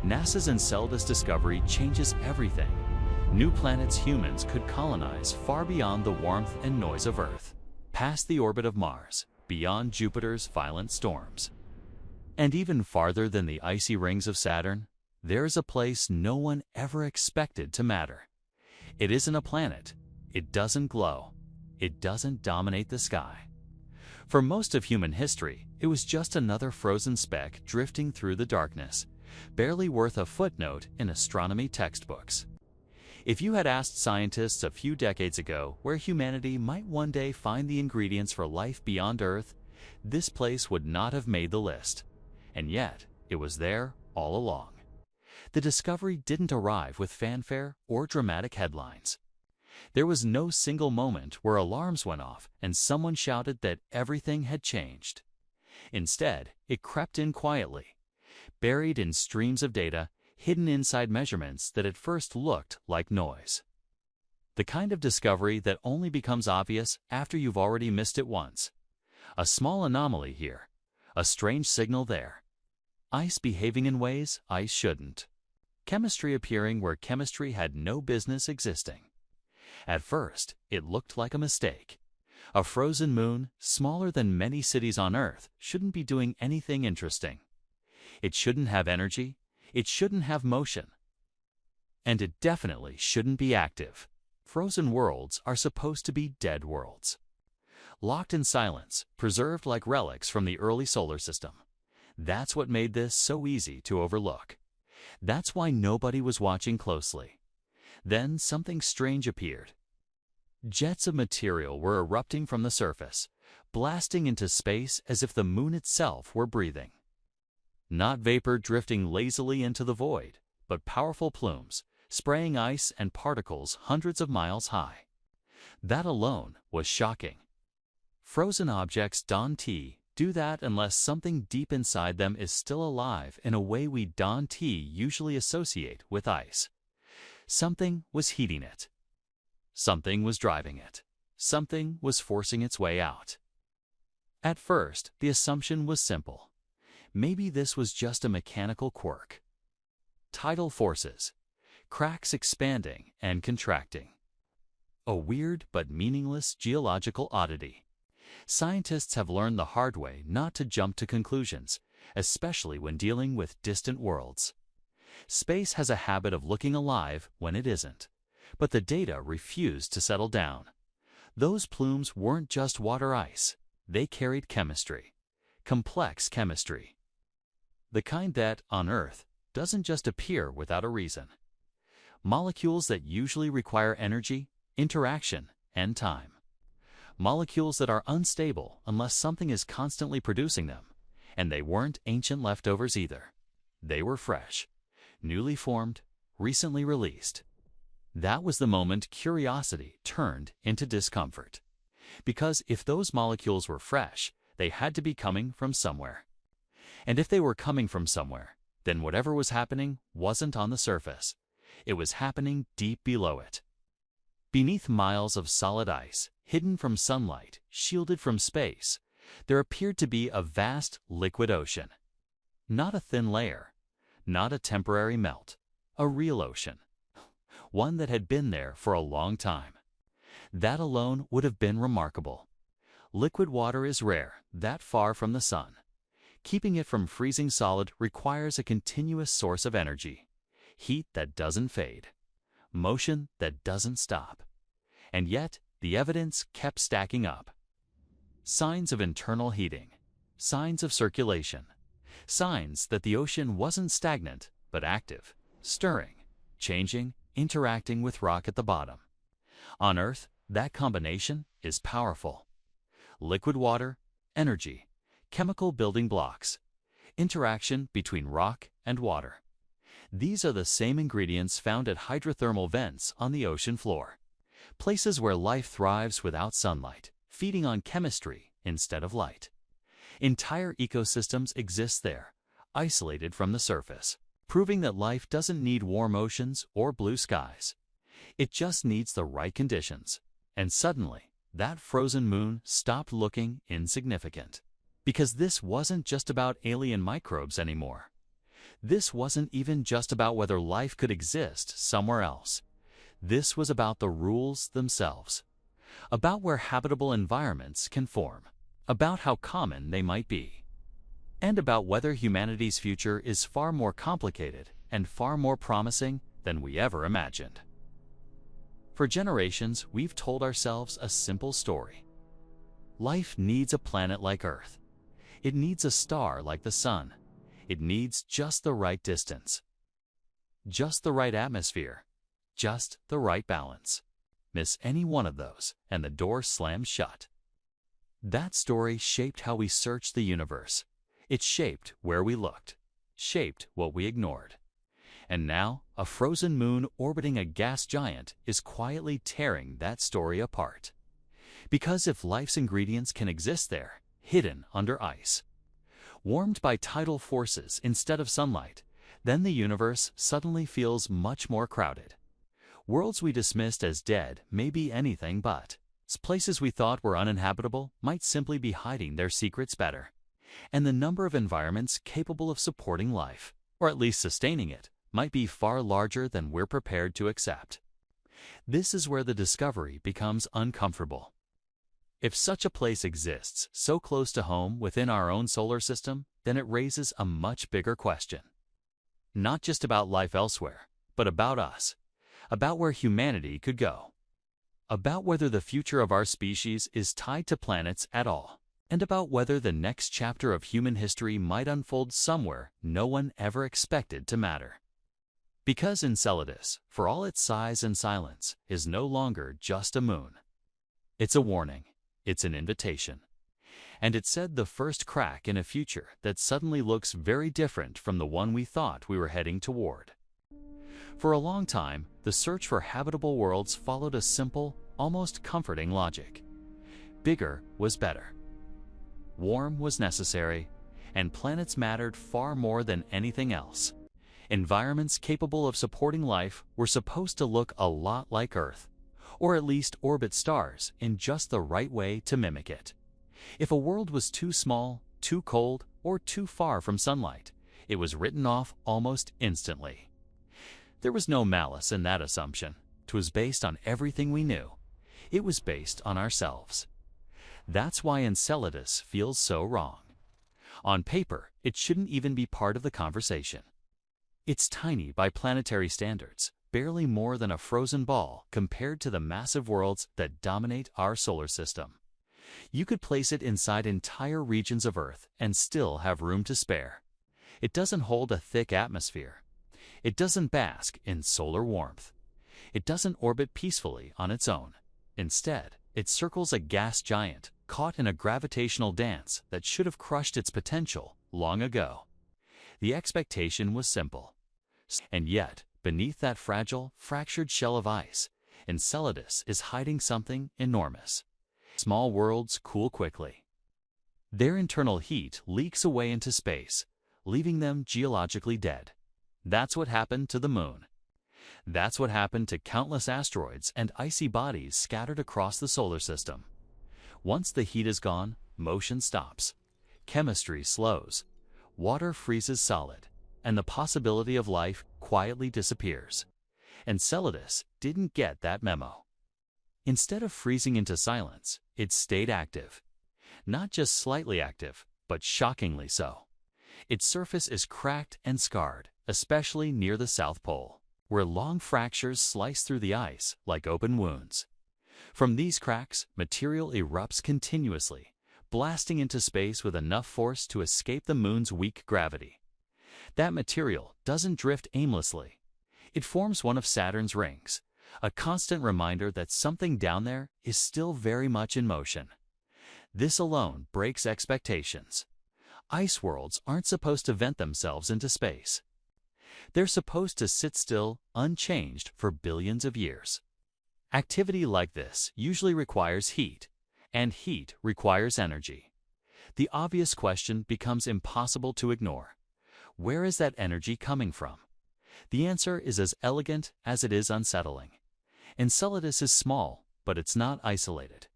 NASA's Enceladus discovery changes everything. New planets humans could colonize far beyond the warmth and noise of Earth, past the orbit of Mars, beyond Jupiter's violent storms. And even farther than the icy rings of Saturn, there's a place no one ever expected to matter. It isn't a planet. It doesn't glow. It doesn't dominate the sky. For most of human history, it was just another frozen speck drifting through the darkness, barely worth a footnote in astronomy textbooks. If you had asked scientists a few decades ago where humanity might one day find the ingredients for life beyond Earth, this place would not have made the list. And yet, it was there all along. The discovery didn't arrive with fanfare or dramatic headlines. There was no single moment where alarms went off and someone shouted that everything had changed. Instead, it crept in quietly, buried in streams of data, hidden inside measurements that at first looked like noise. The kind of discovery that only becomes obvious after you've already missed it once. A small anomaly here, a strange signal there. Ice behaving in ways ice shouldn't. Chemistry appearing where chemistry had no business existing. At first, it looked like a mistake. A frozen moon, smaller than many cities on Earth, shouldn't be doing anything interesting. It shouldn't have energy. It shouldn't have motion. And it definitely shouldn't be active. Frozen worlds are supposed to be dead worlds. Locked in silence, preserved like relics from the early solar system. That's what made this so easy to overlook. That's why nobody was watching closely. Then something strange appeared. Jets of material were erupting from the surface, blasting into space as if the moon itself were breathing. Not vapor drifting lazily into the void, but powerful plumes, spraying ice and particles hundreds of miles high. That alone was shocking. Frozen objects don't do that unless something deep inside them is still alive in a way we don't usually associate with ice. Something was heating it. Something was driving it. Something was forcing its way out. At first, the assumption was simple. Maybe this was just a mechanical quirk. Tidal forces, cracks expanding and contracting. A weird but meaningless geological oddity. Scientists have learned the hard way not to jump to conclusions, especially when dealing with distant worlds. Space has a habit of looking alive when it isn't, but the data refused to settle down. Those plumes weren't just water ice. They carried chemistry, complex chemistry. The kind that, on Earth, doesn't just appear without a reason. Molecules that usually require energy, interaction, and time. Molecules that are unstable unless something is constantly producing them. And they weren't ancient leftovers either. They were fresh, newly formed, recently released. That was the moment curiosity turned into discomfort. Because if those molecules were fresh, they had to be coming from somewhere. And if they were coming from somewhere, then whatever was happening wasn't on the surface. It was happening deep below it. Beneath miles of solid ice, hidden from sunlight, shielded from space, there appeared to be a vast liquid ocean. Not a thin layer, not a temporary melt, a real ocean. One that had been there for a long time. That alone would have been remarkable. Liquid water is rare, that far from the sun. Keeping it from freezing solid requires a continuous source of energy. Heat that doesn't fade. Motion that doesn't stop. And yet, the evidence kept stacking up. Signs of internal heating. Signs of circulation. Signs that the ocean wasn't stagnant, but active, stirring, changing, interacting with rock at the bottom. On Earth, that combination is powerful. Liquid water, energy, chemical building blocks, interaction between rock and water. These are the same ingredients found at hydrothermal vents on the ocean floor, places where life thrives without sunlight, feeding on chemistry instead of light. Entire ecosystems exist there, isolated from the surface, proving that life doesn't need warm oceans or blue skies. It just needs the right conditions. And suddenly, that frozen moon stopped looking insignificant. Because this wasn't just about alien microbes anymore. This wasn't even just about whether life could exist somewhere else. This was about the rules themselves, about where habitable environments can form, about how common they might be, and about whether humanity's future is far more complicated and far more promising than we ever imagined. For generations, we've told ourselves a simple story. Life needs a planet like Earth. It needs a star like the Sun. It needs just the right distance, just the right atmosphere, just the right balance. Miss any one of those, and the door slams shut. That story shaped how we searched the universe. It shaped where we looked, shaped what we ignored. And now, a frozen moon orbiting a gas giant is quietly tearing that story apart. Because if life's ingredients can exist there, hidden under ice, warmed by tidal forces instead of sunlight, then the universe suddenly feels much more crowded. Worlds we dismissed as dead may be anything but. Places we thought were uninhabitable might simply be hiding their secrets better. And the number of environments capable of supporting life, or at least sustaining it, might be far larger than we're prepared to accept. This is where the discovery becomes uncomfortable. If such a place exists so close to home within our own solar system, then it raises a much bigger question. Not just about life elsewhere, but about us, about where humanity could go, about whether the future of our species is tied to planets at all, and about whether the next chapter of human history might unfold somewhere no one ever expected to matter. Because Enceladus, for all its size and silence, is no longer just a moon. It's a warning. It's an invitation. And it said the first crack in a future that suddenly looks very different from the one we thought we were heading toward. For a long time, the search for habitable worlds followed a simple, almost comforting logic. Bigger was better. Warm was necessary, and planets mattered far more than anything else. Environments capable of supporting life were supposed to look a lot like Earth, or at least orbit stars in just the right way to mimic it. If a world was too small, too cold, or too far from sunlight, it was written off almost instantly. There was no malice in that assumption. It was based on everything we knew. It was based on ourselves. That's why Enceladus feels so wrong. On paper, it shouldn't even be part of the conversation. It's tiny by planetary standards, barely more than a frozen ball compared to the massive worlds that dominate our solar system. You could place it inside entire regions of Earth and still have room to spare. It doesn't hold a thick atmosphere. It doesn't bask in solar warmth. It doesn't orbit peacefully on its own. Instead, it circles a gas giant caught in a gravitational dance that should have crushed its potential long ago. The expectation was simple. And yet, beneath that fragile, fractured shell of ice, Enceladus is hiding something enormous. Small worlds cool quickly. Their internal heat leaks away into space, leaving them geologically dead. That's what happened to the Moon. That's what happened to countless asteroids and icy bodies scattered across the solar system. Once the heat is gone, motion stops. Chemistry slows. Water freezes solid, and the possibility of life quietly disappears. Enceladus didn't get that memo. Instead of freezing into silence, it stayed active. Not just slightly active, but shockingly so. Its surface is cracked and scarred, especially near the South Pole, where long fractures slice through the ice like open wounds. From these cracks, material erupts continuously, blasting into space with enough force to escape the Moon's weak gravity. That material doesn't drift aimlessly. It forms one of Saturn's rings, a constant reminder that something down there is still very much in motion. This alone breaks expectations. Ice worlds aren't supposed to vent themselves into space. They're supposed to sit still, unchanged for billions of years. Activity like this usually requires heat, and heat requires energy. The obvious question becomes impossible to ignore. Where is that energy coming from? The answer is as elegant as it is unsettling. Enceladus is small, but it's not isolated.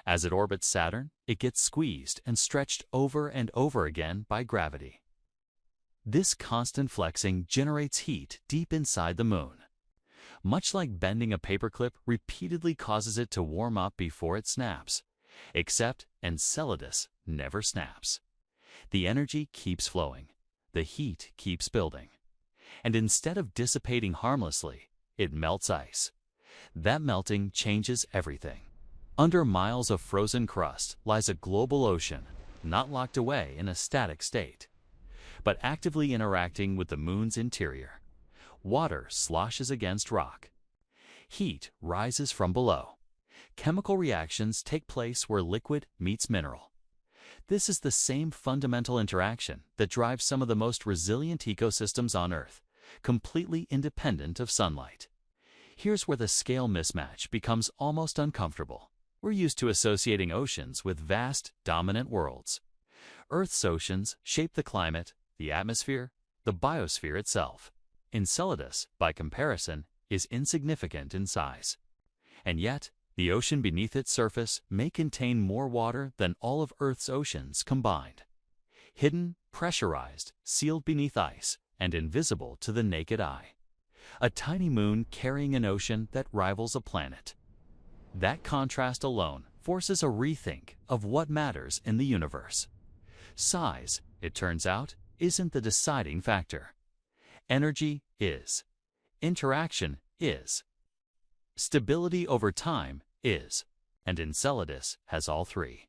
As it orbits Saturn, it gets squeezed and stretched over and over again by gravity. This constant flexing generates heat deep inside the moon. Much like bending a paperclip repeatedly causes it to warm up before it snaps. Except Enceladus never snaps. The energy keeps flowing. The heat keeps building. And instead of dissipating harmlessly, it melts ice. That melting changes everything. Under miles of frozen crust lies a global ocean, not locked away in a static state, but actively interacting with the moon's interior. Water sloshes against rock. Heat rises from below. Chemical reactions take place where liquid meets mineral. This is the same fundamental interaction that drives some of the most resilient ecosystems on Earth, completely independent of sunlight. Here's where the scale mismatch becomes almost uncomfortable. We're used to associating oceans with vast, dominant worlds. Earth's oceans shape the climate, the atmosphere, the biosphere itself. Enceladus, by comparison, is insignificant in size. And yet, the ocean beneath its surface may contain more water than all of Earth's oceans combined. Hidden, pressurized, sealed beneath ice, and invisible to the naked eye. A tiny moon carrying an ocean that rivals a planet. That contrast alone forces a rethink of what matters in the universe. Size, it turns out, isn't the deciding factor. Energy is. Interaction is. Stability over time is. And Enceladus has all three.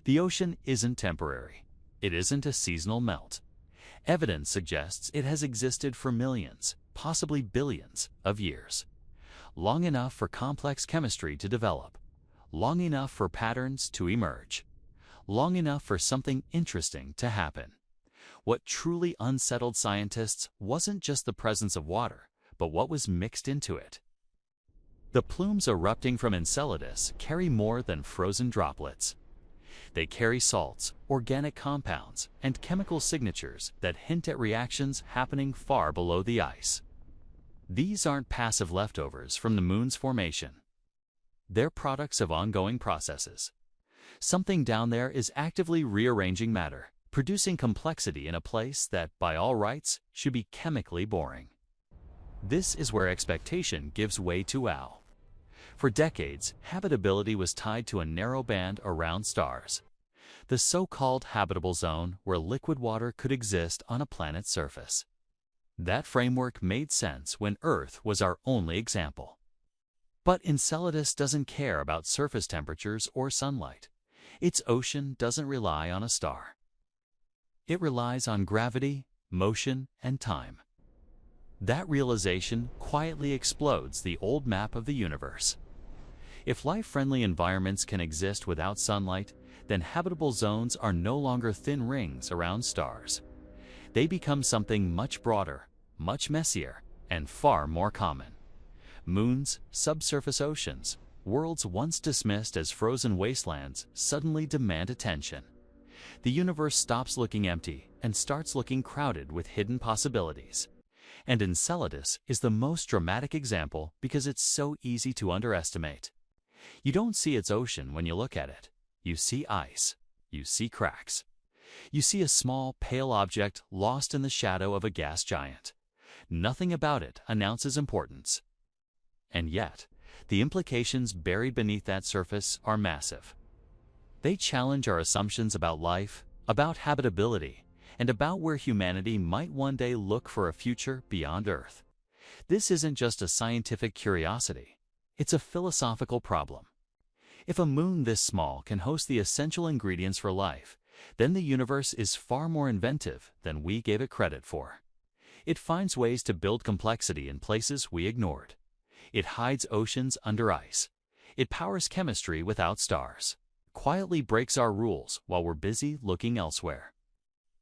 The ocean isn't temporary. It isn't a seasonal melt. Evidence suggests it has existed for millions, possibly billions, of years. Long enough for complex chemistry to develop. Long enough for patterns to emerge. Long enough for something interesting to happen. What truly unsettled scientists wasn't just the presence of water, but what was mixed into it. The plumes erupting from Enceladus carry more than frozen droplets. They carry salts, organic compounds, and chemical signatures that hint at reactions happening far below the ice. These aren't passive leftovers from the moon's formation. They're products of ongoing processes. Something down there is actively rearranging matter, producing complexity in a place that, by all rights, should be chemically boring. This is where expectation gives way to wow. For decades, habitability was tied to a narrow band around stars. The so-called habitable zone where liquid water could exist on a planet's surface. That framework made sense when Earth was our only example. But Enceladus doesn't care about surface temperatures or sunlight. Its ocean doesn't rely on a star. It relies on gravity, motion, and time. That realization quietly explodes the old map of the universe. If life-friendly environments can exist without sunlight, then habitable zones are no longer thin rings around stars. They become something much broader, much messier, and far more common. Moons, subsurface oceans, worlds once dismissed as frozen wastelands suddenly demand attention. The universe stops looking empty and starts looking crowded with hidden possibilities. And Enceladus is the most dramatic example because it's so easy to underestimate. You don't see its ocean when you look at it. You see ice. You see cracks. You see a small, pale object lost in the shadow of a gas giant. Nothing about it announces importance. And yet, the implications buried beneath that surface are massive. They challenge our assumptions about life, about habitability, and about where humanity might one day look for a future beyond Earth. This isn't just a scientific curiosity. It's a philosophical problem. If a moon this small can host the essential ingredients for life, then the universe is far more inventive than we gave it credit for. It finds ways to build complexity in places we ignored. It hides oceans under ice. It powers chemistry without stars. Quietly breaks our rules while we're busy looking elsewhere.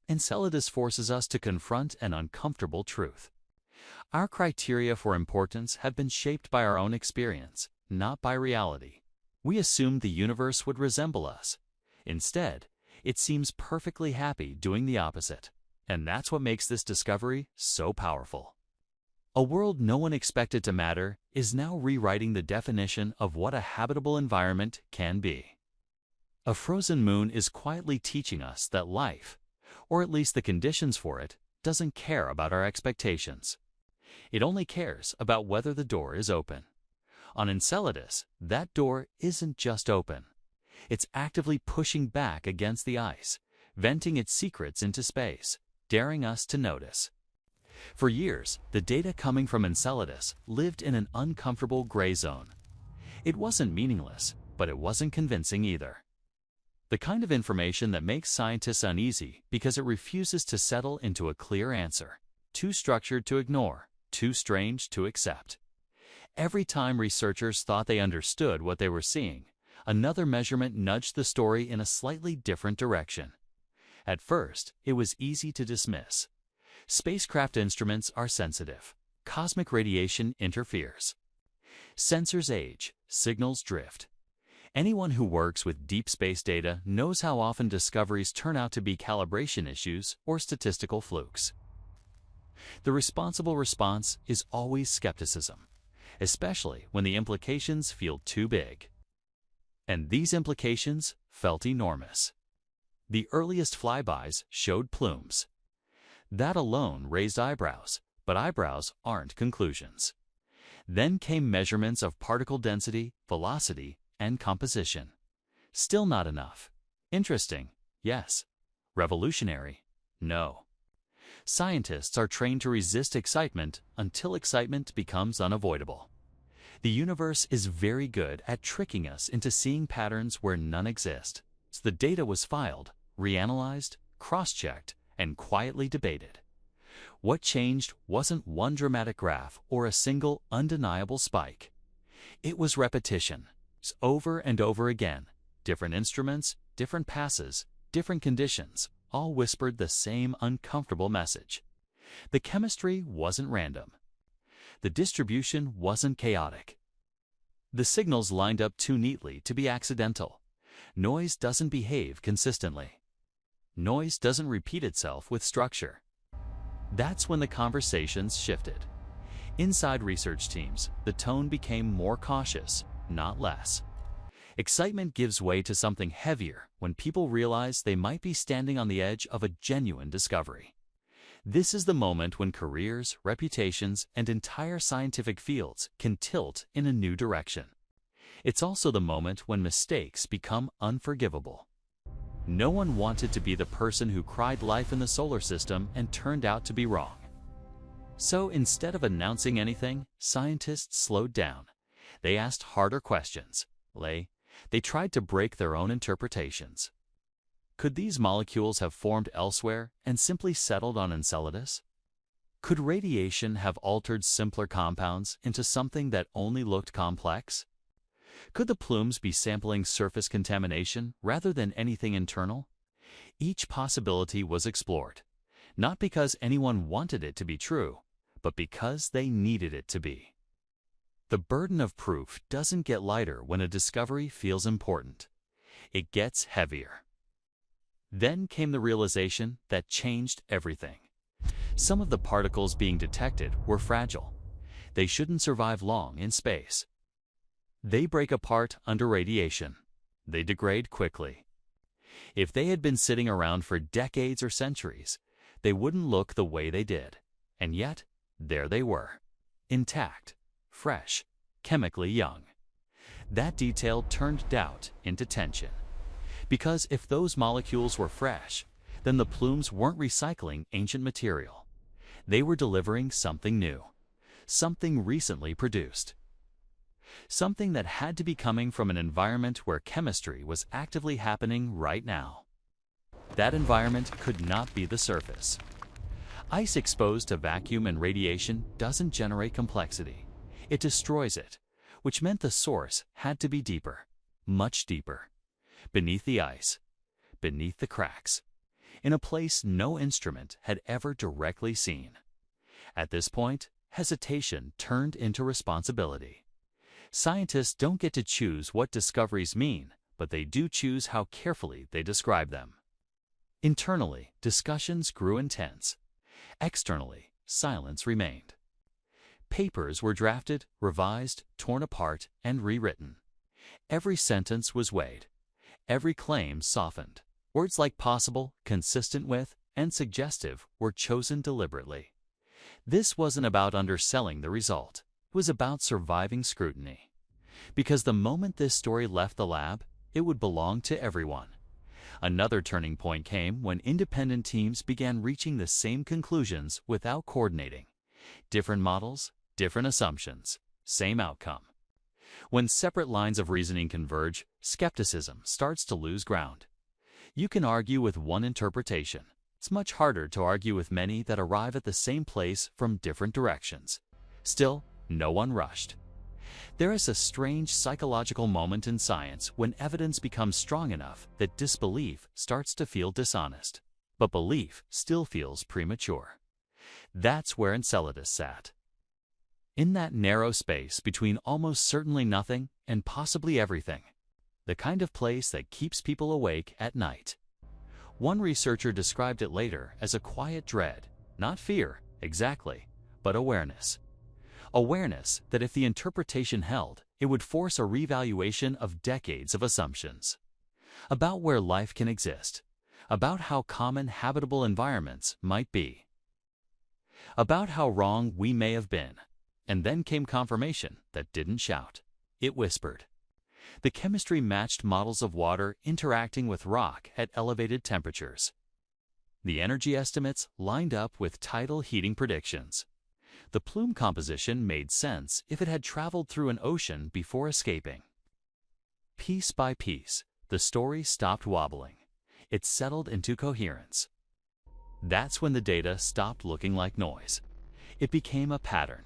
Enceladus forces us to confront an uncomfortable truth. Our criteria for importance have been shaped by our own experience, not by reality. We assumed the universe would resemble us. Instead, it seems perfectly happy doing the opposite. And that's what makes this discovery so powerful. A world no one expected to matter is now rewriting the definition of what a habitable environment can be. A frozen moon is quietly teaching us that life, or at least the conditions for it, doesn't care about our expectations. It only cares about whether the door is open. On Enceladus, that door isn't just open. It's actively pushing back against the ice, venting its secrets into space, daring us to notice. For years, the data coming from Enceladus lived in an uncomfortable gray zone. It wasn't meaningless, but it wasn't convincing either. The kind of information that makes scientists uneasy because it refuses to settle into a clear answer, too structured to ignore, too strange to accept. Every time researchers thought they understood what they were seeing, another measurement nudged the story in a slightly different direction. At first, it was easy to dismiss. Spacecraft instruments are sensitive. Cosmic radiation interferes. Sensors age, signals drift. Anyone who works with deep space data knows how often discoveries turn out to be calibration issues or statistical flukes. The responsible response is always skepticism, especially when the implications feel too big. And these implications felt enormous. The earliest flybys showed plumes. That alone raised eyebrows, but eyebrows aren't conclusions. Then came measurements of particle density, velocity, and composition. Still not enough. Interesting, yes. Revolutionary, no. Scientists are trained to resist excitement until excitement becomes unavoidable. The universe is very good at tricking us into seeing patterns where none exist. So the data was filed, reanalyzed, cross-checked, and quietly debated. What changed wasn't one dramatic graph or a single undeniable spike. It was repetition. Over and over again, different instruments, different passes, different conditions, all whispered the same uncomfortable message. The chemistry wasn't random. The distribution wasn't chaotic. The signals lined up too neatly to be accidental. Noise doesn't behave consistently. Noise doesn't repeat itself with structure. That's when the conversations shifted. Inside research teams, the tone became more cautious, not less. Excitement gives way to something heavier when people realize they might be standing on the edge of a genuine discovery. This is the moment when careers, reputations, and entire scientific fields can tilt in a new direction. It's also the moment when mistakes become unforgivable. No one wanted to be the person who cried life in the solar system and turned out to be wrong. So instead of announcing anything, scientists slowed down. They asked harder questions. They tried to break their own interpretations. Could these molecules have formed elsewhere and simply settled on Enceladus? Could radiation have altered simpler compounds into something that only looked complex? Could the plumes be sampling surface contamination rather than anything internal? Each possibility was explored, not because anyone wanted it to be true, but because they needed it to be. The burden of proof doesn't get lighter when a discovery feels important. It gets heavier. Then came the realization that changed everything. Some of the particles being detected were fragile. They shouldn't survive long in space. They break apart under radiation. They degrade quickly. If they had been sitting around for decades or centuries, they wouldn't look the way they did. And yet, there they were, intact, fresh, chemically young. That detail turned doubt into tension. Because if those molecules were fresh, then the plumes weren't recycling ancient material. They were delivering something new, something recently produced. Something that had to be coming from an environment where chemistry was actively happening right now. That environment could not be the surface. Ice exposed to vacuum and radiation doesn't generate complexity. It destroys it, which meant the source had to be deeper, much deeper, beneath the ice, beneath the cracks, in a place no instrument had ever directly seen. At this point, hesitation turned into responsibility. Scientists don't get to choose what discoveries mean, but they do choose how carefully they describe them. Internally, discussions grew intense. Externally, silence remained. Papers were drafted, revised, torn apart, and rewritten. Every sentence was weighed. Every claim softened. Words like possible, consistent with, and suggestive were chosen deliberately. This wasn't about underselling the result. It was about surviving scrutiny. Because the moment this story left the lab, it would belong to everyone. Another turning point came when independent teams began reaching the same conclusions without coordinating. Different models, different assumptions, same outcome. When separate lines of reasoning converge, skepticism starts to lose ground. You can argue with one interpretation. It's much harder to argue with many that arrive at the same place from different directions. Still, no one rushed. There is a strange psychological moment in science when evidence becomes strong enough that disbelief starts to feel dishonest, but belief still feels premature. That's where Enceladus sat. In that narrow space between almost certainly nothing and possibly everything. The kind of place that keeps people awake at night. One researcher described it later as a quiet dread, not fear, exactly, but awareness. Awareness that if the interpretation held, it would force a revaluation of decades of assumptions. About where life can exist, about how common habitable environments might be, about how wrong we may have been. And then came confirmation that didn't shout. It whispered. The chemistry matched models of water interacting with rock at elevated temperatures. The energy estimates lined up with tidal heating predictions. The plume composition made sense if it had traveled through an ocean before escaping. Piece by piece, the story stopped wobbling. It settled into coherence. That's when the data stopped looking like noise. It became a pattern.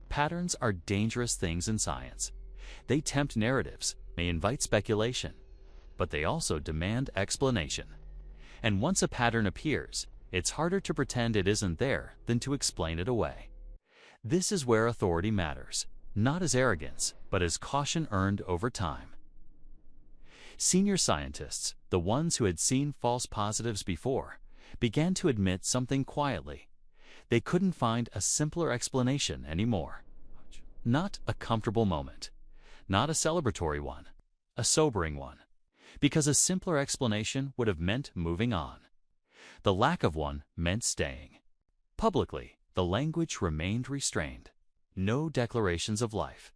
Patterns are dangerous things in science. They tempt narratives, may invite speculation, but they also demand explanation. And once a pattern appears, it's harder to pretend it isn't there than to explain it away. This is where authority matters, not as arrogance, but as caution earned over time. Senior scientists, the ones who had seen false positives before, began to admit something quietly. They couldn't find a simpler explanation anymore. Not a comfortable moment, not a celebratory one, a sobering one, because a simpler explanation would have meant moving on. The lack of one meant staying. Publicly, the language remained restrained. No declarations of life,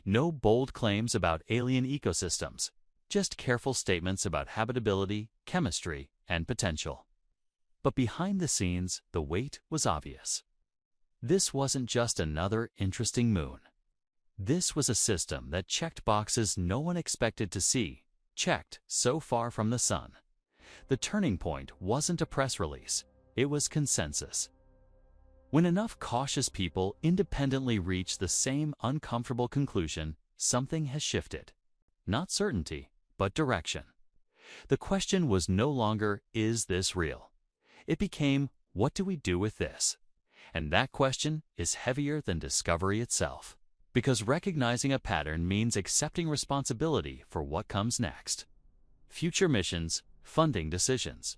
no bold claims about alien ecosystems, just careful statements about habitability, chemistry, and potential. But behind the scenes, the weight was obvious. This wasn't just another interesting moon. This was a system that checked boxes no one expected to see, checked so far from the sun. The turning point wasn't a press release, it was consensus. When enough cautious people independently reach the same uncomfortable conclusion, something has shifted. Not certainty, but direction. The question was no longer, is this real? It became, what do we do with this? And that question is heavier than discovery itself. Because recognizing a pattern means accepting responsibility for what comes next. Future missions, funding decisions,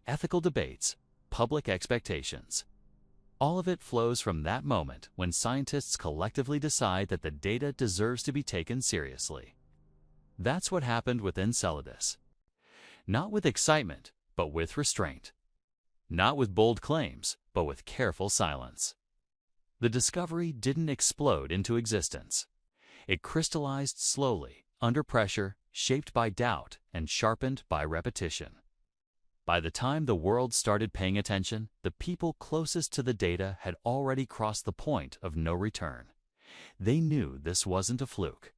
ethical debates, public expectations. All of it flows from that moment when scientists collectively decide that the data deserves to be taken seriously. That's what happened with Enceladus. Not with excitement, but with restraint. Not with bold claims, but with careful silence. The discovery didn't explode into existence. It crystallized slowly, under pressure, shaped by doubt and sharpened by repetition. By the time the world started paying attention, the people closest to the data had already crossed the point of no return. They knew this wasn't a fluke.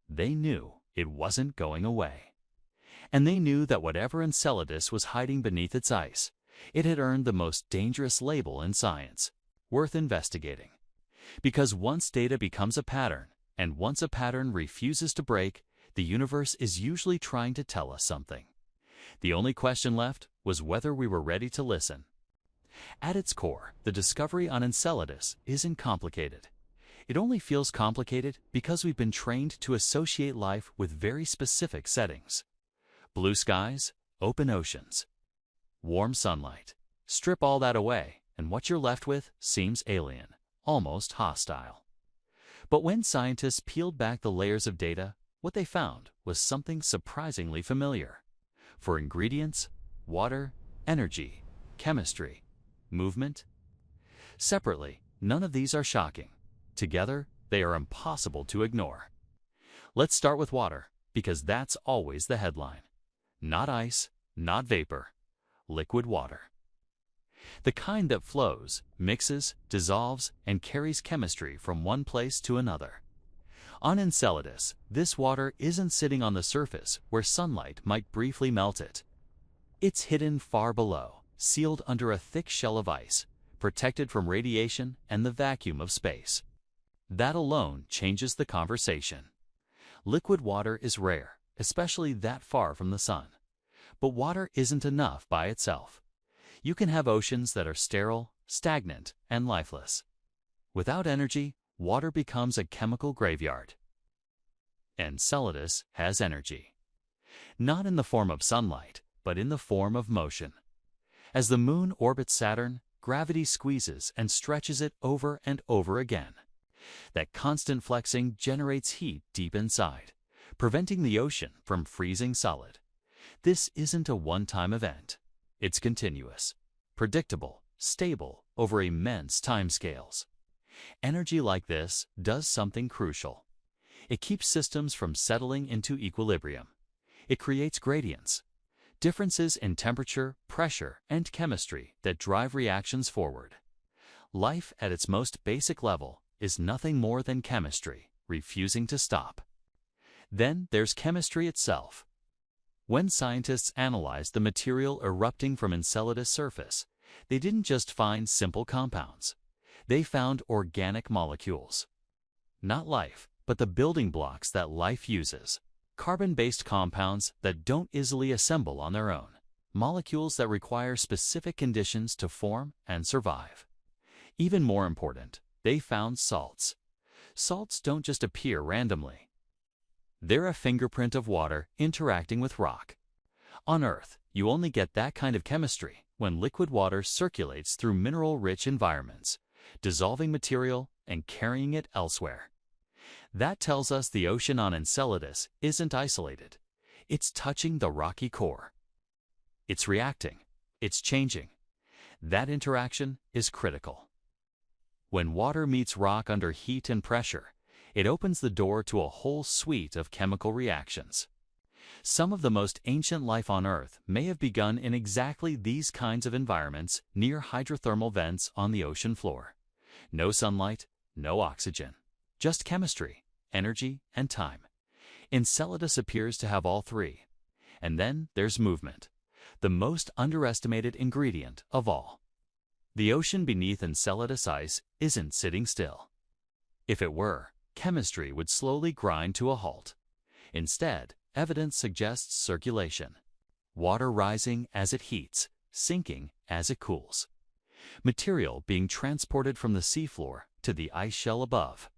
They knew it wasn't going away. And they knew that whatever Enceladus was hiding beneath its ice, it had earned the most dangerous label in science, worth investigating. Because once data becomes a pattern, and once a pattern refuses to break, the universe is usually trying to tell us something. The only question left was whether we were ready to listen. At its core, the discovery on Enceladus isn't complicated. It only feels complicated because we've been trained to associate life with very specific settings. Blue skies, open oceans, warm sunlight. Strip all that away, and what you're left with seems alien, almost hostile. But when scientists peeled back the layers of data, what they found was something surprisingly familiar. For ingredients, water, energy, chemistry, movement. Separately, none of these are shocking. Together, they are impossible to ignore. Let's start with water, because that's always the headline. Not ice, not vapor, liquid water. The kind that flows, mixes, dissolves, and carries chemistry from one place to another. On Enceladus, this water isn't sitting on the surface where sunlight might briefly melt it. It's hidden far below, sealed under a thick shell of ice, protected from radiation and the vacuum of space. That alone changes the conversation. Liquid water is rare, especially that far from the sun. But water isn't enough by itself. You can have oceans that are sterile, stagnant, and lifeless. Without energy, water becomes a chemical graveyard. Enceladus has energy. Not in the form of sunlight, but in the form of motion. As the moon orbits Saturn, gravity squeezes and stretches it over and over again. That constant flexing generates heat deep inside, preventing the ocean from freezing solid. This isn't a one-time event. It's continuous, predictable, stable over immense timescales. Energy like this does something crucial. It keeps systems from settling into equilibrium. It creates gradients, differences in temperature, pressure, and chemistry that drive reactions forward. Life at its most basic level is nothing more than chemistry, refusing to stop. Then there's chemistry itself. When scientists analyzed the material erupting from Enceladus' surface, they didn't just find simple compounds. They found organic molecules. Not life, but the building blocks that life uses. Carbon-based compounds that don't easily assemble on their own. Molecules that require specific conditions to form and survive. Even more important, they found salts. Salts don't just appear randomly. They're a fingerprint of water interacting with rock. On Earth, you only get that kind of chemistry when liquid water circulates through mineral-rich environments, dissolving material and carrying it elsewhere. That tells us the ocean on Enceladus isn't isolated. It's touching the rocky core. It's reacting. It's changing. That interaction is critical. When water meets rock under heat and pressure, it opens the door to a whole suite of chemical reactions. Some of the most ancient life on Earth may have begun in exactly these kinds of environments near hydrothermal vents on the ocean floor. No sunlight, no oxygen, just chemistry, energy, and time. Enceladus appears to have all three. And then there's movement, the most underestimated ingredient of all. The ocean beneath Enceladus ice isn't sitting still. If it were, chemistry would slowly grind to a halt. Instead, evidence suggests circulation. Water rising as it heats, sinking as it cools. Material being transported from the seafloor to the ice shell above.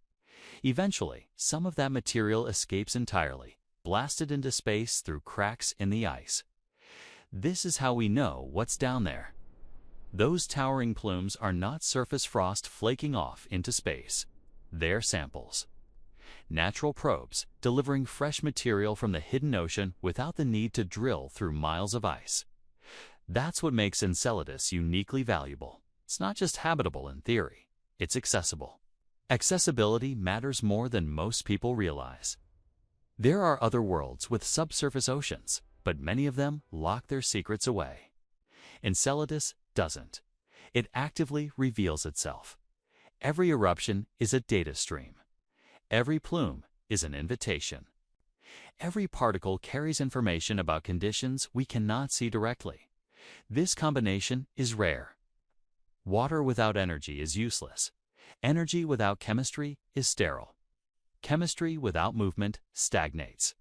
Eventually, some of that material escapes entirely, blasted into space through cracks in the ice. This is how we know what's down there. Those towering plumes are not surface frost flaking off into space. They're samples. Natural probes, delivering fresh material from the hidden ocean without the need to drill through miles of ice. That's what makes Enceladus uniquely valuable. It's not just habitable in theory, it's accessible. Accessibility matters more than most people realize. There are other worlds with subsurface oceans, but many of them lock their secrets away. Enceladus doesn't. It actively reveals itself. Every eruption is a data stream. Every plume is an invitation. Every particle carries information about conditions we cannot see directly. This combination is rare. Water without energy is useless. Energy without chemistry is sterile. Chemistry without movement stagnates.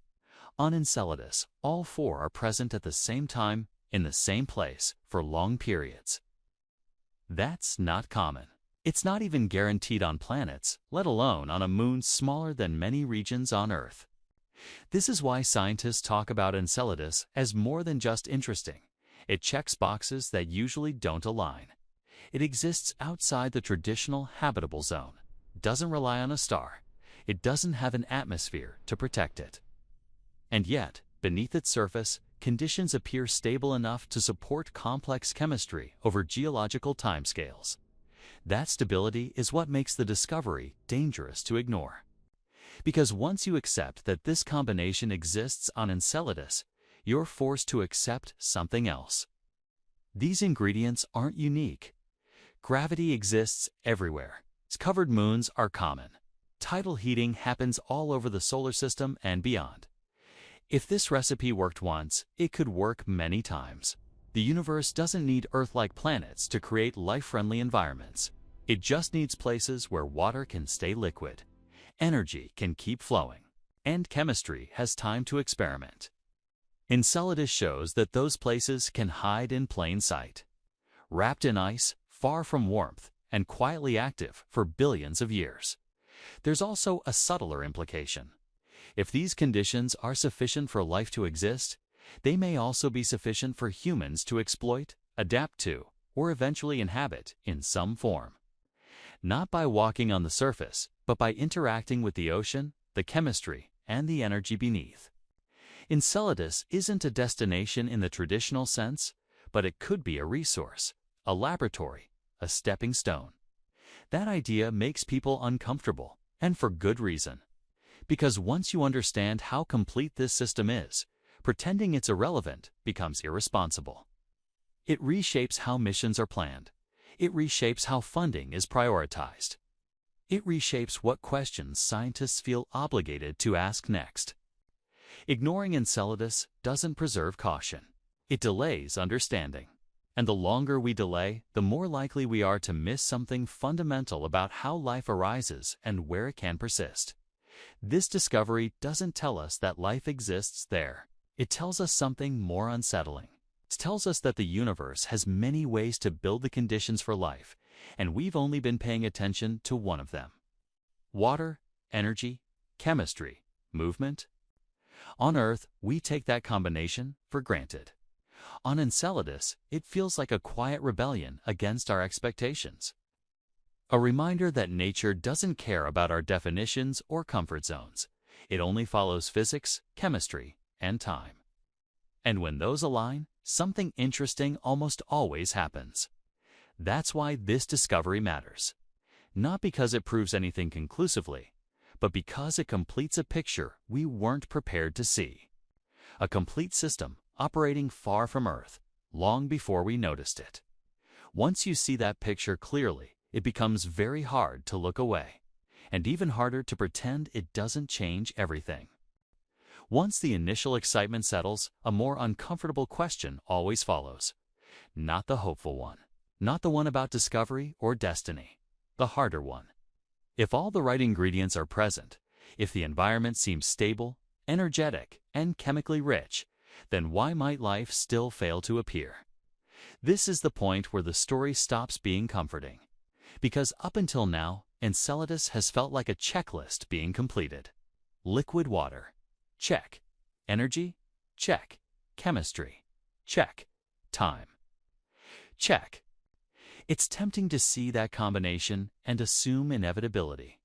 On Enceladus, all four are present at the same time, in the same place, for long periods. That's not common. It's not even guaranteed on planets, let alone on a moon smaller than many regions on Earth. This is why scientists talk about Enceladus as more than just interesting. It checks boxes that usually don't align. It exists outside the traditional habitable zone, doesn't rely on a star. It doesn't have an atmosphere to protect it. And yet, beneath its surface, conditions appear stable enough to support complex chemistry over geological timescales. That stability is what makes the discovery dangerous to ignore. Because once you accept that this combination exists on Enceladus, you're forced to accept something else. These ingredients aren't unique. Gravity exists everywhere. Covered moons are common. Tidal heating happens all over the solar system and beyond. If this recipe worked once, it could work many times. The universe doesn't need Earth-like planets to create life-friendly environments. It just needs places where water can stay liquid, energy can keep flowing, and chemistry has time to experiment. Enceladus shows that those places can hide in plain sight. Wrapped in ice, far from warmth, and quietly active for billions of years. There's also a subtler implication. If these conditions are sufficient for life to exist, they may also be sufficient for humans to exploit, adapt to, or eventually inhabit in some form. Not by walking on the surface, but by interacting with the ocean, the chemistry, and the energy beneath. Enceladus isn't a destination in the traditional sense, but it could be a resource, a laboratory, a stepping stone. That idea makes people uncomfortable, and for good reason. Because once you understand how complete this system is, pretending it's irrelevant becomes irresponsible. It reshapes how missions are planned. It reshapes how funding is prioritized. It reshapes what questions scientists feel obligated to ask next. Ignoring Enceladus doesn't preserve caution. It delays understanding. And the longer we delay, the more likely we are to miss something fundamental about how life arises and where it can persist. This discovery doesn't tell us that life exists there. It tells us something more unsettling. It tells us that the universe has many ways to build the conditions for life, and we've only been paying attention to one of them. Water, energy, chemistry, movement. On Earth, we take that combination for granted. On Enceladus, it feels like a quiet rebellion against our expectations. A reminder that nature doesn't care about our definitions or comfort zones. It only follows physics, chemistry, and time. And when those align, something interesting almost always happens. That's why this discovery matters. Not because it proves anything conclusively, but because it completes a picture we weren't prepared to see. A complete system operating far from Earth, long before we noticed it. Once you see that picture clearly, it becomes very hard to look away, and even harder to pretend it doesn't change everything. Once the initial excitement settles, a more uncomfortable question always follows. Not the hopeful one, not the one about discovery or destiny, the harder one. If all the right ingredients are present, if the environment seems stable, energetic, and chemically rich, then why might life still fail to appear? This is the point where the story stops being comforting. Because up until now, Enceladus has felt like a checklist being completed. Liquid water. Check. Energy? Check. Chemistry? Check. Time? Check. It's tempting to see that combination and assume inevitability.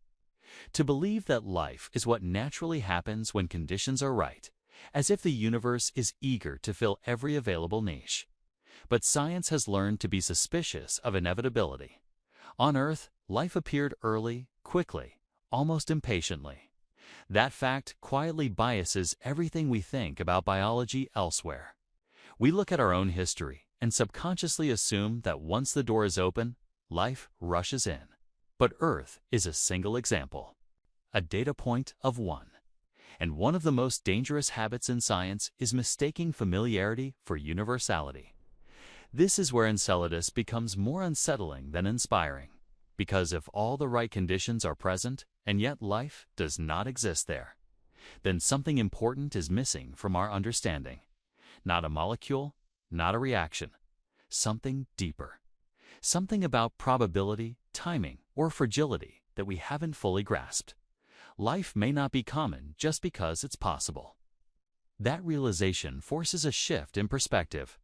To believe that life is what naturally happens when conditions are right, as if the universe is eager to fill every available niche. But science has learned to be suspicious of inevitability. On Earth, life appeared early, quickly, almost impatiently. That fact quietly biases everything we think about biology elsewhere. We look at our own history and subconsciously assume that once the door is open, life rushes in. But Earth is a single example, a data point of one. And one of the most dangerous habits in science is mistaking familiarity for universality. This is where Enceladus becomes more unsettling than inspiring, because if all the right conditions are present and yet life does not exist there, then something important is missing from our understanding. Not a molecule, not a reaction, something deeper. Something about probability, timing, or fragility that we haven't fully grasped. Life may not be common just because it's possible. That realization forces a shift in perspective.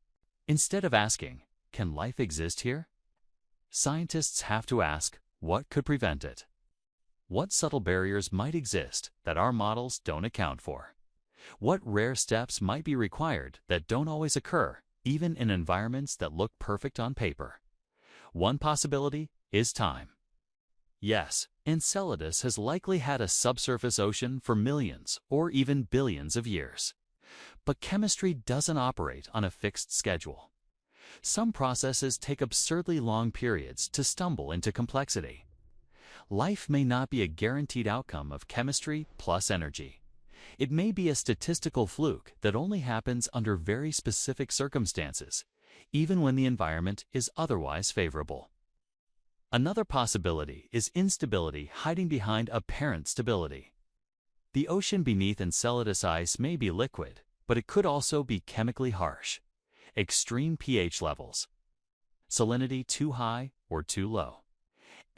Instead of asking, "Can life exist here?" scientists have to ask, what could prevent it? What subtle barriers might exist that our models don't account for? What rare steps might be required that don't always occur, even in environments that look perfect on paper? One possibility is time. Yes, Enceladus has likely had a subsurface ocean for millions or even billions of years. But chemistry doesn't operate on a fixed schedule. Some processes take absurdly long periods to stumble into complexity. Life may not be a guaranteed outcome of chemistry plus energy. It may be a statistical fluke that only happens under very specific circumstances, even when the environment is otherwise favorable. Another possibility is instability hiding behind apparent stability. The ocean beneath Enceladus ice may be liquid, but it could also be chemically harsh. Extreme pH levels, salinity too high or too low,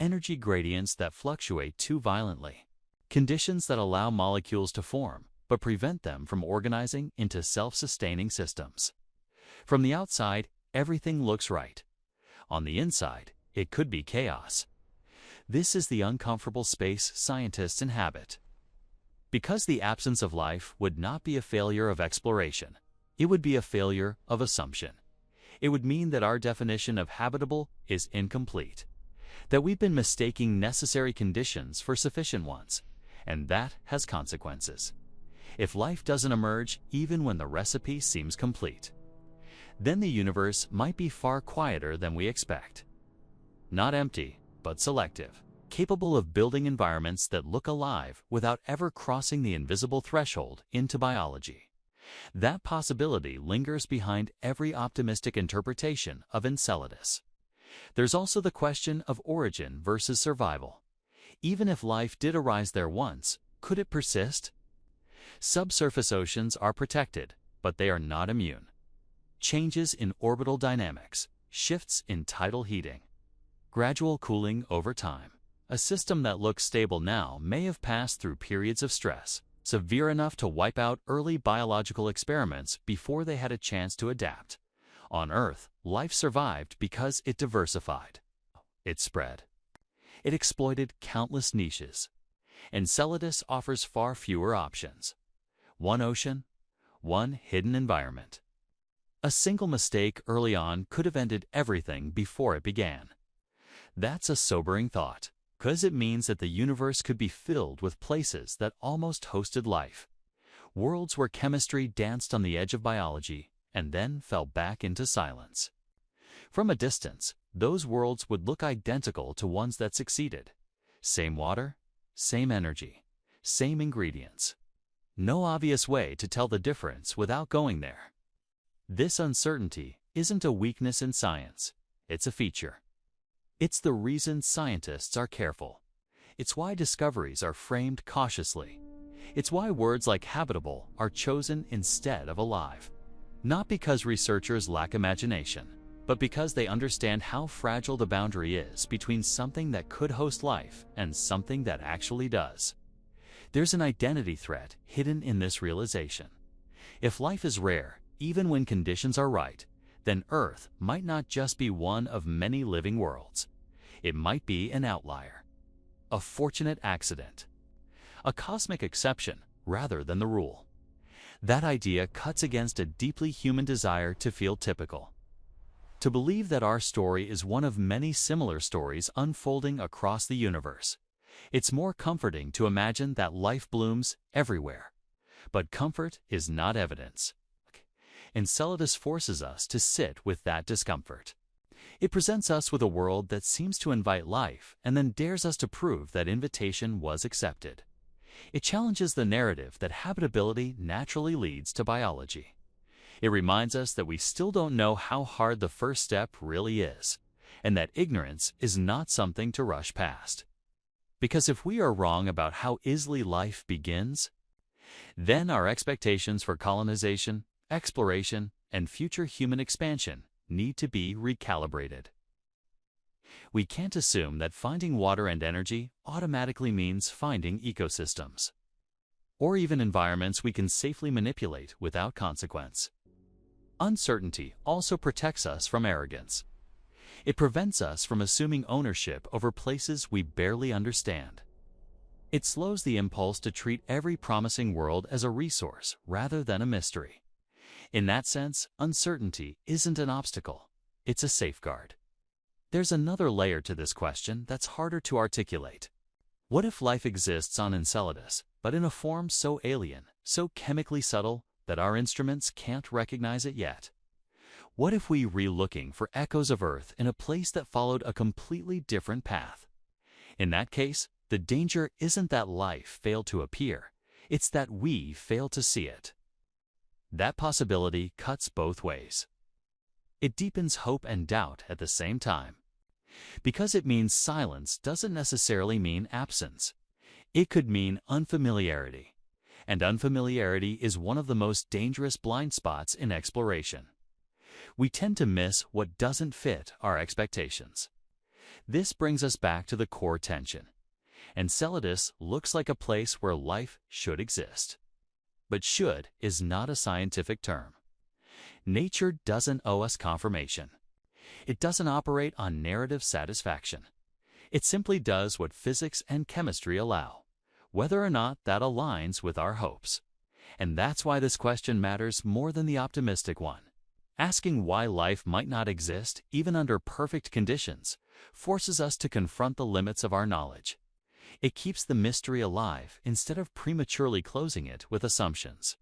energy gradients that fluctuate too violently, conditions that allow molecules to form but prevent them from organizing into self-sustaining systems. From the outside, everything looks right. On the inside, it could be chaos. This is the uncomfortable space scientists inhabit. Because the absence of life would not be a failure of exploration, it would be a failure of assumption. It would mean that our definition of habitable is incomplete, that we've been mistaking necessary conditions for sufficient ones, and that has consequences. If life doesn't emerge even when the recipe seems complete, then the universe might be far quieter than we expect. Not empty, but selective, capable of building environments that look alive without ever crossing the invisible threshold into biology. That possibility lingers behind every optimistic interpretation of Enceladus. There's also the question of origin versus survival. Even if life did arise there once, could it persist? Subsurface oceans are protected, but they are not immune. Changes in orbital dynamics, shifts in tidal heating, gradual cooling over time. A system that looks stable now may have passed through periods of stress, severe enough to wipe out early biological experiments before they had a chance to adapt. On Earth, life survived because it diversified. It spread. It exploited countless niches. Enceladus offers far fewer options. One ocean, one hidden environment. A single mistake early on could have ended everything before it began. That's a sobering thought, because it means that the universe could be filled with places that almost hosted life. Worlds where chemistry danced on the edge of biology and then fell back into silence. From a distance, those worlds would look identical to ones that succeeded. Same water, same energy, same ingredients. No obvious way to tell the difference without going there. This uncertainty isn't a weakness in science, it's a feature. It's the reason scientists are careful. It's why discoveries are framed cautiously. It's why words like habitable are chosen instead of alive. Not because researchers lack imagination, but because they understand how fragile the boundary is between something that could host life and something that actually does. There's an identity threat hidden in this realization. If life is rare, even when conditions are right, then Earth might not just be one of many living worlds. It might be an outlier, a fortunate accident, a cosmic exception rather than the rule. That idea cuts against a deeply human desire to feel typical, to believe that our story is one of many similar stories unfolding across the universe. It's more comforting to imagine that life blooms everywhere. But comfort is not evidence. Enceladus forces us to sit with that discomfort. It presents us with a world that seems to invite life and then dares us to prove that invitation was accepted. It challenges the narrative that habitability naturally leads to biology. It reminds us that we still don't know how hard the first step really is, and that ignorance is not something to rush past. Because if we are wrong about how easily life begins, then our expectations for colonization, exploration, and future human expansion need to be recalibrated. We can't assume that finding water and energy automatically means finding ecosystems, or even environments we can safely manipulate without consequence. Uncertainty also protects us from arrogance. It prevents us from assuming ownership over places we barely understand. It slows the impulse to treat every promising world as a resource rather than a mystery. In that sense, uncertainty isn't an obstacle, it's a safeguard. There's another layer to this question that's harder to articulate. What if life exists on Enceladus, but in a form so alien, so chemically subtle, that our instruments can't recognize it yet? What if we were looking for echoes of Earth in a place that followed a completely different path? In that case, the danger isn't that life failed to appear, it's that we fail to see it. That possibility cuts both ways. It deepens hope and doubt at the same time. Because it means silence doesn't necessarily mean absence. It could mean unfamiliarity. And unfamiliarity is one of the most dangerous blind spots in exploration. We tend to miss what doesn't fit our expectations. This brings us back to the core tension. Enceladus looks like a place where life should exist. But should is not a scientific term. Nature doesn't owe us confirmation. It doesn't operate on narrative satisfaction. It simply does what physics and chemistry allow, whether or not that aligns with our hopes. And that's why this question matters more than the optimistic one. Asking why life might not exist, even under perfect conditions, forces us to confront the limits of our knowledge. It keeps the mystery alive instead of prematurely closing it with assumptions.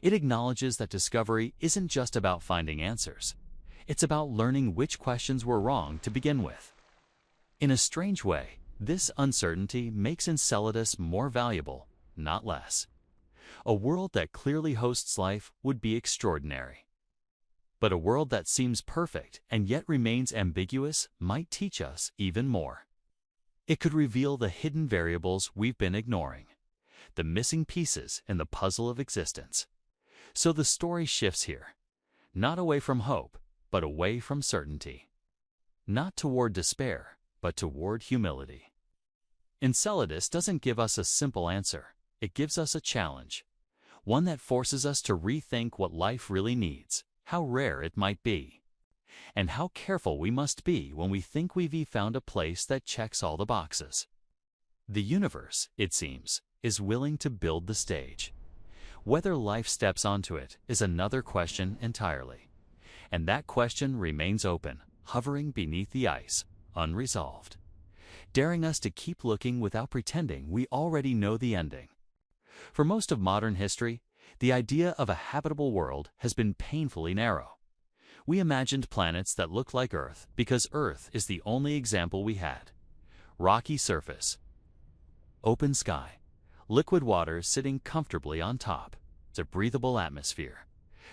It acknowledges that discovery isn't just about finding answers. It's about learning which questions were wrong to begin with. In a strange way, this uncertainty makes Enceladus more valuable, not less. A world that clearly hosts life would be extraordinary. But a world that seems perfect and yet remains ambiguous might teach us even more. It could reveal the hidden variables we've been ignoring, the missing pieces in the puzzle of existence. So the story shifts here, not away from hope, but away from certainty. Not toward despair, but toward humility. Enceladus doesn't give us a simple answer. It gives us a challenge, one that forces us to rethink what life really needs, how rare it might be, and how careful we must be when we think we've found a place that checks all the boxes. The universe, it seems, is willing to build the stage. Whether life steps onto it is another question entirely. And that question remains open, hovering beneath the ice, unresolved, daring us to keep looking without pretending we already know the ending. For most of modern history, the idea of a habitable world has been painfully narrow. We imagined planets that looked like Earth because Earth is the only example we had. Rocky surface, open sky, liquid water sitting comfortably on top, a breathable atmosphere,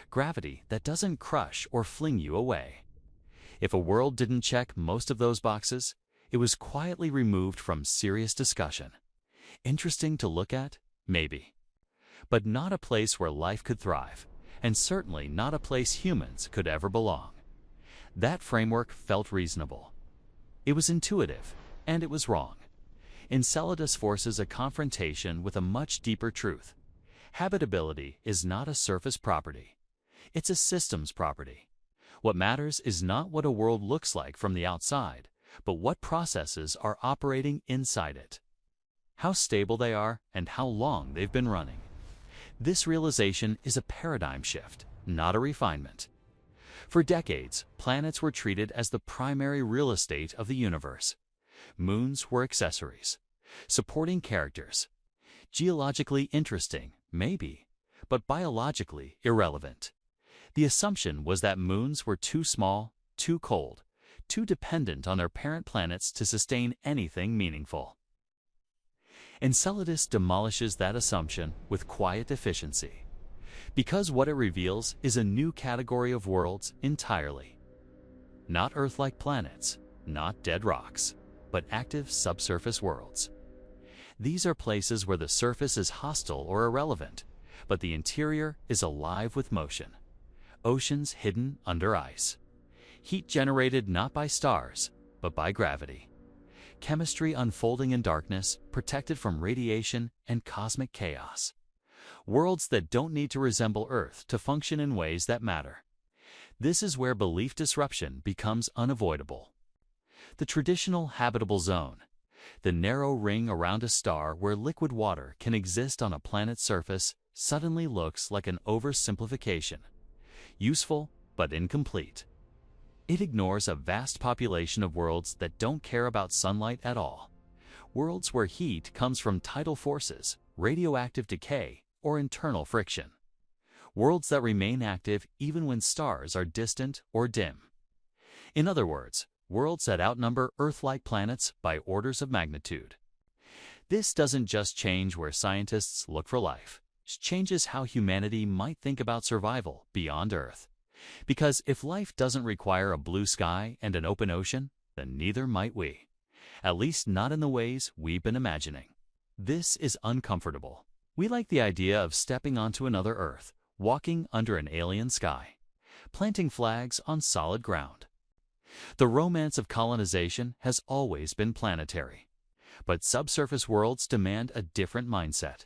gravity that doesn't crush or fling you away. If a world didn't check most of those boxes, it was quietly removed from serious discussion. Interesting to look at? Maybe. But not a place where life could thrive, and certainly not a place humans could ever belong. That framework felt reasonable. It was intuitive, and it was wrong. Enceladus forces a confrontation with a much deeper truth. Habitability is not a surface property. It's a systems property. What matters is not what a world looks like from the outside, but what processes are operating inside it. How stable they are and how long they've been running. This realization is a paradigm shift, not a refinement. For decades, planets were treated as the primary real estate of the universe. Moons were accessories, supporting characters. Geologically interesting, maybe, but biologically irrelevant. The assumption was that moons were too small, too cold, too dependent on their parent planets to sustain anything meaningful. Enceladus demolishes that assumption with quiet efficiency, because what it reveals is a new category of worlds entirely. Not Earth-like planets, not dead rocks, but active subsurface worlds. These are places where the surface is hostile or irrelevant, but the interior is alive with motion. Oceans hidden under ice. Heat generated not by stars, but by gravity. Chemistry unfolding in darkness, protected from radiation and cosmic chaos. Worlds that don't need to resemble Earth to function in ways that matter. This is where belief disruption becomes unavoidable. The traditional habitable zone, The narrow ring around a star where liquid water can exist on a planet's surface suddenly looks like an oversimplification. Useful, but incomplete. It ignores a vast population of worlds that don't care about sunlight at all. Worlds where heat comes from tidal forces, radioactive decay, or internal friction. Worlds that remain active even when stars are distant or dim. In other words, worlds that outnumber Earth-like planets by orders of magnitude. This doesn't just change where scientists look for life. It changes how humanity might think about survival beyond Earth. Because if life doesn't require a blue sky and an open ocean, then neither might we. At least not in the ways we've been imagining. This is uncomfortable. We like the idea of stepping onto another Earth, walking under an alien sky, planting flags on solid ground. The romance of colonization has always been planetary. But subsurface worlds demand a different mindset.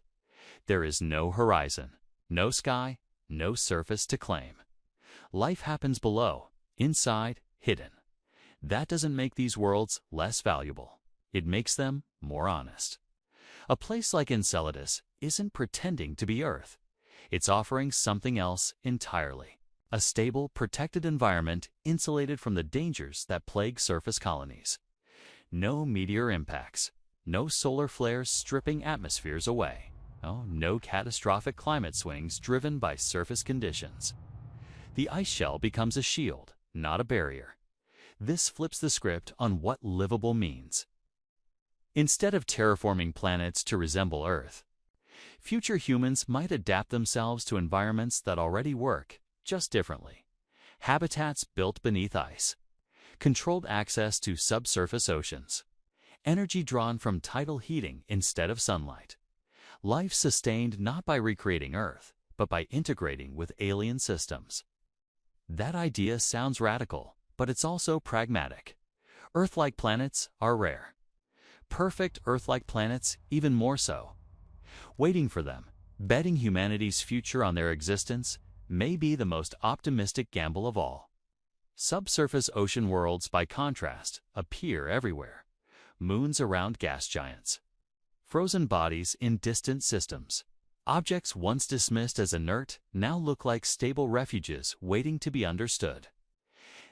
There is no horizon, no sky, no surface to claim. Life happens below, inside, hidden. That doesn't make these worlds less valuable. It makes them more honest. A place like Enceladus isn't pretending to be Earth. It's offering something else entirely. A stable, protected environment insulated from the dangers that plague surface colonies. No meteor impacts. No solar flares stripping atmospheres away. No catastrophic climate swings driven by surface conditions. The ice shell becomes a shield, not a barrier. This flips the script on what livable means. Instead of terraforming planets to resemble Earth, future humans might adapt themselves to environments that already work, just differently. Habitats built beneath ice, controlled access to subsurface oceans, energy drawn from tidal heating instead of sunlight. Life sustained not by recreating Earth, but by integrating with alien systems. That idea sounds radical, but it's also pragmatic. Earth-like planets are rare. Perfect Earth-like planets even more so. Waiting for them, betting humanity's future on their existence, may be the most optimistic gamble of all. Subsurface ocean worlds, by contrast, appear everywhere. Moons around gas giants. Frozen bodies in distant systems. Objects once dismissed as inert now look like stable refuges waiting to be understood.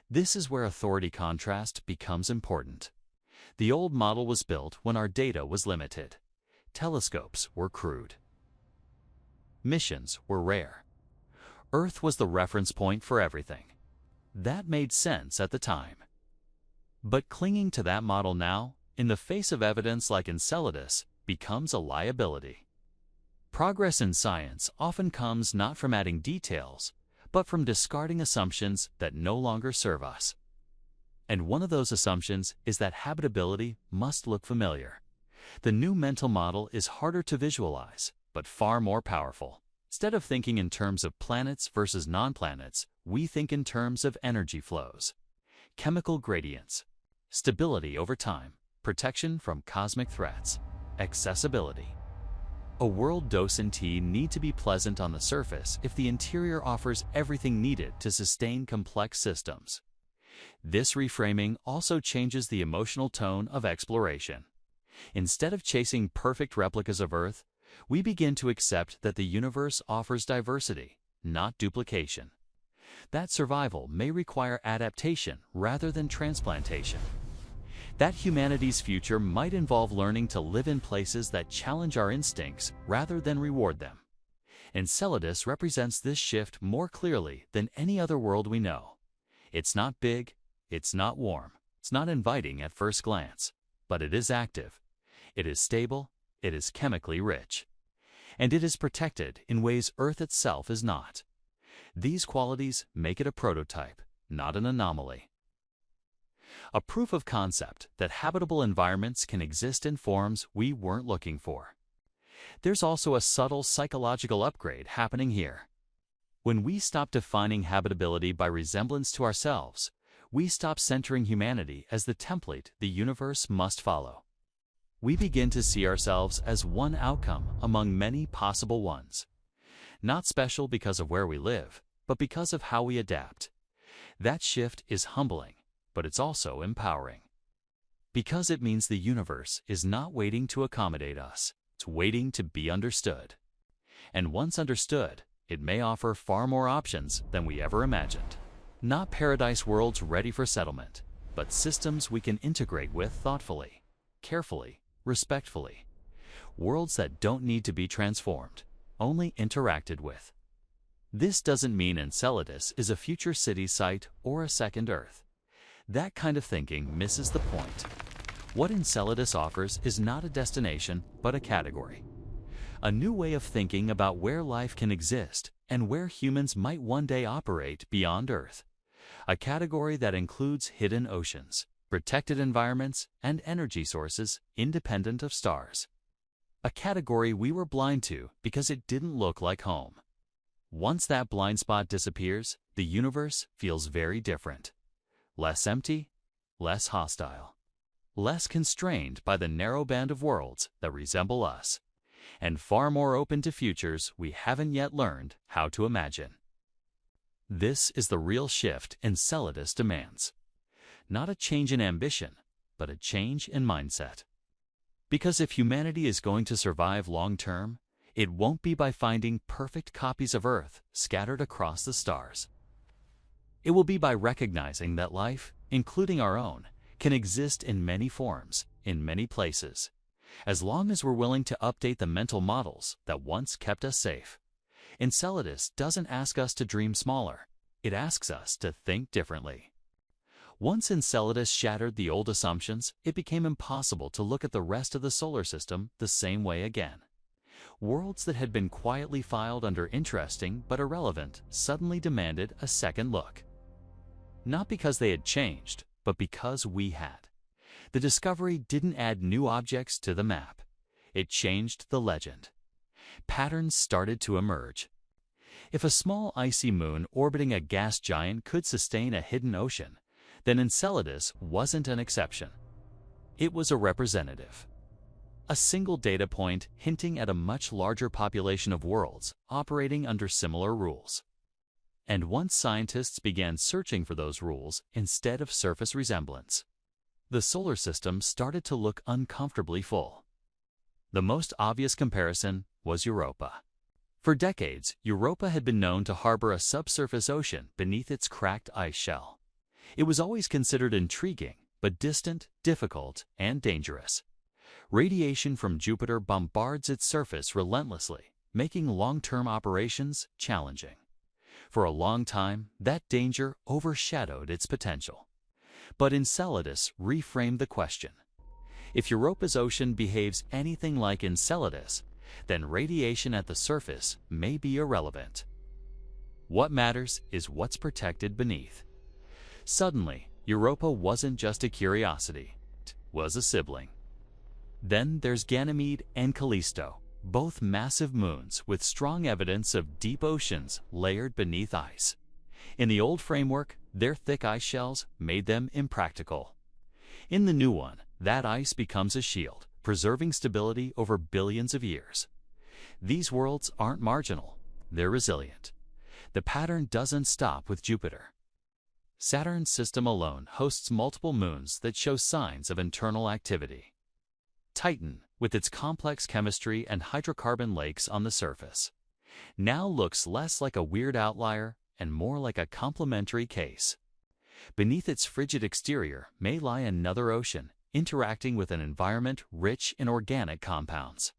This is where authority contrast becomes important. The old model was built when our data was limited. Telescopes were crude. Missions were rare. Earth was the reference point for everything. That made sense at the time. But clinging to that model now, in the face of evidence like Enceladus, becomes a liability. Progress in science often comes not from adding details, but from discarding assumptions that no longer serve us. And one of those assumptions is that habitability must look familiar. The new mental model is harder to visualize, but far more powerful. Instead of thinking in terms of planets versus non-planets, we think in terms of energy flows, chemical gradients, stability over time, protection from cosmic threats, accessibility. A world docentee need to be pleasant on the surface if the interior offers everything needed to sustain complex systems. This reframing also changes the emotional tone of exploration. Instead of chasing perfect replicas of Earth, we begin to accept that the universe offers diversity, not duplication. That survival may require adaptation rather than transplantation. That humanity's future might involve learning to live in places that challenge our instincts rather than reward them. Enceladus represents this shift more clearly than any other world we know. It's not big, it's not warm, it's not inviting at first glance, but it is active. It is stable, it is chemically rich. And it is protected in ways Earth itself is not. These qualities make it a prototype, not an anomaly. A proof of concept that habitable environments can exist in forms we weren't looking for. There's also a subtle psychological upgrade happening here. When we stop defining habitability by resemblance to ourselves, we stop centering humanity as the template the universe must follow. We begin to see ourselves as one outcome among many possible ones. Not special because of where we live, but because of how we adapt. That shift is humbling, but it's also empowering. Because it means the universe is not waiting to accommodate us, it's waiting to be understood. And once understood, it may offer far more options than we ever imagined. Not paradise worlds ready for settlement, but systems we can integrate with thoughtfully, carefully, respectfully. Worlds that don't need to be transformed, only interacted with. This doesn't mean Enceladus is a future city site or a second Earth. That kind of thinking misses the point. What Enceladus offers is not a destination, but a category. A new way of thinking about where life can exist and where humans might one day operate beyond Earth. A category that includes hidden oceans, protected environments, and energy sources independent of stars. A category we were blind to because it didn't look like home. Once that blind spot disappears, the universe feels very different. Less empty, less hostile, less constrained by the narrow band of worlds that resemble us, and far more open to futures we haven't yet learned how to imagine. This is the real shift Enceladus demands. Not a change in ambition, but a change in mindset. Because if humanity is going to survive long-term, it won't be by finding perfect copies of Earth scattered across the stars. It will be by recognizing that life, including our own, can exist in many forms, in many places, as long as we're willing to update the mental models that once kept us safe. Enceladus doesn't ask us to dream smaller, it asks us to think differently. Once Enceladus shattered the old assumptions, it became impossible to look at the rest of the solar system the same way again. Worlds that had been quietly filed under interesting but irrelevant suddenly demanded a second look. Not because they had changed, but because we had. The discovery didn't add new objects to the map. It changed the legend. Patterns started to emerge. If a small icy moon orbiting a gas giant could sustain a hidden ocean, then Enceladus wasn't an exception. It was a representative. A single data point hinting at a much larger population of worlds operating under similar rules. And once scientists began searching for those rules instead of surface resemblance, the solar system started to look uncomfortably full. The most obvious comparison was Europa. For decades, Europa had been known to harbor a subsurface ocean beneath its cracked ice shell. It was always considered intriguing, but distant, difficult, and dangerous. Radiation from Jupiter bombards its surface relentlessly, making long-term operations challenging. For a long time, that danger overshadowed its potential. But Enceladus reframed the question. If Europa's ocean behaves anything like Enceladus, then radiation at the surface may be irrelevant. What matters is what's protected beneath. Suddenly, Europa wasn't just a curiosity, it was a sibling. Then there's Ganymede and Callisto, both massive moons with strong evidence of deep oceans layered beneath ice. In the old framework, their thick ice shells made them impractical. In the new one, that ice becomes a shield, preserving stability over billions of years. These worlds aren't marginal, they're resilient. The pattern doesn't stop with Jupiter. Saturn's system alone hosts multiple moons that show signs of internal activity. Titan, with its complex chemistry and hydrocarbon lakes on the surface, now looks less like a weird outlier and more like a complementary case. Beneath its frigid exterior may lie another ocean, interacting with an environment rich in organic compounds.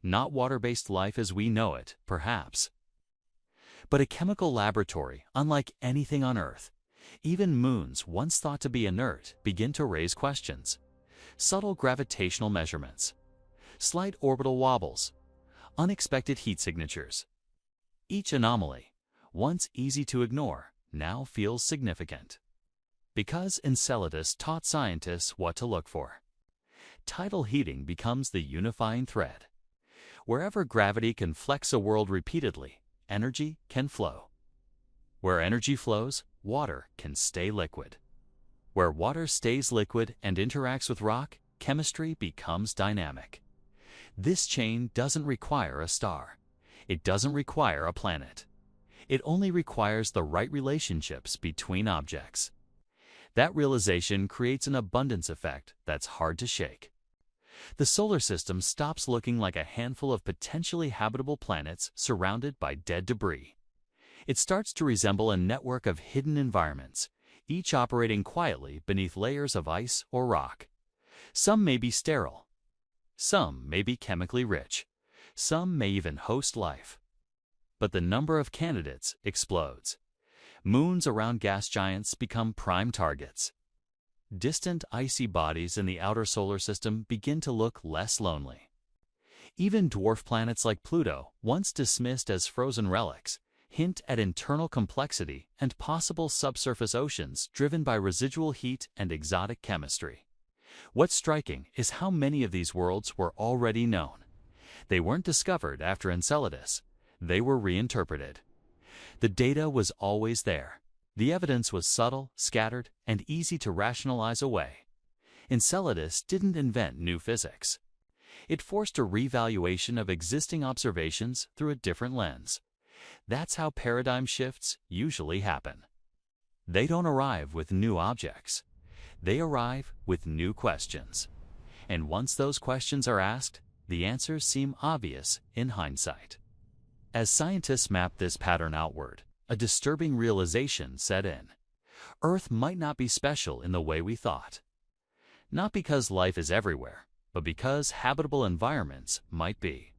Not water-based life as we know it, perhaps, but a chemical laboratory unlike anything on Earth. Even moons once thought to be inert begin to raise questions. Subtle gravitational measurements, slight orbital wobbles, unexpected heat signatures. Each anomaly, once easy to ignore, now feels significant. Because Enceladus taught scientists what to look for. Tidal heating becomes the unifying thread. Wherever gravity can flex a world repeatedly, energy can flow. Where energy flows, water can stay liquid. Where water stays liquid and interacts with rock, chemistry becomes dynamic. This chain doesn't require a star. It doesn't require a planet. It only requires the right relationships between objects. That realization creates an abundance effect that's hard to shake. The solar system stops looking like a handful of potentially habitable planets surrounded by dead debris. It starts to resemble a network of hidden environments, each operating quietly beneath layers of ice or rock. Some may be sterile. Some may be chemically rich. Some may even host life. But the number of candidates explodes. Moons around gas giants become prime targets. Distant icy bodies in the outer solar system begin to look less lonely. Even dwarf planets like Pluto, once dismissed as frozen relics, hint at internal complexity and possible subsurface oceans driven by residual heat and exotic chemistry. What's striking is how many of these worlds were already known. They weren't discovered after Enceladus. They were reinterpreted. The data was always there. The evidence was subtle, scattered, and easy to rationalize away. Enceladus didn't invent new physics. It forced a revaluation of existing observations through a different lens. That's how paradigm shifts usually happen. They don't arrive with new objects. They arrive with new questions. And once those questions are asked, the answers seem obvious in hindsight. As scientists mapped this pattern outward, a disturbing realization set in. Earth might not be special in the way we thought. Not because life is everywhere, but because habitable environments might be.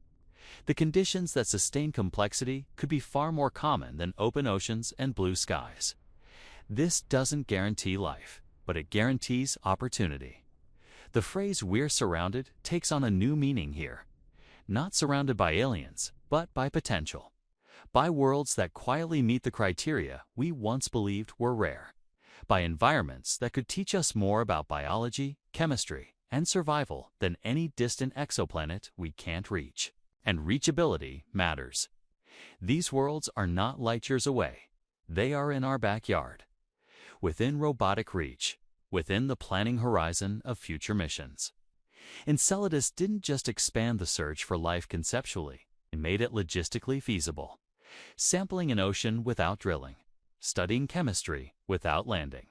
The conditions that sustain complexity could be far more common than open oceans and blue skies. This doesn't guarantee life, but it guarantees opportunity. The phrase "we're surrounded" takes on a new meaning here. Not surrounded by aliens, but by potential. By worlds that quietly meet the criteria we once believed were rare. By environments that could teach us more about biology, chemistry, and survival than any distant exoplanet we can't reach. And reachability matters. These worlds are not light years away. They are in our backyard. Within robotic reach. Within the planning horizon of future missions. Enceladus didn't just expand the search for life conceptually. It made it logistically feasible. Sampling an ocean without drilling. Studying chemistry without landing.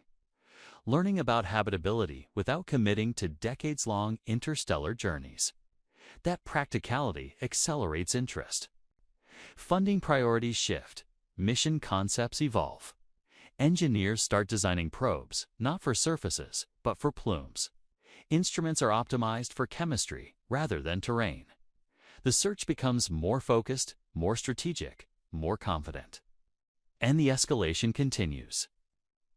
Learning about habitability without committing to decades-long interstellar journeys. That practicality accelerates interest. Funding priorities shift. Mission concepts evolve. Engineers start designing probes, not for surfaces, but for plumes. Instruments are optimized for chemistry rather than terrain. The search becomes more focused, more strategic, more confident. And the escalation continues.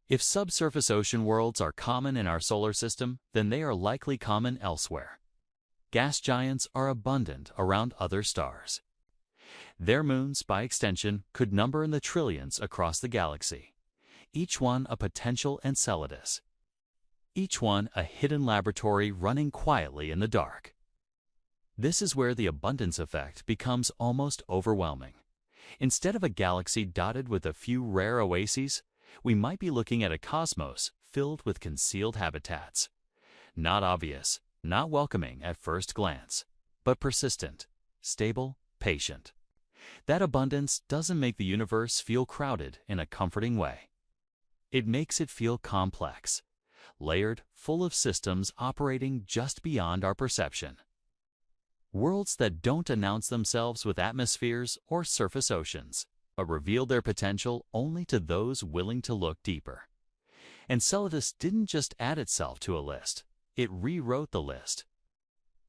If subsurface ocean worlds are common in our solar system, then they are likely common elsewhere. Gas giants are abundant around other stars. Their moons, by extension, could number in the trillions across the galaxy. Each one a potential Enceladus. Each one a hidden laboratory running quietly in the dark. This is where the abundance effect becomes almost overwhelming. Instead of a galaxy dotted with a few rare oases, we might be looking at a cosmos filled with concealed habitats. Not obvious, not welcoming at first glance, but persistent, stable, patient. That abundance doesn't make the universe feel crowded in a comforting way. It makes it feel complex, layered, full of systems operating just beyond our perception. Worlds that don't announce themselves with atmospheres or surface oceans, but reveal their potential only to those willing to look deeper. Enceladus didn't just add itself to a list, it rewrote the list.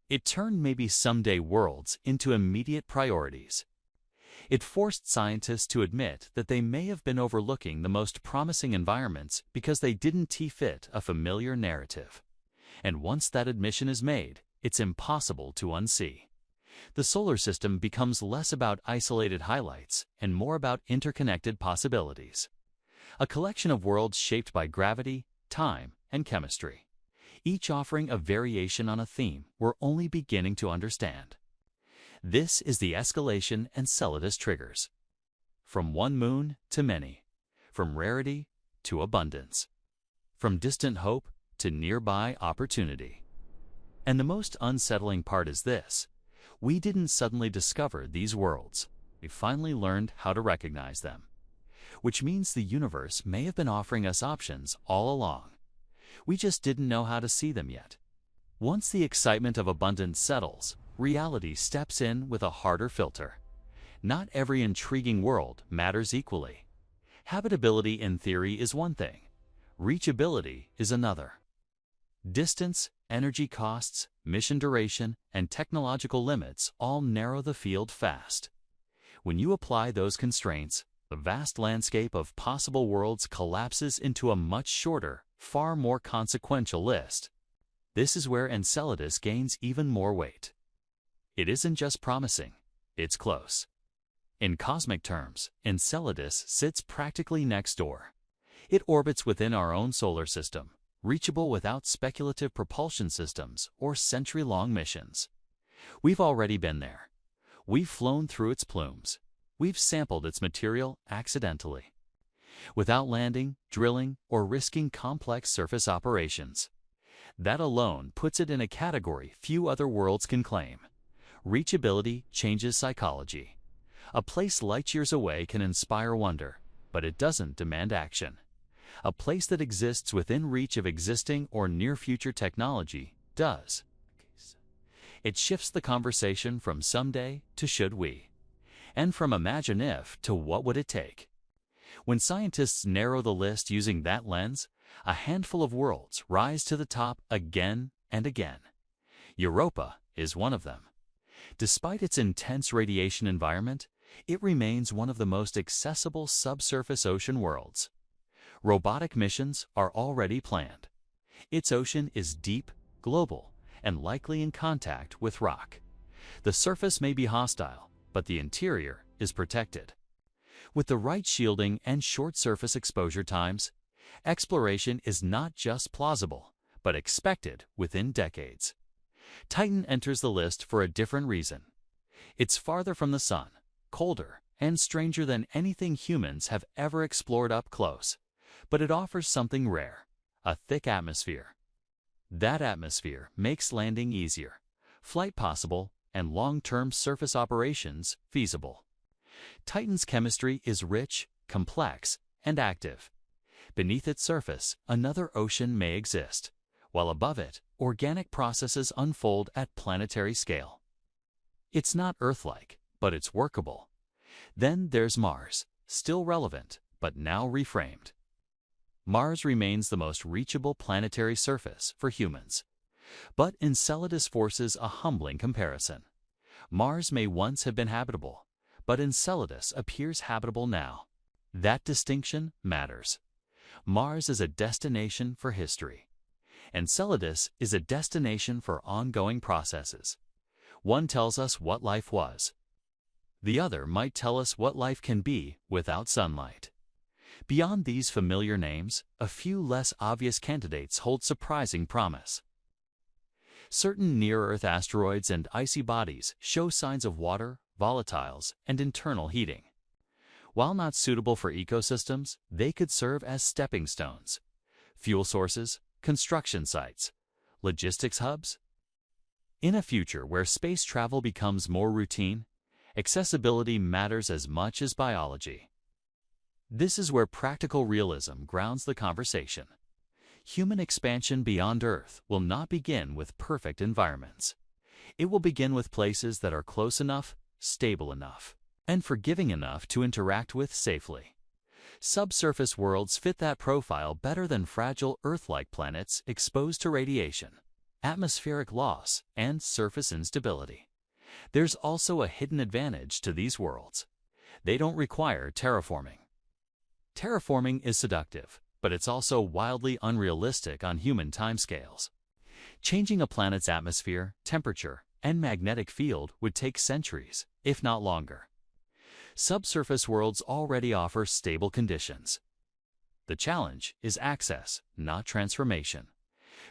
It turned maybe someday worlds into immediate priorities. It forced scientists to admit that they may have been overlooking the most promising environments because they didn't fit a familiar narrative. And once that admission is made, it's impossible to unsee. The solar system becomes less about isolated highlights and more about interconnected possibilities. A collection of worlds shaped by gravity, time, and chemistry. Each offering a variation on a theme we're only beginning to understand. This is the escalation Enceladus triggers. From one moon to many. From rarity to abundance. From distant hope to nearby opportunity. And the most unsettling part is this. We didn't suddenly discover these worlds. We finally learned how to recognize them. Which means the universe may have been offering us options all along. We just didn't know how to see them yet. Once the excitement of abundance settles, reality steps in with a harder filter. Not every intriguing world matters equally. Habitability in theory is one thing. Reachability is another. Distance, energy costs, mission duration, and technological limits all narrow the field fast. When you apply those constraints, the vast landscape of possible worlds collapses into a much shorter, far more consequential list. This is where Enceladus gains even more weight. It isn't just promising, it's close. In cosmic terms, Enceladus sits practically next door. It orbits within our own solar system, reachable without speculative propulsion systems or century-long missions. We've already been there. We've flown through its plumes. We've sampled its material accidentally, without landing, drilling, or risking complex surface operations. That alone puts it in a category few other worlds can claim. Reachability changes psychology. A place light years away can inspire wonder, but it doesn't demand action. A place that exists within reach of existing or near-future technology does. It shifts the conversation from someday to should we, and from imagine if to what would it take. When scientists narrow the list using that lens, a handful of worlds rise to the top again and again. Europa is one of them. Despite its intense radiation environment, it remains one of the most accessible subsurface ocean worlds. Robotic missions are already planned. Its ocean is deep, global, and likely in contact with rock. The surface may be hostile, but the interior is protected. With the right shielding and short surface exposure times, exploration is not just plausible, but expected within decades. Titan enters the list for a different reason. It's farther from the sun, colder, and stranger than anything humans have ever explored up close. But it offers something rare, a thick atmosphere. That atmosphere makes landing easier, flight possible, and long-term surface operations feasible. Titan's chemistry is rich, complex, and active. Beneath its surface, another ocean may exist, while above it, organic processes unfold at planetary scale. It's not Earth-like, but it's workable. Then there's Mars, still relevant, but now reframed. Mars remains the most reachable planetary surface for humans. But Enceladus forces a humbling comparison. Mars may once have been habitable, but Enceladus appears habitable now. That distinction matters. Mars is a destination for history. Enceladus is a destination for ongoing processes. One tells us what life was. The other might tell us what life can be without sunlight. Beyond these familiar names, a few less obvious candidates hold surprising promise. Certain near-Earth asteroids and icy bodies show signs of water, volatiles, and internal heating. While not suitable for ecosystems, they could serve as stepping stones, fuel sources, construction sites, logistics hubs. In a future where space travel becomes more routine, accessibility matters as much as biology. This is where practical realism grounds the conversation. Human expansion beyond Earth will not begin with perfect environments. It will begin with places that are close enough, stable enough, and forgiving enough to interact with safely. Subsurface worlds fit that profile better than fragile Earth-like planets exposed to radiation, atmospheric loss, and surface instability. There's also a hidden advantage to these worlds. They don't require terraforming. Terraforming is seductive, but it's also wildly unrealistic on human timescales. Changing a planet's atmosphere, temperature, and magnetic field would take centuries, if not longer. Subsurface worlds already offer stable conditions. The challenge is access, not transformation.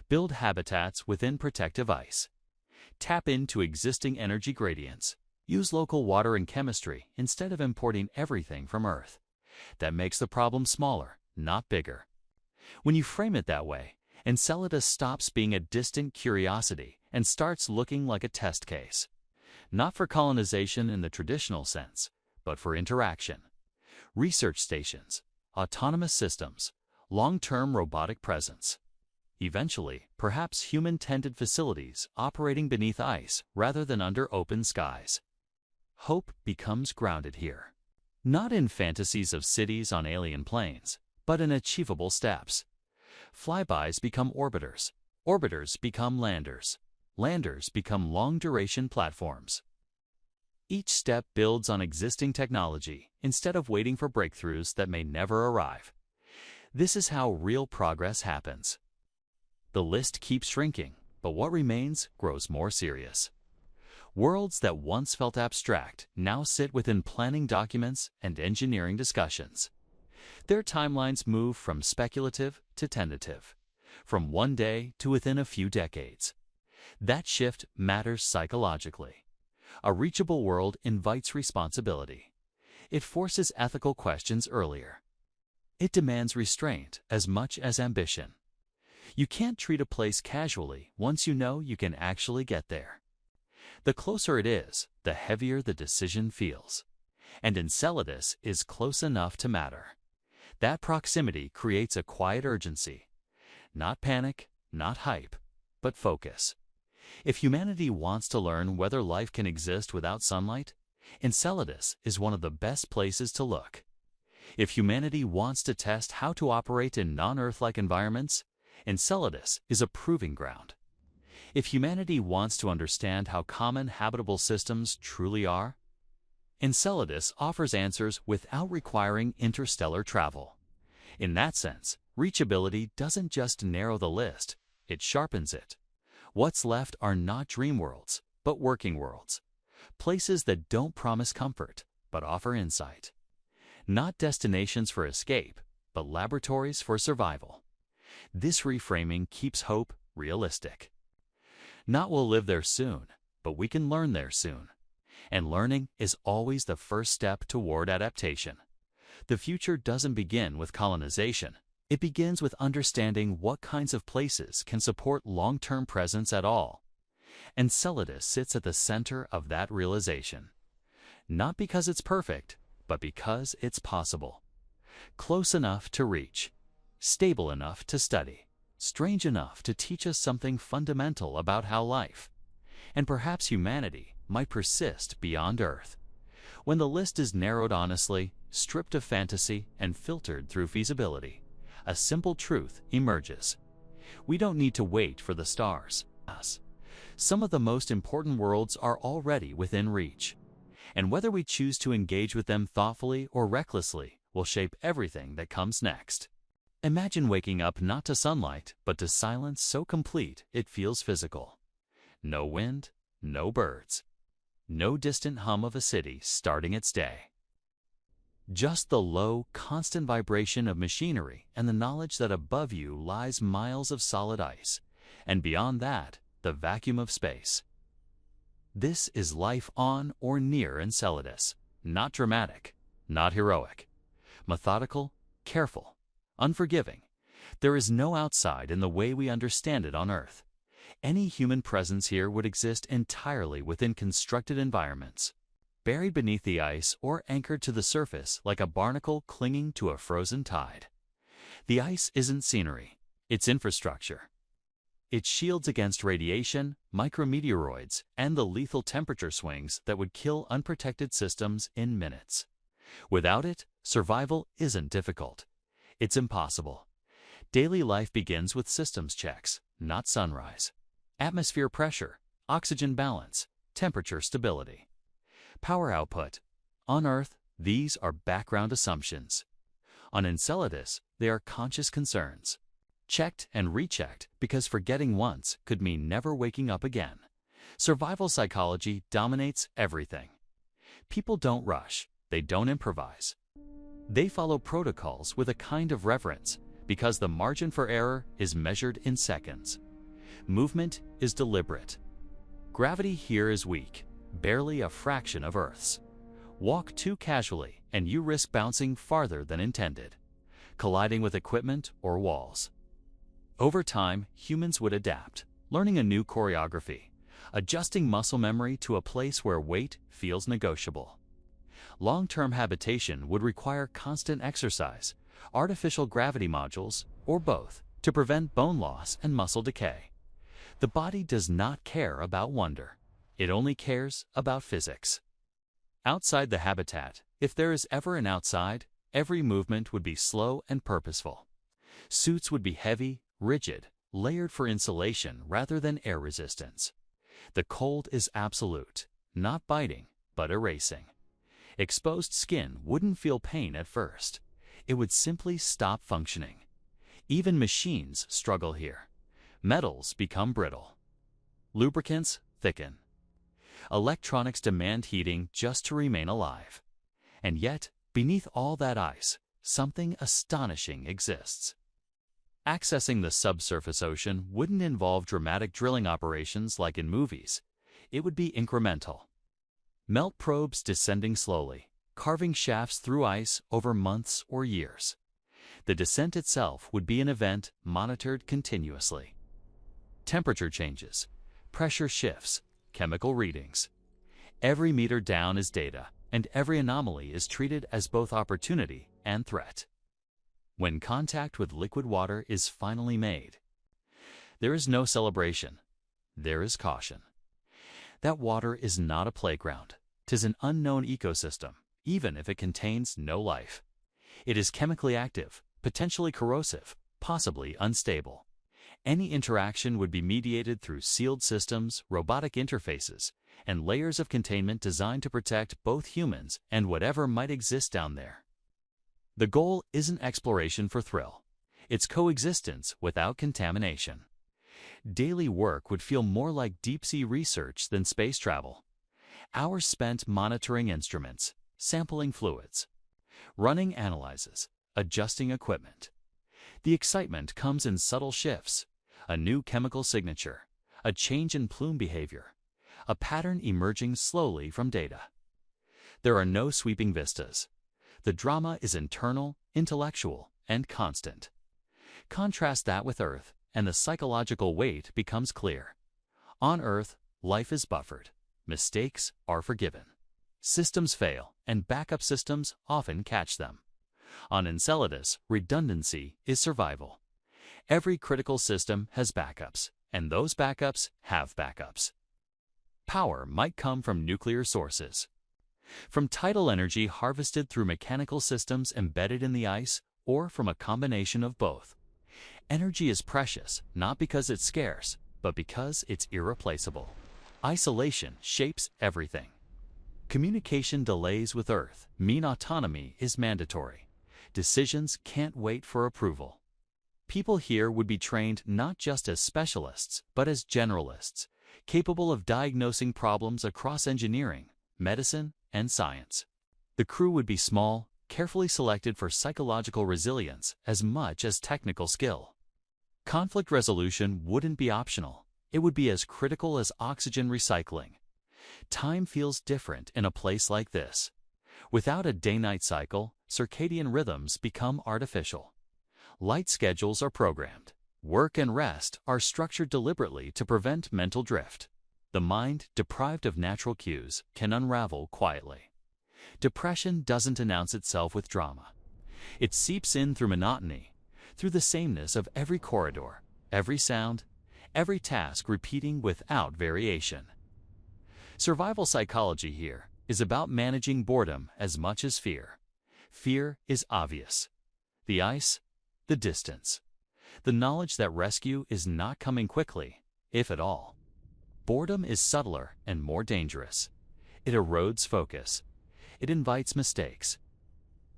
Build habitats within protective ice. Tap into existing energy gradients. Use local water and chemistry instead of importing everything from Earth. That makes the problem smaller, not bigger. When you frame it that way, Enceladus stops being a distant curiosity and starts looking like a test case. Not for colonization in the traditional sense, but for interaction. Research stations, autonomous systems, long-term robotic presence. Eventually, perhaps human-tended facilities operating beneath ice rather than under open skies. Hope becomes grounded here. Not in fantasies of cities on alien planes, but in achievable steps. Flybys become orbiters. Orbiters become landers. Landers become long-duration platforms. Each step builds on existing technology instead of waiting for breakthroughs that may never arrive. This is how real progress happens. The list keeps shrinking, but what remains grows more serious. Worlds that once felt abstract now sit within planning documents and engineering discussions. Their timelines move from speculative to tentative, from one day to within a few decades. That shift matters psychologically. A reachable world invites responsibility. It forces ethical questions earlier. It demands restraint as much as ambition. You can't treat a place casually once you know you can actually get there. The closer it is, the heavier the decision feels. And Enceladus is close enough to matter. That proximity creates a quiet urgency. Not panic, not hype, but focus. If humanity wants to learn whether life can exist without sunlight, Enceladus is one of the best places to look. If humanity wants to test how to operate in non-Earth-like environments, Enceladus is a proving ground. If humanity wants to understand how common habitable systems truly are, Enceladus offers answers without requiring interstellar travel. In that sense, reachability doesn't just narrow the list, it sharpens it. What's left are not dream worlds, but working worlds. Places that don't promise comfort, but offer insight. Not destinations for escape, but laboratories for survival. This reframing keeps hope realistic. Not we'll live there soon, but we can learn there soon. And learning is always the first step toward adaptation. The future doesn't begin with colonization. It begins with understanding what kinds of places can support long-term presence at all. Enceladus sits at the center of that realization. Not because it's perfect, but because it's possible. Close enough to reach, stable enough to study, strange enough to teach us something fundamental about how life, and perhaps humanity, might persist beyond Earth. When the list is narrowed honestly, stripped of fantasy, and filtered through feasibility, a simple truth emerges. We don't need to wait for the stars. Some of the most important worlds are already within reach. And whether we choose to engage with them thoughtfully or recklessly will shape everything that comes next. Imagine waking up not to sunlight, but to silence so complete it feels physical. No wind, no birds. No distant hum of a city starting its day. Just the low, constant vibration of machinery and the knowledge that above you lies miles of solid ice, and beyond that, the vacuum of space. This is life on or near Enceladus. Not dramatic, not heroic. Methodical, careful, unforgiving. There is no outside in the way we understand it on Earth. Any human presence here would exist entirely within constructed environments, buried beneath the ice or anchored to the surface like a barnacle clinging to a frozen tide. The ice isn't scenery, it's infrastructure. It shields against radiation, micrometeoroids, and the lethal temperature swings that would kill unprotected systems in minutes. Without it, survival isn't difficult. It's impossible. Daily life begins with systems checks, not sunrise. Atmosphere pressure, oxygen balance, temperature stability. Power output. On Earth, these are background assumptions. On Enceladus, they are conscious concerns. Checked and rechecked because forgetting once could mean never waking up again. Survival psychology dominates everything. People don't rush, they don't improvise. They follow protocols with a kind of reverence because the margin for error is measured in seconds. Movement is deliberate. Gravity here is weak, barely a fraction of Earth's. Walk too casually and you risk bouncing farther than intended, colliding with equipment or walls. Over time, humans would adapt, learning a new choreography, adjusting muscle memory to a place where weight feels negotiable. Long-term habitation would require constant exercise, artificial gravity modules, or both, to prevent bone loss and muscle decay. The body does not care about wonder. It only cares about physics. Outside the habitat, if there is ever an outside, every movement would be slow and purposeful. Suits would be heavy, rigid, layered for insulation rather than air resistance. The cold is absolute, not biting, but erasing. Exposed skin wouldn't feel pain at first. It would simply stop functioning. Even machines struggle here. Metals become brittle. Lubricants thicken. Electronics demand heating just to remain alive. And yet, beneath all that ice, something astonishing exists. Accessing the subsurface ocean wouldn't involve dramatic drilling operations like in movies. It would be incremental. Melt probes descending slowly, carving shafts through ice over months or years. The descent itself would be an event monitored continuously. Temperature changes, pressure shifts, chemical readings. Every meter down is data, and every anomaly is treated as both opportunity and threat. When contact with liquid water is finally made, there is no celebration. There is caution. That water is not a playground. 'Tis an unknown ecosystem, even if it contains no life. It is chemically active, potentially corrosive, possibly unstable. Any interaction would be mediated through sealed systems, robotic interfaces, and layers of containment designed to protect both humans and whatever might exist down there. The goal isn't exploration for thrill. It's coexistence without contamination. Daily work would feel more like deep-sea research than space travel. Hours spent monitoring instruments, sampling fluids, running analyses, adjusting equipment. The excitement comes in subtle shifts, a new chemical signature, a change in plume behavior, a pattern emerging slowly from data. There are no sweeping vistas. The drama is internal, intellectual, and constant. Contrast that with Earth, and the psychological weight becomes clear. On Earth, life is buffered. Mistakes are forgiven. Systems fail, and backup systems often catch them. On Enceladus, redundancy is survival. Every critical system has backups, and those backups have backups. Power might come from nuclear sources, from tidal energy harvested through mechanical systems embedded in the ice, or from a combination of both. Energy is precious, not because it's scarce, but because it's irreplaceable. Isolation shapes everything. Communication delays with Earth mean autonomy is mandatory. Decisions can't wait for approval. People here would be trained not just as specialists, but as generalists, capable of diagnosing problems across engineering, medicine, and science. The crew would be small, carefully selected for psychological resilience as much as technical skill. Conflict resolution wouldn't be optional. It would be as critical as oxygen recycling. Time feels different in a place like this. Without a day-night cycle, circadian rhythms become artificial. Light schedules are programmed. Work and rest are structured deliberately to prevent mental drift. The mind, deprived of natural cues, can unravel quietly. Depression doesn't announce itself with drama. It seeps in through monotony, through the sameness of every corridor, every sound, every task repeating without variation. Survival psychology here is about managing boredom as much as fear. Fear is obvious. The ice, the distance, the knowledge that rescue is not coming quickly, if at all. Boredom is subtler and more dangerous. It erodes focus. It invites mistakes.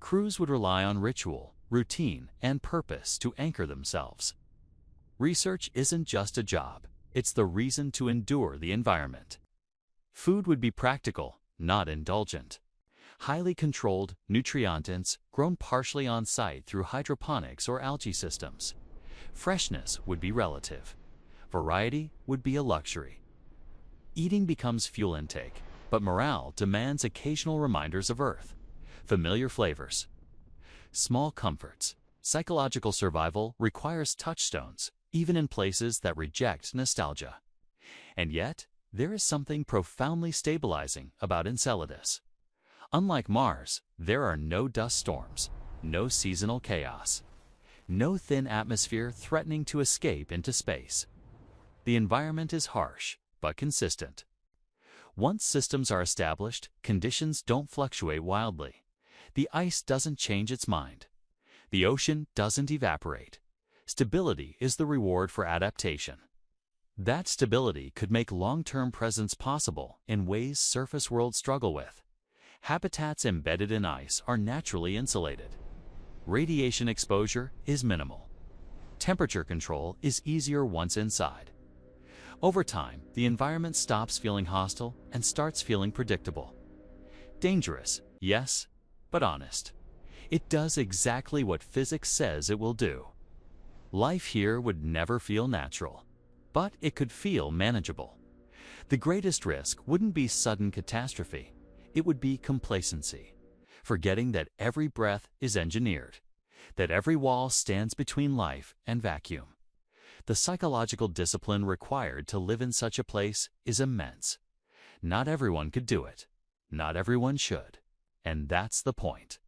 Crews would rely on ritual, routine, and purpose to anchor themselves. Research isn't just a job. It's the reason to endure the environment. Food would be practical, not indulgent. Highly controlled, nutrient-dense, grown partially on site through hydroponics or algae systems. Freshness would be relative. Variety would be a luxury. Eating becomes fuel intake, but morale demands occasional reminders of Earth, familiar flavors. Small comforts. Psychological survival requires touchstones, even in places that reject nostalgia. And yet, there is something profoundly stabilizing about Enceladus. Unlike Mars, there are no dust storms, no seasonal chaos. No thin atmosphere threatening to escape into space. The environment is harsh, but consistent. Once systems are established, conditions don't fluctuate wildly. The ice doesn't change its mind. The ocean doesn't evaporate. Stability is the reward for adaptation. That stability could make long-term presence possible in ways surface worlds struggle with. Habitats embedded in ice are naturally insulated. Radiation exposure is minimal. Temperature control is easier once inside. Over time, the environment stops feeling hostile and starts feeling predictable. Dangerous, yes, but honest. It does exactly what physics says it will do. Life here would never feel natural, but it could feel manageable. The greatest risk wouldn't be sudden catastrophe. It would be complacency, forgetting that every breath is engineered, that every wall stands between life and vacuum. The psychological discipline required to live in such a place is immense. Not everyone could do it. Not everyone should. And that's the point.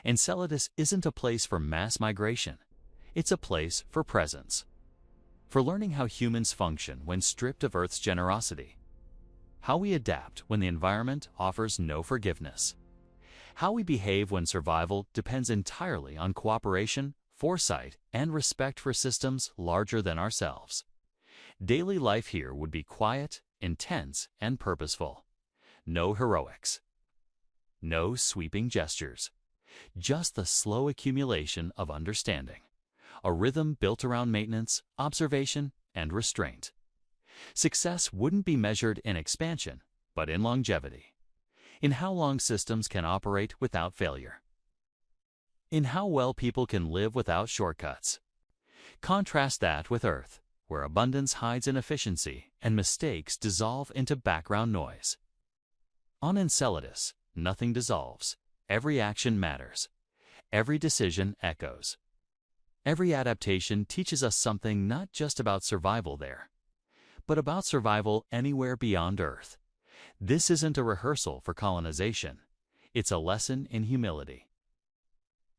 Enceladus isn't a place for mass migration. It's a place for presence. For learning how humans function when stripped of Earth's generosity. How we adapt when the environment offers no forgiveness. How we behave when survival depends entirely on cooperation, foresight, and respect for systems larger than ourselves. Daily life here would be quiet, intense, and purposeful. No heroics. No sweeping gestures. Just the slow accumulation of understanding. A rhythm built around maintenance, observation, and restraint. Success wouldn't be measured in expansion, but in longevity. In how long systems can operate without failure. In how well people can live without shortcuts. Contrast that with Earth, where abundance hides in efficiency and mistakes dissolve into background noise. On Enceladus, nothing dissolves. Every action matters. Every decision echoes. Every adaptation teaches us something not just about survival there, but about survival anywhere beyond Earth. This isn't a rehearsal for colonization. It's a lesson in humility.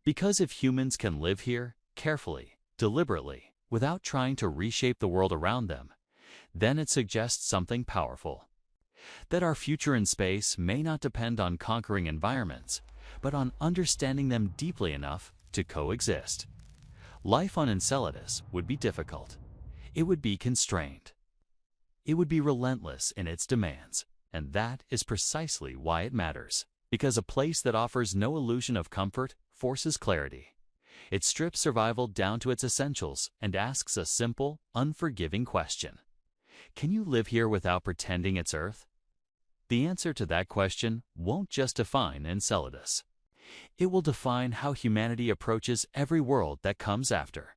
Because if humans can live here, carefully, deliberately, without trying to reshape the world around them, then it suggests something powerful. That our future in space may not depend on conquering environments, but on understanding them deeply enough to coexist. Life on Enceladus would be difficult. It would be constrained. It would be relentless in its demands, and that is precisely why it matters. Because a place that offers no illusion of comfort forces clarity. It strips survival down to its essentials and asks a simple, unforgiving question. Can you live here without pretending it's Earth? The answer to that question won't just define Enceladus. It will define how humanity approaches every world that comes after.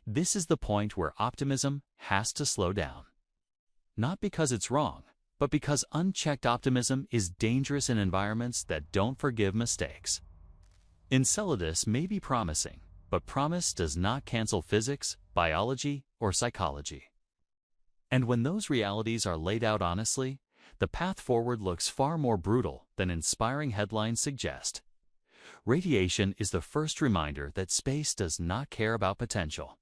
This is the point where optimism has to slow down. Not because it's wrong, but because unchecked optimism is dangerous in environments that don't forgive mistakes. Enceladus may be promising, but promise does not cancel physics, biology, or psychology. And when those realities are laid out honestly, the path forward looks far more brutal than inspiring headlines suggest. Radiation is the first reminder that space does not care about potential.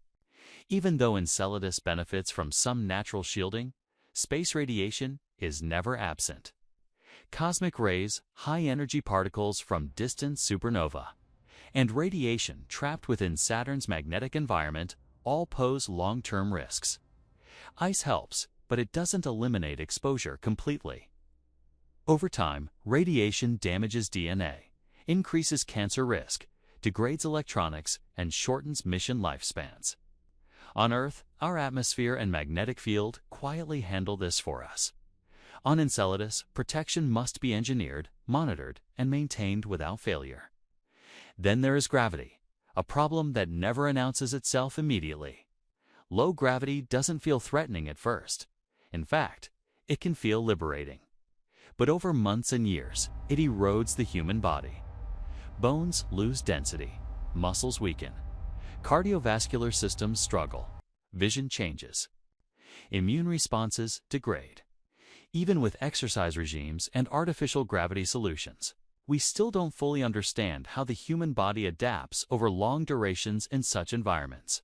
Even though Enceladus benefits from some natural shielding, space radiation is never absent. Cosmic rays, high-energy particles from distant supernova, and radiation trapped within Saturn's magnetic environment all pose long-term risks. Ice helps, but it doesn't eliminate exposure completely. Over time, radiation damages DNA, increases cancer risk, degrades electronics, and shortens mission lifespans. On Earth, our atmosphere and magnetic field quietly handle this for us. On Enceladus, protection must be engineered, monitored, and maintained without failure. Then there is gravity, a problem that never announces itself immediately. Low gravity doesn't feel threatening at first. In fact, it can feel liberating. But over months and years, it erodes the human body. Bones lose density, muscles weaken, cardiovascular systems struggle, vision changes. Immune responses degrade, even with exercise regimes and artificial gravity solutions. we still don't fully understand how the human body adapts over long durations in such environments.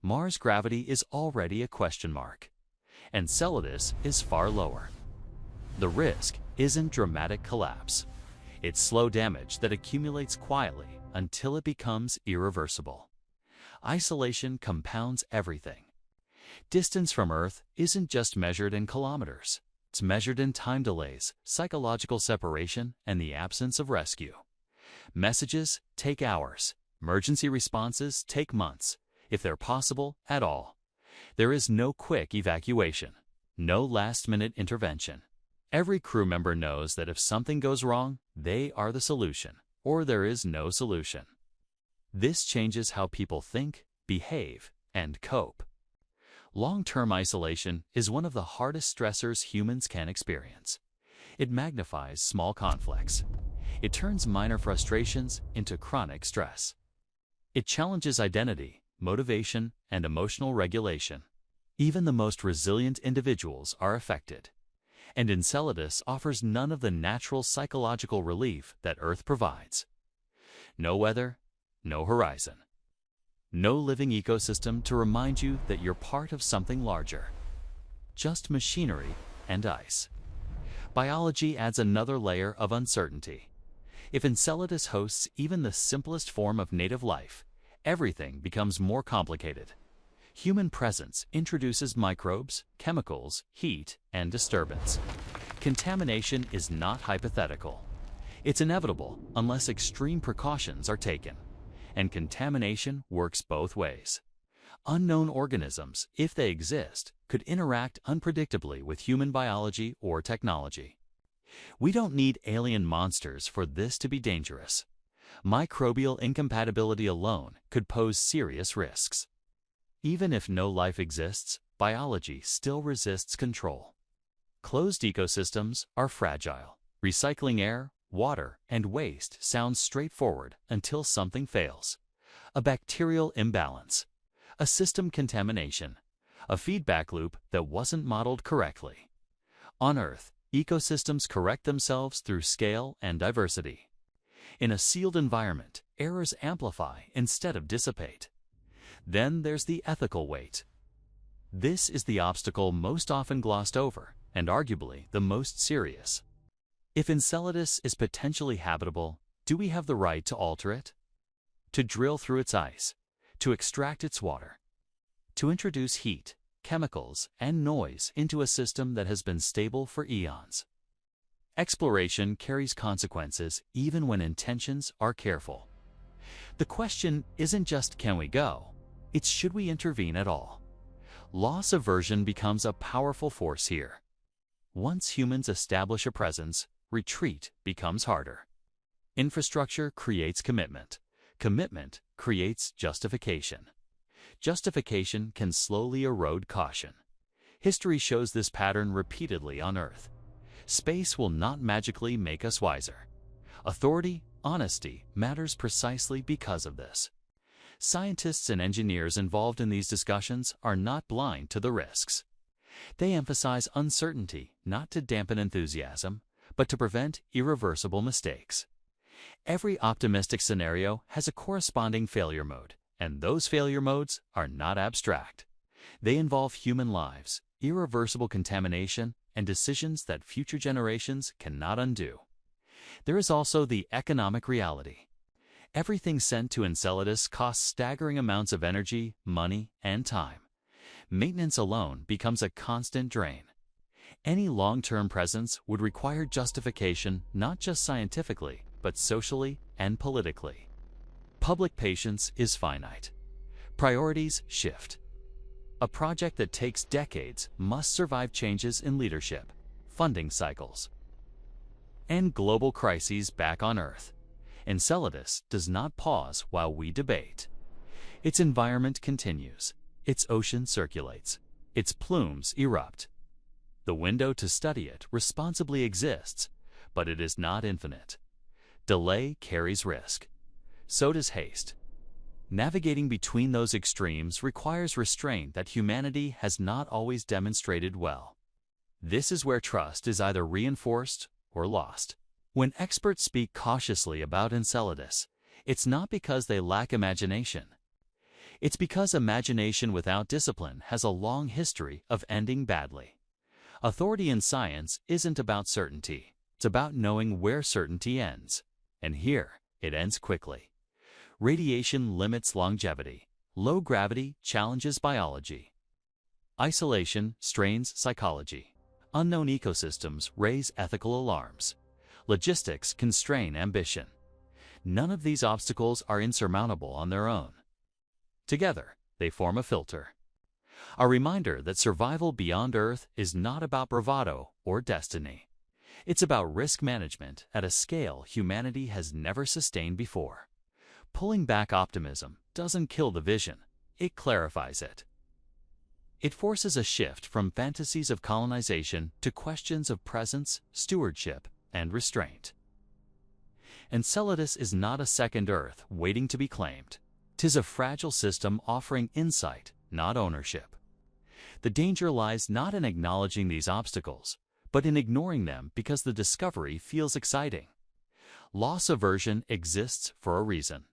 Mars' gravity is already a question mark. Enceladus is far lower. The risk isn't dramatic collapse. It's slow damage that accumulates quietly until it becomes irreversible. Isolation compounds everything. Distance from Earth isn't just measured in kilometers. It's measured in time delays, psychological separation, and the absence of rescue. Messages take hours. Emergency responses take months, if they're possible at all. There is no quick evacuation, no last-minute intervention. Every crew member knows that if something goes wrong, they are the solution, or there is no solution. This changes how people think, behave, and cope. Long-term isolation is one of the hardest stressors humans can experience. It magnifies small conflicts. It turns minor frustrations into chronic stress. It challenges identity, motivation, and emotional regulation. Even the most resilient individuals are affected. And Enceladus offers none of the natural psychological relief that Earth provides. No weather, no horizon. No living ecosystem to remind you that you're part of something larger. Just machinery and ice. Biology adds another layer of uncertainty. If Enceladus hosts even the simplest form of native life, everything becomes more complicated. Human presence introduces microbes, chemicals, heat, and disturbance. Contamination is not hypothetical. It's inevitable unless extreme precautions are taken. And contamination works both ways. Unknown organisms, if they exist, could interact unpredictably with human biology or technology. We don't need alien monsters for this to be dangerous. Microbial incompatibility alone could pose serious risks. Even if no life exists, biology still resists control. Closed ecosystems are fragile. Recycling air, water, and waste sounds straightforward until something fails. A bacterial imbalance, a system contamination, a feedback loop that wasn't modeled correctly. On Earth, ecosystems correct themselves through scale and diversity. In a sealed environment, errors amplify instead of dissipate. Then there's the ethical weight. This is the obstacle most often glossed over, and arguably the most serious. If Enceladus is potentially habitable, do we have the right to alter it? To drill through its ice, to extract its water, to introduce heat, chemicals, and noise into a system that has been stable for eons? Exploration carries consequences even when intentions are careful. The question isn't just can we go, it's should we intervene at all? Loss aversion becomes a powerful force here. Once humans establish a presence, retreat becomes harder. Infrastructure creates commitment. Commitment creates justification. Justification can slowly erode caution. History shows this pattern repeatedly on Earth. Space will not magically make us wiser. Authority, honesty matters precisely because of this. Scientists and engineers involved in these discussions are not blind to the risks. They emphasize uncertainty not to dampen enthusiasm, but to prevent irreversible mistakes. Every optimistic scenario has a corresponding failure mode, and those failure modes are not abstract. They involve human lives, irreversible contamination, and decisions that future generations cannot undo. There is also the economic reality. Everything sent to Enceladus costs staggering amounts of energy, money, and time. Maintenance alone becomes a constant drain. Any long-term presence would require justification not just scientifically, but socially and politically. Public patience is finite. Priorities shift. A project that takes decades must survive changes in leadership, funding cycles, and global crises back on Earth. Enceladus does not pause while we debate. Its environment continues. Its ocean circulates. Its plumes erupt. The window to study it responsibly exists, but it is not infinite. Delay carries risk. So does haste. Navigating between those extremes requires restraint that humanity has not always demonstrated well. This is where trust is either reinforced or lost. When experts speak cautiously about Enceladus, it's not because they lack imagination. It's because imagination without discipline has a long history of ending badly. Authority in science isn't about certainty. It's about knowing where certainty ends. And here, it ends quickly. Radiation limits longevity. Low gravity challenges biology. Isolation strains psychology. Unknown ecosystems raise ethical alarms. Logistics constrain ambition. None of these obstacles are insurmountable on their own. Together, they form a filter. A reminder that survival beyond Earth is not about bravado or destiny. It's about risk management at a scale humanity has never sustained before. Pulling back optimism doesn't kill the vision, it clarifies it. It forces a shift from fantasies of colonization to questions of presence, stewardship, and restraint. Enceladus is not a second Earth waiting to be claimed. 'Tis a fragile system offering insight, not ownership. The danger lies not in acknowledging these obstacles, but in ignoring them because the discovery feels exciting. Loss aversion exists for a reason.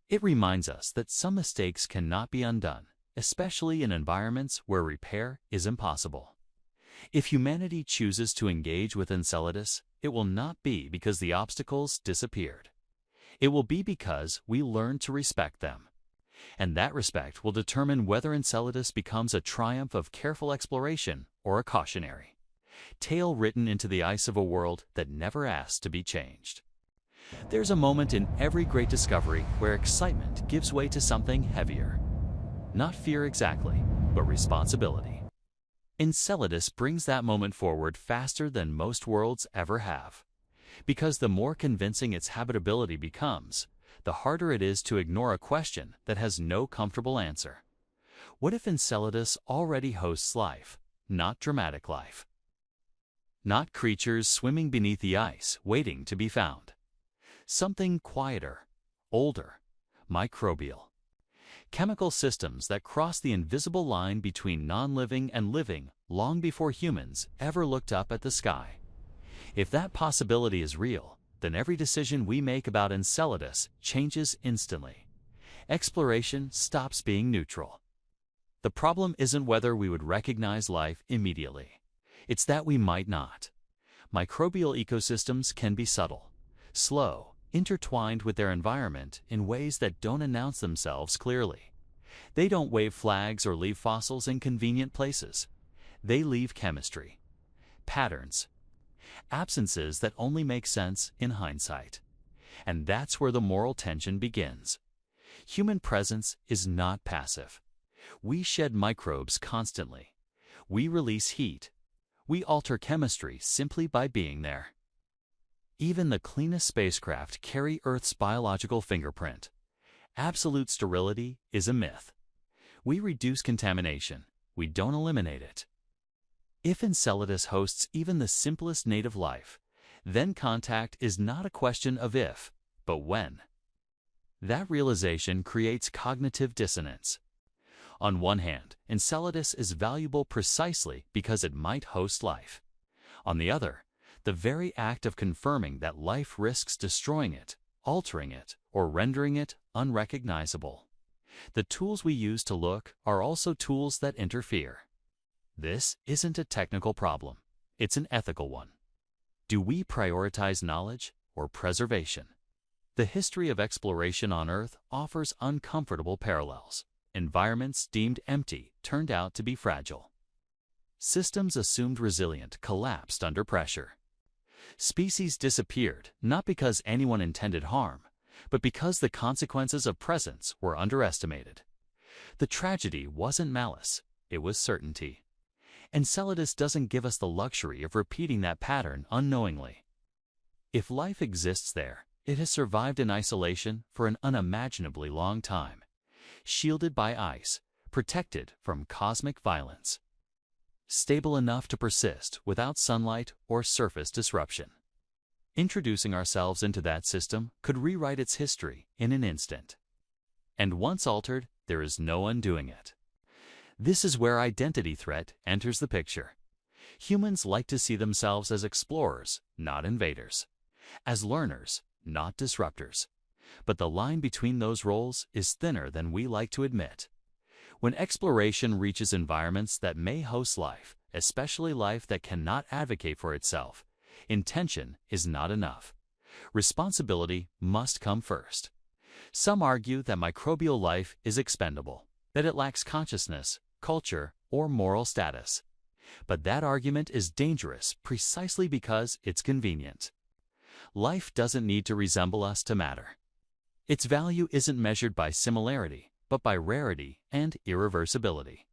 It reminds us that some mistakes cannot be undone, especially in environments where repair is impossible. If humanity chooses to engage with Enceladus, it will not be because the obstacles disappeared. It will be because we learn to respect them. And that respect will determine whether Enceladus becomes a triumph of careful exploration or a cautionary tale written into the ice of a world that never asked to be changed. There's a moment in every great discovery where excitement gives way to something heavier. Not fear exactly, but responsibility. Enceladus brings that moment forward faster than most worlds ever have. Because the more convincing its habitability becomes, the harder it is to ignore a question that has no comfortable answer. What if Enceladus already hosts life, not dramatic life? Not creatures swimming beneath the ice, waiting to be found. Something quieter, older, microbial. Chemical systems that cross the invisible line between non-living and living long before humans ever looked up at the sky. If that possibility is real, then every decision we make about Enceladus changes instantly. Exploration stops being neutral. The problem isn't whether we would recognize life immediately. It's that we might not. Microbial ecosystems can be subtle, slow, intertwined with their environment in ways that don't announce themselves clearly. They don't wave flags or leave fossils in convenient places. They leave chemistry, patterns, absences that only make sense in hindsight. And that's where the moral tension begins. Human presence is not passive. We shed microbes constantly. We release heat. We alter chemistry simply by being there. Even the cleanest spacecraft carry Earth's biological fingerprint. Absolute sterility is a myth. We reduce contamination. We don't eliminate it. If Enceladus hosts even the simplest native life, then contact is not a question of if, but when. That realization creates cognitive dissonance. On one hand, Enceladus is valuable precisely because it might host life. On the other, the very act of confirming that life risks destroying it, altering it, or rendering it unrecognizable. The tools we use to look are also tools that interfere. This isn't a technical problem. It's an ethical one. Do we prioritize knowledge or preservation? The history of exploration on Earth offers uncomfortable parallels. Environments deemed empty turned out to be fragile. Systems assumed resilient collapsed under pressure. Species disappeared not because anyone intended harm, but because the consequences of presence were underestimated. The tragedy wasn't malice, it was certainty. Enceladus doesn't give us the luxury of repeating that pattern unknowingly. If life exists there, it has survived in isolation for an unimaginably long time, shielded by ice, protected from cosmic violence. Stable enough to persist without sunlight or surface disruption. Introducing ourselves into that system could rewrite its history in an instant. And once altered, there is no undoing it. This is where identity threat enters the picture. Humans like to see themselves as explorers, not invaders. as learners, not disruptors. But the line between those roles is thinner than we like to admit. When exploration reaches environments that may host life, especially life that cannot advocate for itself, intention is not enough. Responsibility must come first. Some argue that microbial life is expendable, that it lacks consciousness, culture, or moral status. But that argument is dangerous precisely because it's convenient. Life doesn't need to resemble us to matter. Its value isn't measured by similarity, but by rarity and irreversibility.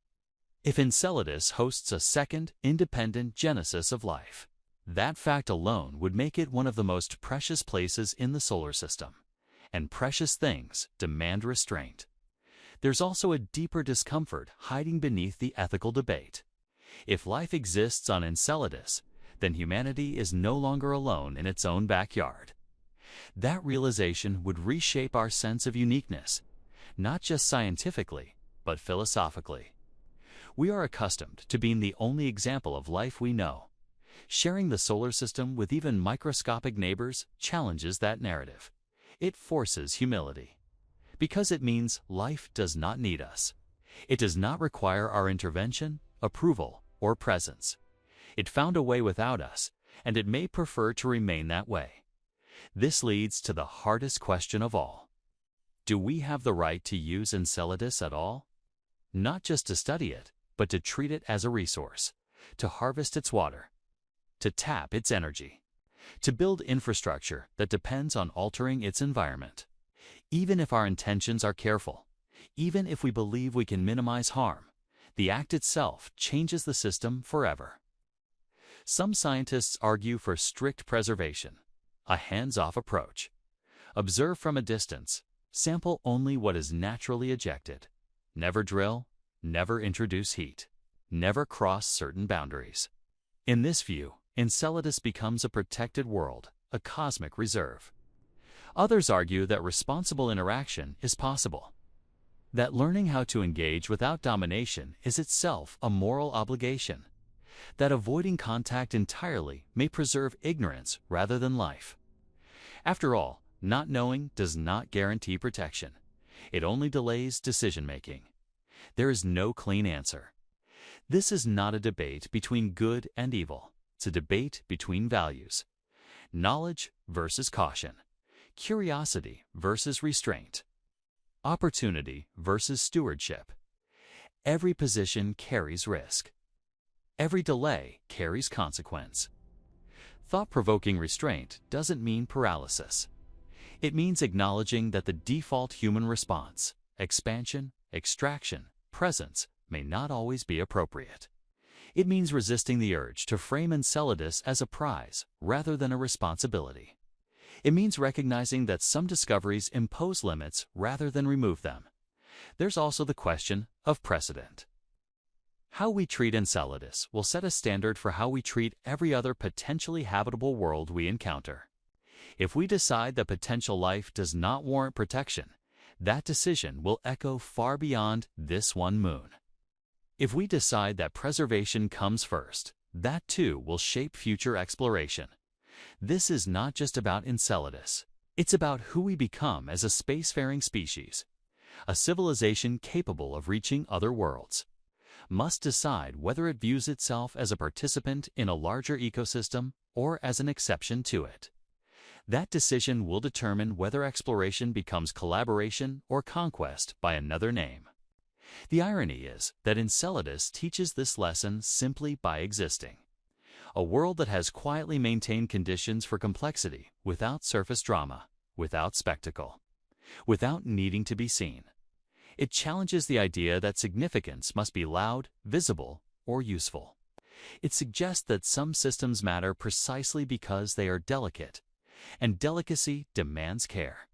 If Enceladus hosts a second, independent genesis of life, that fact alone would make it one of the most precious places in the solar system. And precious things demand restraint. There's also a deeper discomfort hiding beneath the ethical debate. If life exists on Enceladus, then humanity is no longer alone in its own backyard. That realization would reshape our sense of uniqueness, not just scientifically, but philosophically. We are accustomed to being the only example of life we know. Sharing the solar system with even microscopic neighbors challenges that narrative. It forces humility. Because it means life does not need us. It does not require our intervention, approval, or presence. It found a way without us, and it may prefer to remain that way. This leads to the hardest question of all. Do we have the right to use Enceladus at all? Not just to study it, but to treat it as a resource, to harvest its water, to tap its energy, to build infrastructure that depends on altering its environment. Even if our intentions are careful, even if we believe we can minimize harm, the act itself changes the system forever. Some scientists argue for strict preservation, a hands-off approach. Observe from a distance, sample only what is naturally ejected. Never drill, never introduce heat, never cross certain boundaries. In this view, Enceladus becomes a protected world, a cosmic reserve. Others argue that responsible interaction is possible, that learning how to engage without domination is itself a moral obligation, that avoiding contact entirely may preserve ignorance rather than life. After all, not knowing does not guarantee protection. It only delays decision-making. There is no clean answer. This is not a debate between good and evil. It's a debate between values. Knowledge versus caution. Curiosity versus restraint. Opportunity versus stewardship. Every position carries risk. Every delay carries consequence. Thought-provoking restraint doesn't mean paralysis. It means acknowledging that the default human response, expansion, extraction, presence, may not always be appropriate. It means resisting the urge to frame Enceladus as a prize rather than a responsibility. It means recognizing that some discoveries impose limits rather than remove them. There's also the question of precedent. How we treat Enceladus will set a standard for how we treat every other potentially habitable world we encounter. If we decide that potential life does not warrant protection, that decision will echo far beyond this one moon. If we decide that preservation comes first, that too will shape future exploration. This is not just about Enceladus. It's about who we become as a spacefaring species. A civilization capable of reaching other worlds must decide whether it views itself as a participant in a larger ecosystem or as an exception to it. That decision will determine whether exploration becomes collaboration or conquest by another name. The irony is that Enceladus teaches this lesson simply by existing. A world that has quietly maintained conditions for complexity without surface drama, without spectacle, without needing to be seen. It challenges the idea that significance must be loud, visible, or useful. It suggests that some systems matter precisely because they are delicate, and delicacy demands care.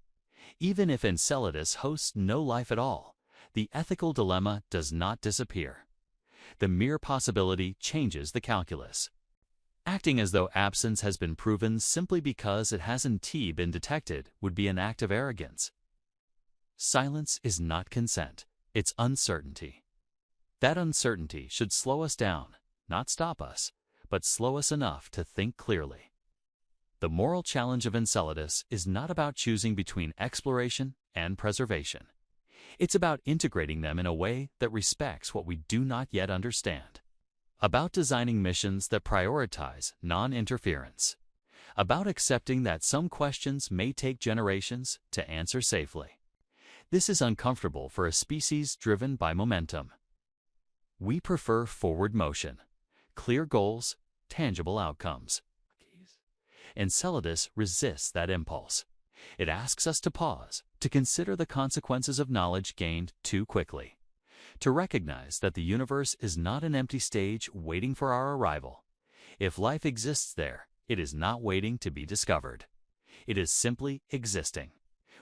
Even if Enceladus hosts no life at all, the ethical dilemma does not disappear. The mere possibility changes the calculus. Acting as though absence has been proven simply because it hasn't been detected would be an act of arrogance. Silence is not consent, it's uncertainty. That uncertainty should slow us down, not stop us, but slow us enough to think clearly. The moral challenge of Enceladus is not about choosing between exploration and preservation. It's about integrating them in a way that respects what we do not yet understand. About designing missions that prioritize non-interference. About accepting that some questions may take generations to answer safely. This is uncomfortable for a species driven by momentum. We prefer forward motion, clear goals, tangible outcomes. Enceladus resists that impulse. It asks us to pause, to consider the consequences of knowledge gained too quickly, to recognize that the universe is not an empty stage waiting for our arrival. If life exists there, it is not waiting to be discovered. It is simply existing.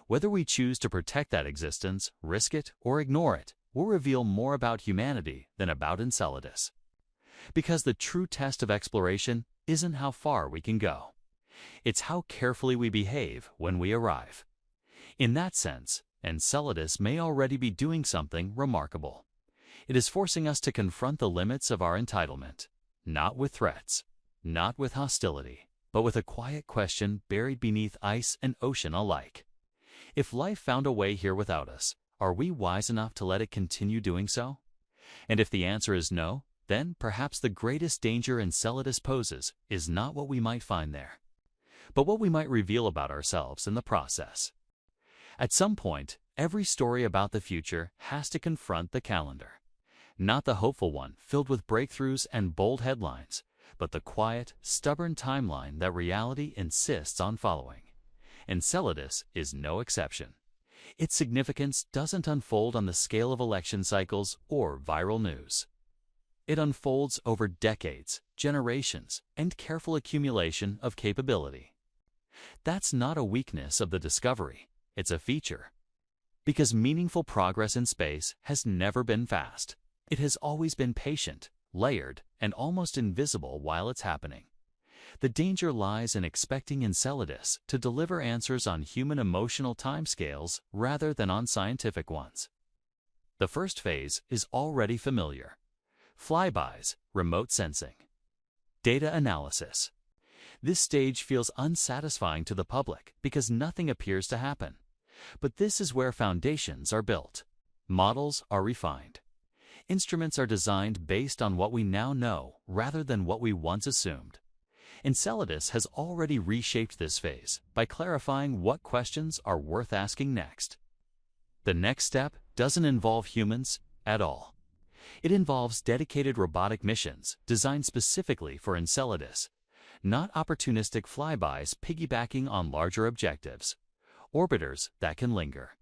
Whether we choose to protect that existence, risk it, or ignore it, will reveal more about humanity than about Enceladus. Because the true test of exploration isn't how far we can go. It's how carefully we behave when we arrive. In that sense, Enceladus may already be doing something remarkable. It is forcing us to confront the limits of our entitlement, not with threats, not with hostility, but with a quiet question buried beneath ice and ocean alike. If life found a way here without us, are we wise enough to let it continue doing so? And if the answer is no, then perhaps the greatest danger Enceladus poses is not what we might find there, but what we might reveal about ourselves in the process. At some point, every story about the future has to confront the calendar. Not the hopeful one filled with breakthroughs and bold headlines, but the quiet, stubborn timeline that reality insists on following. Enceladus is no exception. Its significance doesn't unfold on the scale of election cycles or viral news. It unfolds over decades, generations, and careful accumulation of capability. That's not a weakness of the discovery, it's a feature. Because meaningful progress in space has never been fast. It has always been patient, layered, and almost invisible while it's happening. The danger lies in expecting Enceladus to deliver answers on human emotional timescales rather than on scientific ones. The first phase is already familiar. Flybys, remote sensing. Data analysis. This stage feels unsatisfying to the public because nothing appears to happen. But this is where foundations are built. Models are refined. Instruments are designed based on what we now know rather than what we once assumed. Enceladus has already reshaped this phase by clarifying what questions are worth asking next. The next step doesn't involve humans at all. It involves dedicated robotic missions designed specifically for Enceladus, not opportunistic flybys piggybacking on larger objectives. Orbiters that can linger.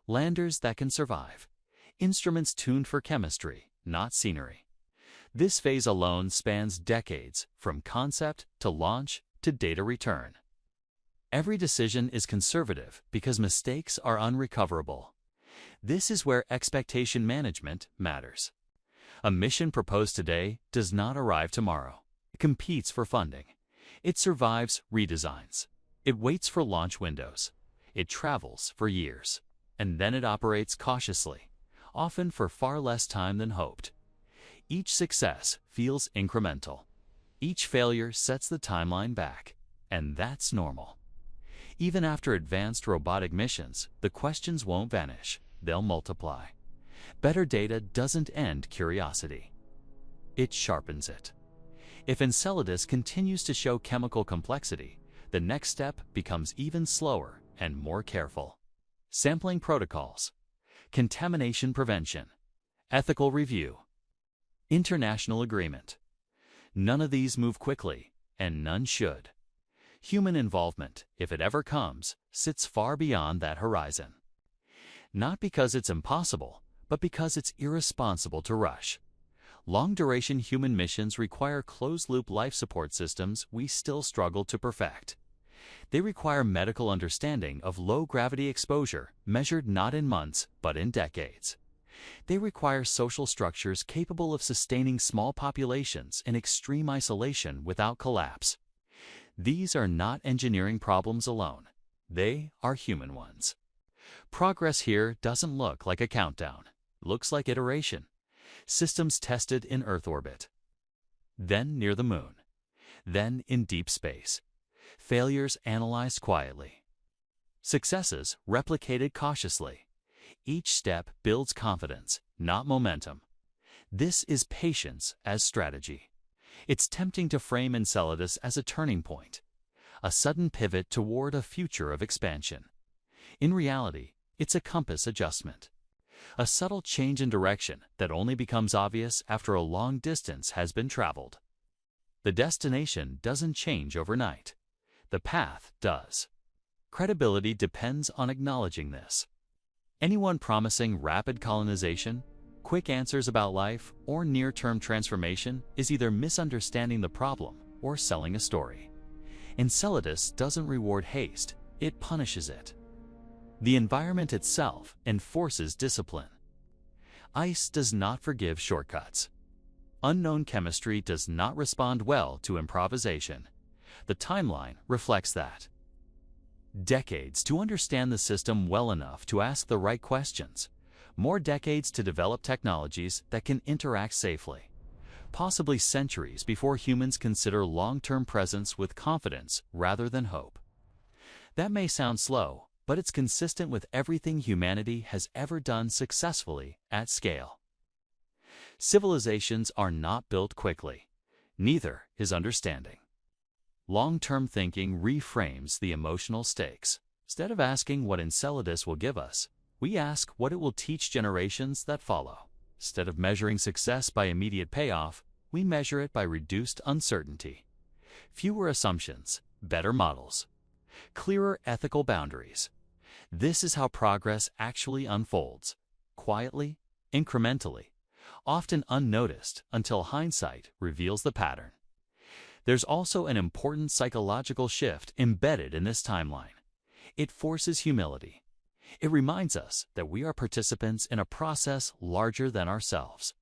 Landers that can survive. Instruments tuned for chemistry, not scenery. This phase alone spans decades, from concept to launch to data return. Every decision is conservative because mistakes are unrecoverable. This is where expectation management matters. A mission proposed today does not arrive tomorrow. It competes for funding. It survives redesigns. It waits for launch windows. It travels for years. And then it operates cautiously, often for far less time than hoped. Each success feels incremental. Each failure sets the timeline back, and that's normal. Even after advanced robotic missions, the questions won't vanish, they'll multiply. Better data doesn't end curiosity. It sharpens it. If Enceladus continues to show chemical complexity, the next step becomes even slower and more careful. Sampling protocols, contamination prevention, ethical review, international agreement. None of these move quickly, and none should. Human involvement, if it ever comes, sits far beyond that horizon. Not because it's impossible, but because it's irresponsible to rush. Long-duration human missions require closed-loop life support systems we still struggle to perfect. They require medical understanding of low-gravity exposure measured not in months, but in decades. They require social structures capable of sustaining small populations in extreme isolation without collapse. These are not engineering problems alone. They are human ones. Progress here doesn't look like a countdown. It looks like iteration. Systems tested in Earth orbit, then near the Moon, then in deep space. failures analyzed quietly, successes replicated cautiously. Each step builds confidence, not momentum. This is patience as strategy. It's tempting to frame Enceladus as a turning point, a sudden pivot toward a future of expansion. In reality, it's a compass adjustment, a subtle change in direction that only becomes obvious after a long distance has been traveled. The destination doesn't change overnight. The path does. Credibility depends on acknowledging this. Anyone promising rapid colonization, quick answers about life, or near-term transformation is either misunderstanding the problem or selling a story. Enceladus doesn't reward haste, it punishes it. The environment itself enforces discipline. Ice does not forgive shortcuts. Unknown chemistry does not respond well to improvisation. The timeline reflects that. Decades to understand the system well enough to ask the right questions. More decades to develop technologies that can interact safely. Possibly centuries before humans consider long-term presence with confidence rather than hope. That may sound slow, but it's consistent with everything humanity has ever done successfully at scale. Civilizations are not built quickly. Neither is understanding. Long-term thinking reframes the emotional stakes. Instead of asking what Enceladus will give us, we ask what it will teach generations that follow. Instead of measuring success by immediate payoff, we measure it by reduced uncertainty. Fewer assumptions, better models, clearer ethical boundaries. This is how progress actually unfolds, quietly, incrementally, often unnoticed until hindsight reveals the pattern. There's also an important psychological shift embedded in this timeline. It forces humility. It reminds us that we are participants in a process larger than ourselves.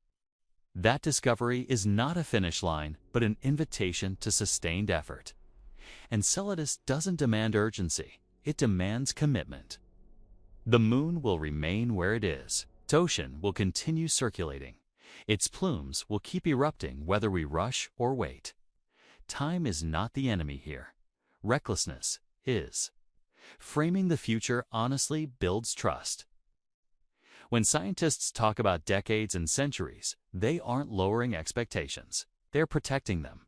That discovery is not a finish line, but an invitation to sustained effort. Enceladus doesn't demand urgency, it demands commitment. The moon will remain where it is. Its ocean will continue circulating. Its plumes will keep erupting whether we rush or wait. Time is not the enemy here. Recklessness is. Framing the future honestly builds trust. When scientists talk about decades and centuries, they aren't lowering expectations. They're protecting them.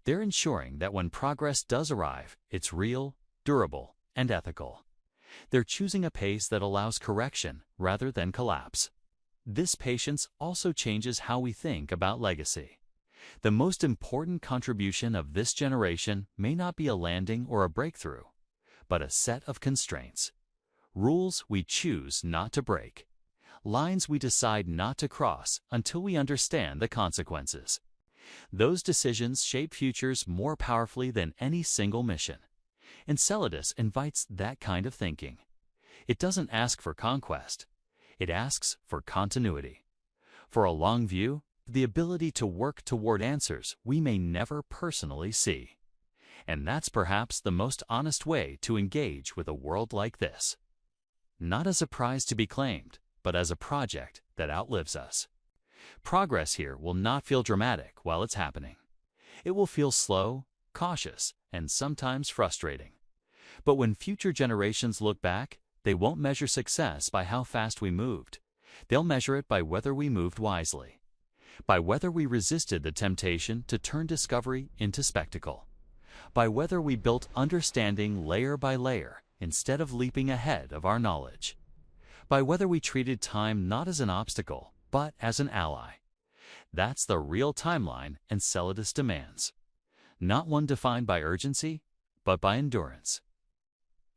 They're ensuring that when progress does arrive, it's real, durable, and ethical. They're choosing a pace that allows correction rather than collapse. This patience also changes how we think about legacy. The most important contribution of this generation may not be a landing or a breakthrough, but a set of constraints. Rules we choose not to break. Lines we decide not to cross until we understand the consequences. Those decisions shape futures more powerfully than any single mission. Enceladus invites that kind of thinking. It doesn't ask for conquest. It asks for continuity. For a long view, the ability to work toward answers we may never personally see. And that's perhaps the most honest way to engage with a world like this. Not as a prize to be claimed, but as a project that outlives us. Progress here will not feel dramatic while it's happening. It will feel slow, cautious, and sometimes frustrating. But when future generations look back, they won't measure success by how fast we moved. They'll measure it by whether we moved wisely, by whether we resisted the temptation to turn discovery into spectacle, by whether we built understanding layer by layer instead of leaping ahead of our knowledge, by whether we treated time not as an obstacle, but as an ally. That's the real timeline Enceladus demands. Not one defined by urgency, but by endurance.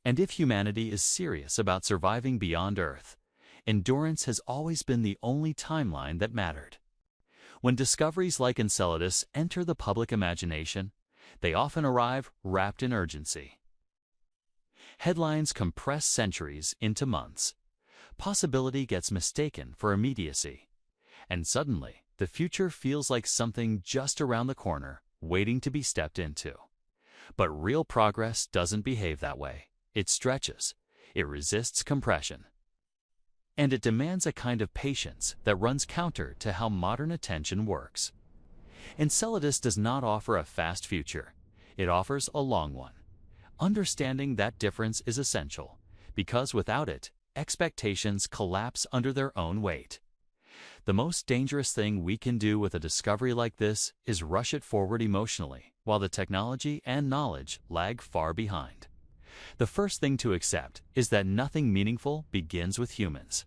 And if humanity is serious about surviving beyond Earth, endurance has always been the only timeline that mattered. When discoveries like Enceladus enter the public imagination, they often arrive wrapped in urgency. Headlines compress centuries into months. Possibility gets mistaken for immediacy. And suddenly, the future feels like something just around the corner, waiting to be stepped into. But real progress doesn't behave that way. It stretches. It resists compression. And it demands a kind of patience that runs counter to how modern attention works. Enceladus does not offer a fast future. It offers a long one. Understanding that difference is essential, because without it, expectations collapse under their own weight. The most dangerous thing we can do with a discovery like this is rush it forward emotionally, while the technology and knowledge lag far behind. The first thing to accept is that nothing meaningful begins with humans.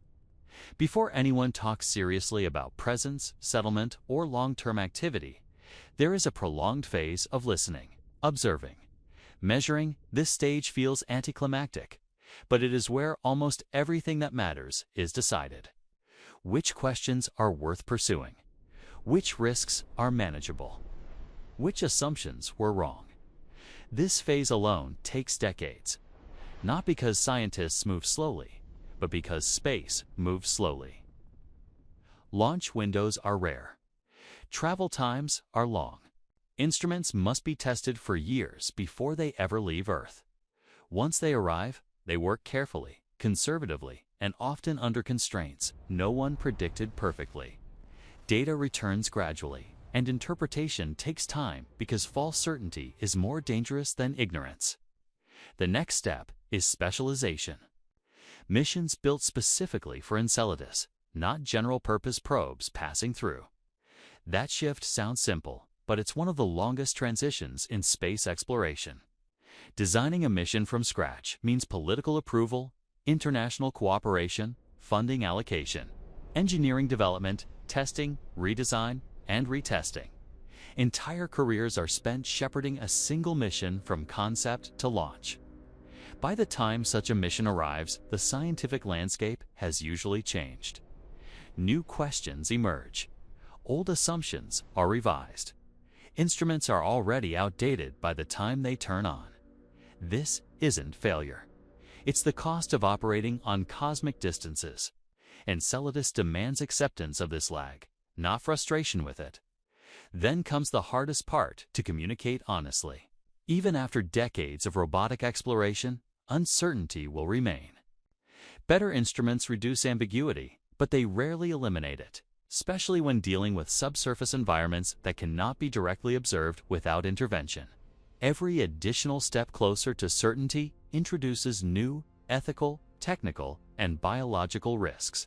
Before anyone talks seriously about presence, settlement, or long-term activity, there is a prolonged phase of listening, observing. Measuring this stage feels anticlimactic, but it is where almost everything that matters is decided. Which questions are worth pursuing? Which risks are manageable? Which assumptions were wrong? This phase alone takes decades, not because scientists move slowly, but because space moves slowly. Launch windows are rare. Travel times are long. Instruments must be tested for years before they ever leave Earth. Once they arrive, they work carefully, conservatively, and often under constraints no one predicted perfectly. Data returns gradually, and interpretation takes time because false certainty is more dangerous than ignorance. The next step is specialization. Missions built specifically for Enceladus, not general-purpose probes passing through. That shift sounds simple, but it's one of the longest transitions in space exploration. Designing a mission from scratch means political approval, international cooperation, funding allocation, engineering development, testing, redesign, and retesting. Entire careers are spent shepherding a single mission from concept to launch. By the time such a mission arrives, the scientific landscape has usually changed. New questions emerge. Old assumptions are revised. Instruments are already outdated by the time they turn on. This isn't failure. It's the cost of operating on cosmic distances. Enceladus demands acceptance of this lag, not frustration with it. Then comes the hardest part: to communicate honestly. Even after decades of robotic exploration, uncertainty will remain. Better instruments reduce ambiguity, but they rarely eliminate it, especially when dealing with subsurface environments that cannot be directly observed without intervention. Every additional step closer to certainty introduces new ethical, technical, and biological risks.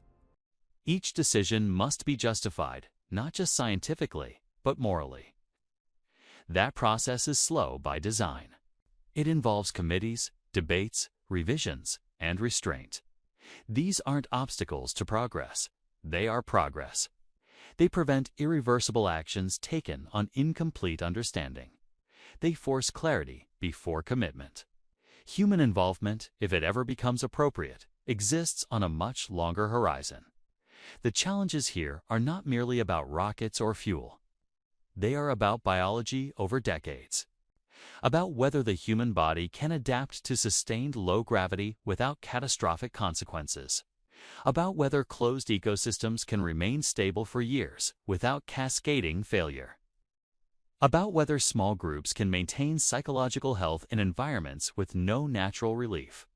Each decision must be justified, not just scientifically, but morally. That process is slow by design. It involves committees, debates, revisions, and restraint. These aren't obstacles to progress. They are progress. They prevent irreversible actions taken on incomplete understanding. They force clarity before commitment. Human involvement, if it ever becomes appropriate, exists on a much longer horizon. The challenges here are not merely about rockets or fuel. They are about biology over decades, about whether the human body can adapt to sustained low gravity without catastrophic consequences, about whether closed ecosystems can remain stable for years without cascading failure, about whether small groups can maintain psychological health in environments with no natural relief.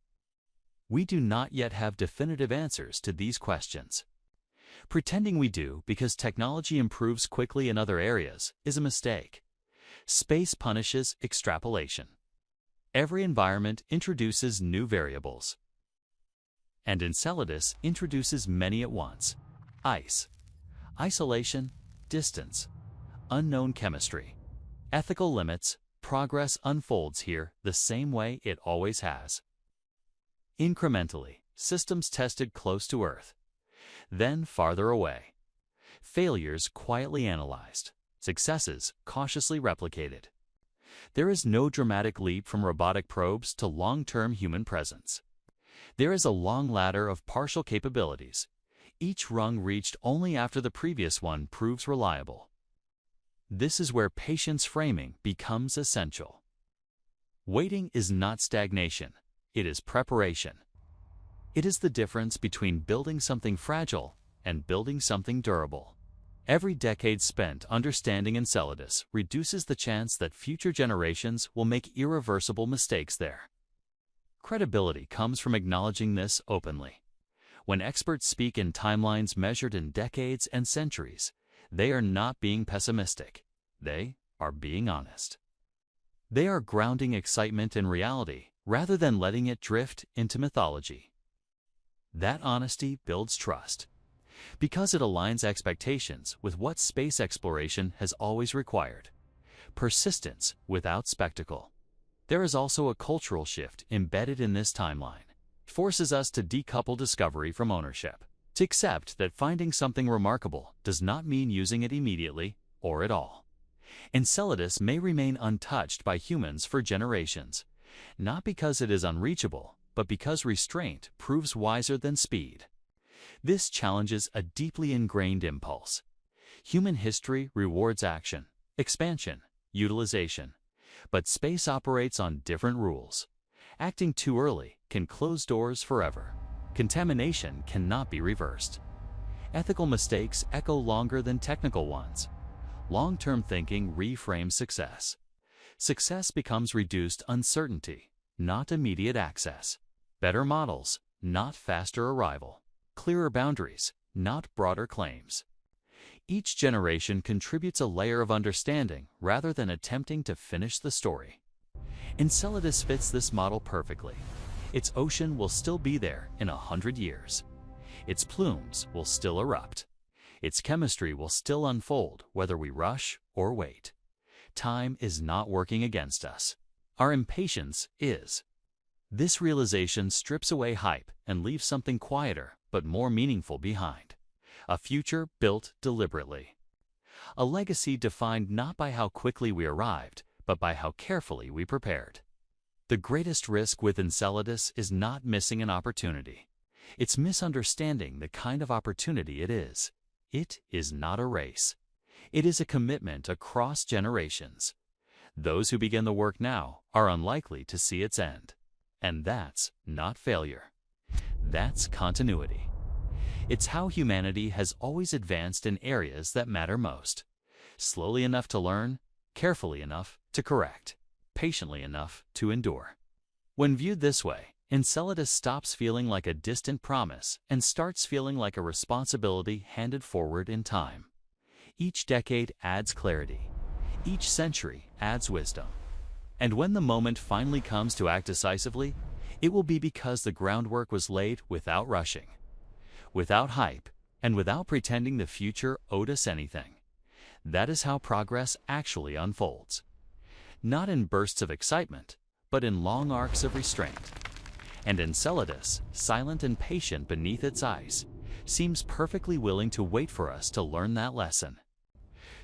We do not yet have definitive answers to these questions. Pretending we do because technology improves quickly in other areas is a mistake. Space punishes extrapolation. Every environment introduces new variables. And Enceladus introduces many at once: ice, isolation, distance, unknown chemistry, ethical limits. Progress unfolds here the same way it always has. Incrementally, systems tested close to Earth, then farther away. Failures quietly analyzed, successes cautiously replicated. There is no dramatic leap from robotic probes to long-term human presence. There is a long ladder of partial capabilities, each rung reached only after the previous one proves reliable. This is where patience framing becomes essential. Waiting is not stagnation, it is preparation. It is the difference between building something fragile and building something durable. Every decade spent understanding Enceladus reduces the chance that future generations will make irreversible mistakes there. Credibility comes from acknowledging this openly. When experts speak in timelines measured in decades and centuries, they are not being pessimistic. They are being honest. They are grounding excitement in reality rather than letting it drift into mythology. That honesty builds trust, because it aligns expectations with what space exploration has always required: persistence without spectacle. There is also a cultural shift embedded in this timeline. It forces us to decouple discovery from ownership, to accept that finding something remarkable does not mean using it immediately or at all. Enceladus may remain untouched by humans for generations, not because it is unreachable, but because restraint proves wiser than speed. This challenges a deeply ingrained impulse. Human history rewards action, expansion, utilization, but space operates on different rules. Acting too early can close doors forever. Contamination cannot be reversed. Ethical mistakes echo longer than technical ones. Long-term thinking reframes success. Success becomes reduced uncertainty, not immediate access. Better models, not faster arrival. Clearer boundaries, not broader claims. Each generation contributes a layer of understanding rather than attempting to finish the story. Enceladus fits this model perfectly. Its ocean will still be there in 100 years. Its plumes will still erupt. Its chemistry will still unfold whether we rush or wait. Time is not working against us. Our impatience is. This realization strips away hype and leaves something quieter but more meaningful behind. A future built deliberately. A legacy defined not by how quickly we arrived, but by how carefully we prepared. The greatest risk with Enceladus is not missing an opportunity. It's misunderstanding the kind of opportunity it is. It is not a race. It is a commitment across generations. Those who begin the work now are unlikely to see its end. And that's not failure. That's continuity. It's how humanity has always advanced in areas that matter most. Slowly enough to learn, carefully enough to correct, patiently enough to endure. When viewed this way, Enceladus stops feeling like a distant promise and starts feeling like a responsibility handed forward in time. Each decade adds clarity. Each century adds wisdom. And when the moment finally comes to act decisively, it will be because the groundwork was laid without rushing, without hype, and without pretending the future owed us anything. That is how progress actually unfolds. Not in bursts of excitement, but in long arcs of restraint. And Enceladus, silent and patient beneath its ice, seems perfectly willing to wait for us to learn that lesson.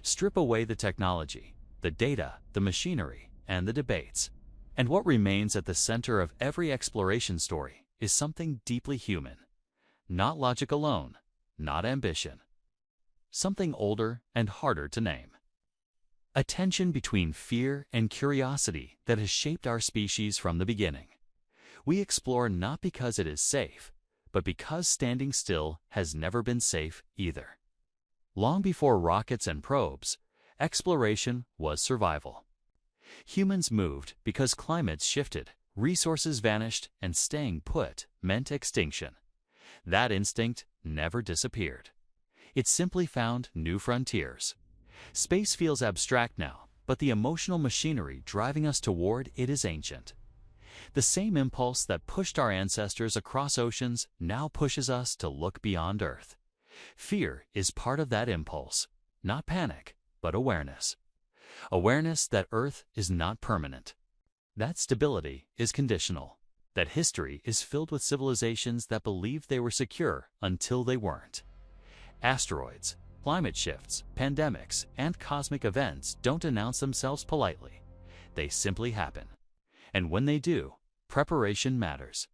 Strip away the technology, the data, the machinery, and the debates, and what remains at the center of every exploration story is something deeply human. Not logic alone, not ambition. Something older and harder to name. A tension between fear and curiosity that has shaped our species from the beginning. We explore not because it is safe, but because standing still has never been safe either. Long before rockets and probes, exploration was survival. Humans moved because climates shifted, resources vanished, and staying put meant extinction. That instinct never disappeared. It simply found new frontiers. Space feels abstract now, but the emotional machinery driving us toward it is ancient. The same impulse that pushed our ancestors across oceans now pushes us to look beyond Earth. Fear is part of that impulse, not panic, but awareness. Awareness that Earth is not permanent, that stability is conditional, that history is filled with civilizations that believed they were secure until they weren't. Asteroids, climate shifts, pandemics, and cosmic events don't announce themselves politely. They simply happen. And when they do, preparation matters.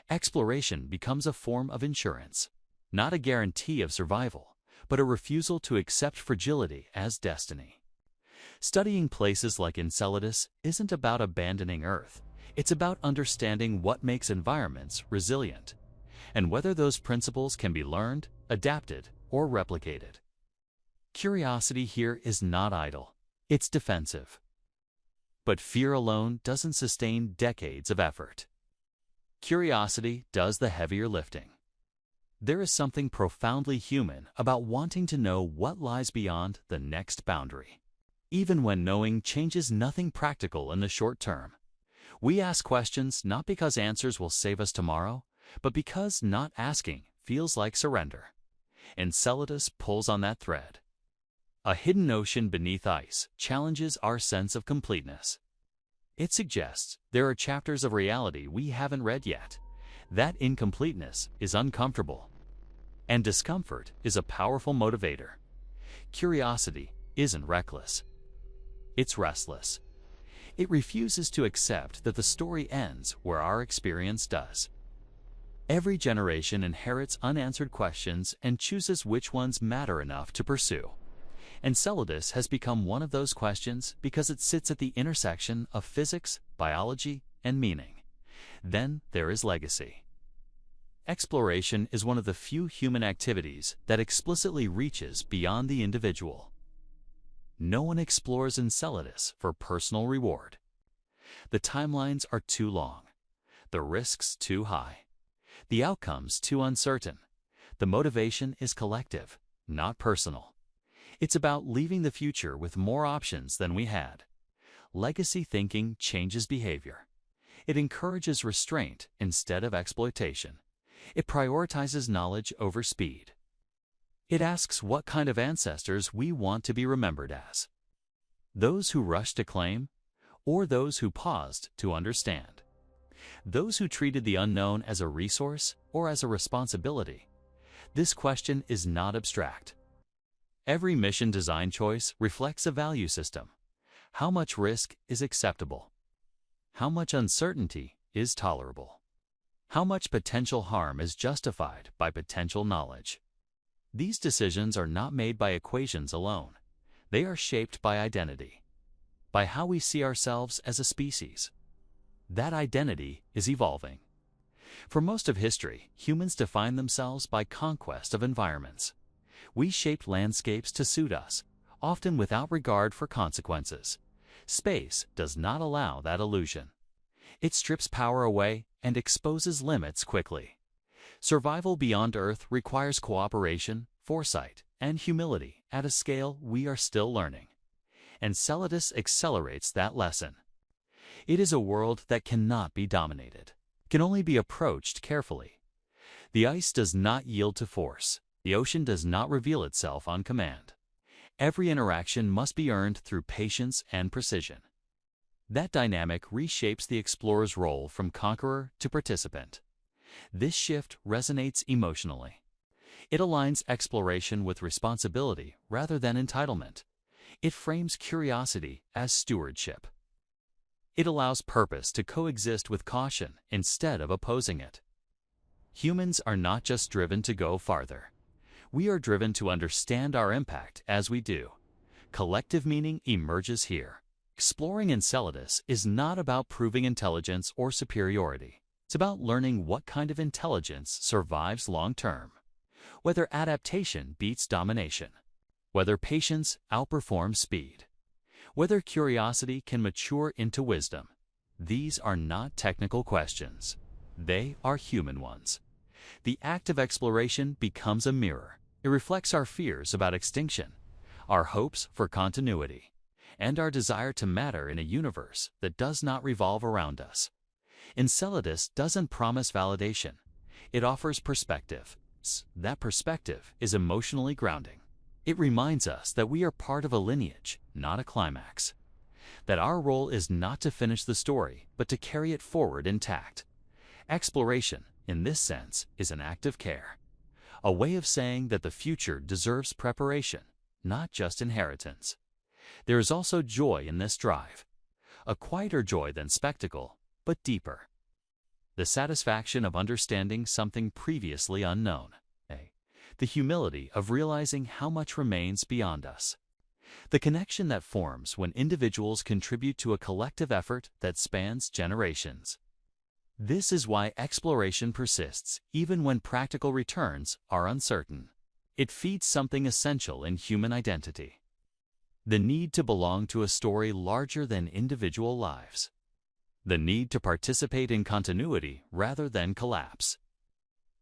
Exploration becomes a form of insurance, not a guarantee of survival, but a refusal to accept fragility as destiny. Studying places like Enceladus isn't about abandoning Earth. It's about understanding what makes environments resilient, and whether those principles can be learned, adapted, or replicated. Curiosity here is not idle. It's defensive. But fear alone doesn't sustain decades of effort. Curiosity does the heavier lifting. There is something profoundly human about wanting to know what lies beyond the next boundary. even when knowing changes nothing practical in the short term. We ask questions not because answers will save us tomorrow, but because not asking feels like surrender. Enceladus pulls on that thread. A hidden ocean beneath ice challenges our sense of completeness. It suggests there are chapters of reality we haven't read yet. That incompleteness is uncomfortable. And discomfort is a powerful motivator. Curiosity isn't reckless. It's restless. It refuses to accept that the story ends where our experience does. Every generation inherits unanswered questions and chooses which ones matter enough to pursue. Enceladus has become one of those questions because it sits at the intersection of physics, biology, and meaning. Then there is legacy. Exploration is one of the few human activities that explicitly reaches beyond the individual. No one explores Enceladus for personal reward. The timelines are too long, the risks too high, the outcomes too uncertain. The motivation is collective, not personal. It's about leaving the future with more options than we had. Legacy thinking changes behavior. It encourages restraint instead of exploitation. It prioritizes knowledge over speed. It asks what kind of ancestors we want to be remembered as. Those who rushed to claim, or those who paused to understand. Those who treated the unknown as a resource or as a responsibility. This question is not abstract. Every mission design choice reflects a value system. How much risk is acceptable? How much uncertainty is tolerable? How much potential harm is justified by potential knowledge? These decisions are not made by equations alone. They are shaped by identity, by how we see ourselves as a species. That identity is evolving. For most of history, humans defined themselves by conquest of environments. We shaped landscapes to suit us, often without regard for consequences. Space does not allow that illusion. It strips power away and exposes limits quickly. Survival beyond Earth requires cooperation, foresight, and humility at a scale we are still learning. Enceladus accelerates that lesson. It is a world that cannot be dominated, can only be approached carefully. The ice does not yield to force. The ocean does not reveal itself on command. Every interaction must be earned through patience and precision. That dynamic reshapes the explorer's role from conqueror to participant. This shift resonates emotionally. It aligns exploration with responsibility rather than entitlement. It frames curiosity as stewardship. It allows purpose to coexist with caution instead of opposing it. Humans are not just driven to go farther. We are driven to understand our impact as we do. Collective meaning emerges here. Exploring Enceladus is not about proving intelligence or superiority. It's about learning what kind of intelligence survives long term. Whether adaptation beats domination. Whether patience outperforms speed. Whether curiosity can mature into wisdom. These are not technical questions. They are human ones. The act of exploration becomes a mirror. It reflects our fears about extinction, our hopes for continuity, and our desire to matter in a universe that does not revolve around us. Enceladus doesn't promise validation. It offers perspective. That perspective is emotionally grounding. It reminds us that we are part of a lineage, not a climax. That our role is not to finish the story, but to carry it forward intact. Exploration, in this sense, is an act of care. A way of saying that the future deserves preparation, not just inheritance. There is also joy in this drive. A quieter joy than spectacle, but deeper. The satisfaction of understanding something previously unknown. The humility of realizing how much remains beyond us. The connection that forms when individuals contribute to a collective effort that spans generations. This is why exploration persists even when practical returns are uncertain. It feeds something essential in human identity. The need to belong to a story larger than individual lives. The need to participate in continuity rather than collapse.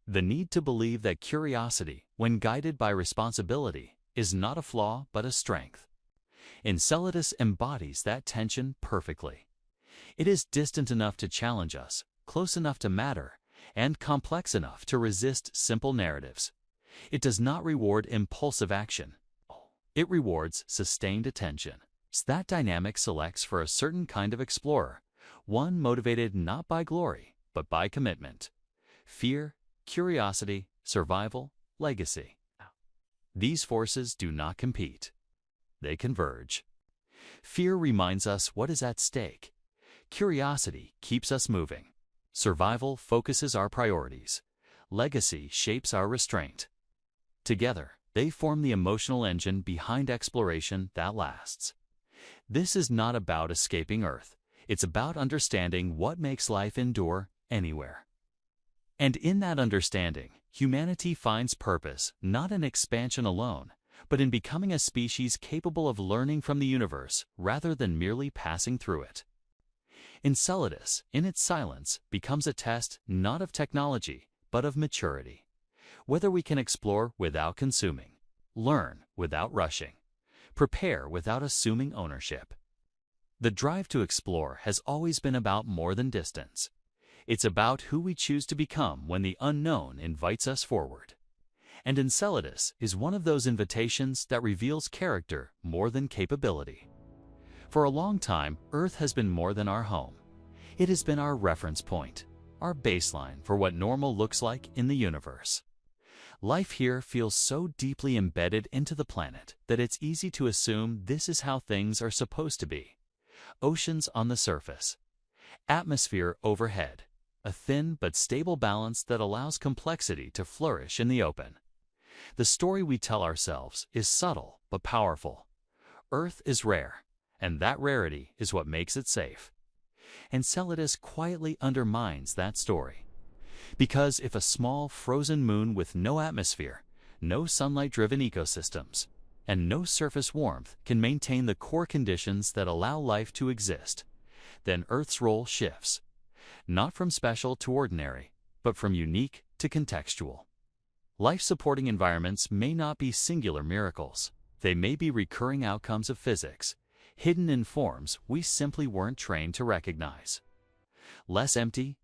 The need to believe that curiosity, when guided by responsibility, is not a flaw but a strength. Enceladus embodies that tension perfectly. It is distant enough to challenge us, close enough to matter, and complex enough to resist simple narratives. It does not reward impulsive action. It rewards sustained attention. That dynamic selects for a certain kind of explorer, one motivated not by glory, but by commitment. Fear, curiosity, survival, legacy. These forces do not compete. They converge. Fear reminds us what is at stake. Curiosity keeps us moving. Survival focuses our priorities. Legacy shapes our restraint. Together, they form the emotional engine behind exploration that lasts. This is not about escaping Earth. It's about understanding what makes life endure anywhere. And in that understanding, humanity finds purpose not in expansion alone, but in becoming a species capable of learning from the universe rather than merely passing through it. Enceladus, in its silence, becomes a test not of technology, but of maturity. Whether we can explore without consuming, learn without rushing, prepare without assuming ownership. The drive to explore has always been about more than distance. It's about who we choose to become when the unknown invites us forward. And Enceladus is one of those invitations that reveals character more than capability. For a long time, Earth has been more than our home. It has been our reference point, our baseline for what normal looks like in the universe. Life here feels so deeply embedded into the planet that it's easy to assume this is how things are supposed to be. Oceans on the surface, atmosphere overhead, a thin but stable balance that allows complexity to flourish in the open. The story we tell ourselves is subtle but powerful. Earth is rare, and that rarity is what makes it safe. Enceladus quietly undermines that story. Because if a small, frozen moon with no atmosphere, no sunlight-driven ecosystems, and no surface warmth can maintain the core conditions that allow life to exist, then Earth's role shifts, not from special to ordinary, but from unique to contextual. Life-supporting environments may not be singular miracles. They may be recurring outcomes of physics, hidden in forms we simply weren't trained to recognize. Less empty?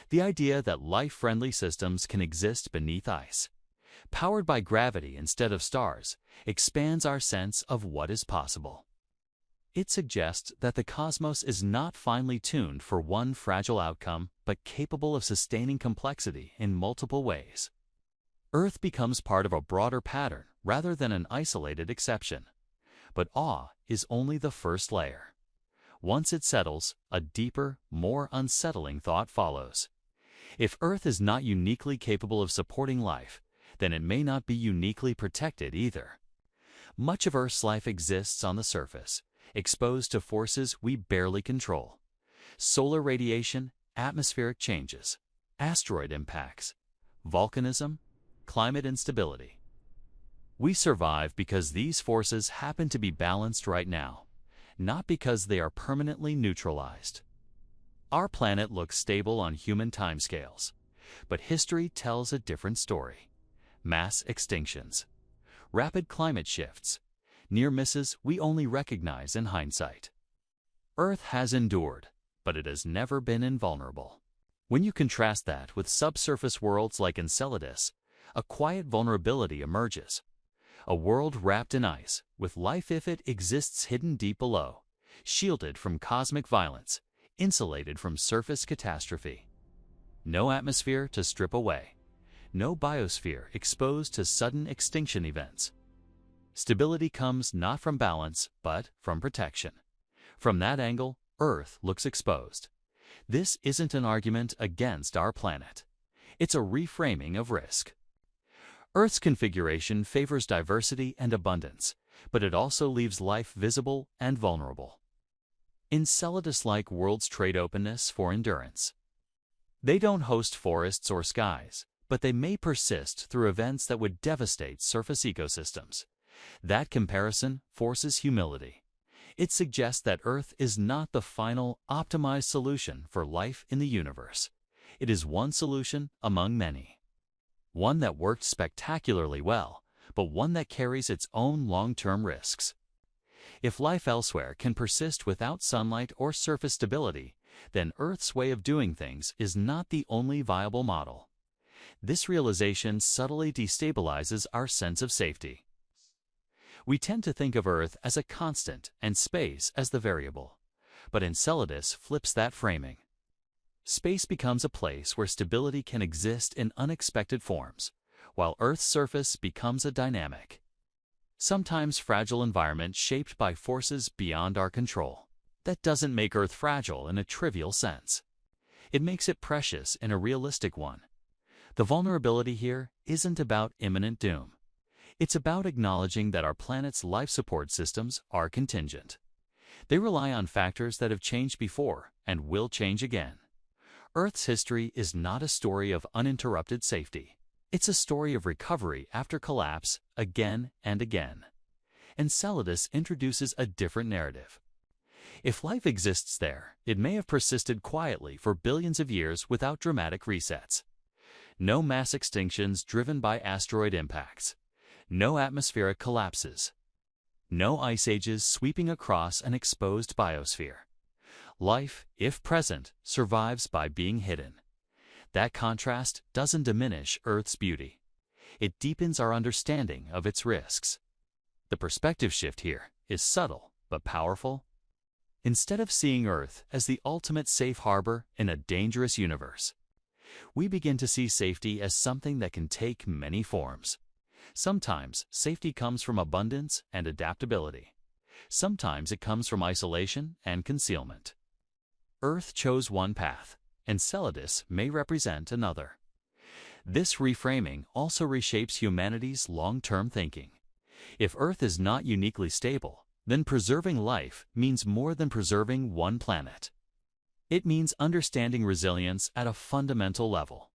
The idea that life-friendly systems can exist beneath ice, powered by gravity instead of stars, expands our sense of what is possible. It suggests that the cosmos is not finely tuned for one fragile outcome, but capable of sustaining complexity in multiple ways. Earth becomes part of a broader pattern rather than an isolated exception. But awe is only the first layer. Once it settles, a deeper, more unsettling thought follows. If Earth is not uniquely capable of supporting life, then it may not be uniquely protected either. Much of Earth's life exists on the surface, exposed to forces we barely control. Solar radiation, atmospheric changes, asteroid impacts, volcanism, climate instability. We survive because these forces happen to be balanced right now, not because they are permanently neutralized. Our planet looks stable on human timescales, but history tells a different story. Mass extinctions, rapid climate shifts, near misses we only recognize in hindsight. Earth has endured, but it has never been invulnerable. When you contrast that with subsurface worlds like Enceladus, a quiet vulnerability emerges. A world wrapped in ice, with life if it exists hidden deep below, shielded from cosmic violence, insulated from surface catastrophe. No atmosphere to strip away. No biosphere exposed to sudden extinction events. Stability comes not from balance, but from protection. From that angle, Earth looks exposed. This isn't an argument against our planet. It's a reframing of risk. Earth's configuration favors diversity and abundance, but it also leaves life visible and vulnerable. Enceladus-like worlds trade openness for endurance. They don't host forests or skies, but they may persist through events that would devastate surface ecosystems. That comparison forces humility. It suggests that Earth is not the final, optimized solution for life in the universe. It is one solution among many. One that worked spectacularly well, but one that carries its own long-term risks. If life elsewhere can persist without sunlight or surface stability, then Earth's way of doing things is not the only viable model. This realization subtly destabilizes our sense of safety. We tend to think of Earth as a constant and space as the variable, but Enceladus flips that framing. Space becomes a place where stability can exist in unexpected forms, while Earth's surface becomes a dynamic, sometimes fragile environment shaped by forces beyond our control. That doesn't make Earth fragile in a trivial sense. It makes it precious in a realistic one. The vulnerability here isn't about imminent doom. It's about acknowledging that our planet's life support systems are contingent. They rely on factors that have changed before and will change again. Earth's history is not a story of uninterrupted safety. It's a story of recovery after collapse again and again. Enceladus introduces a different narrative. If life exists there, it may have persisted quietly for billions of years without dramatic resets. No mass extinctions driven by asteroid impacts. No atmospheric collapses. No ice ages sweeping across an exposed biosphere. Life, if present, survives by being hidden. That contrast doesn't diminish Earth's beauty. It deepens our understanding of its risks. The perspective shift here is subtle but powerful. Instead of seeing Earth as the ultimate safe harbor in a dangerous universe, we begin to see safety as something that can take many forms. Sometimes safety comes from abundance and adaptability. Sometimes it comes from isolation and concealment. Earth chose one path. Enceladus may represent another. This reframing also reshapes humanity's long-term thinking. If Earth is not uniquely stable, then preserving life means more than preserving one planet. It means understanding resilience at a fundamental level.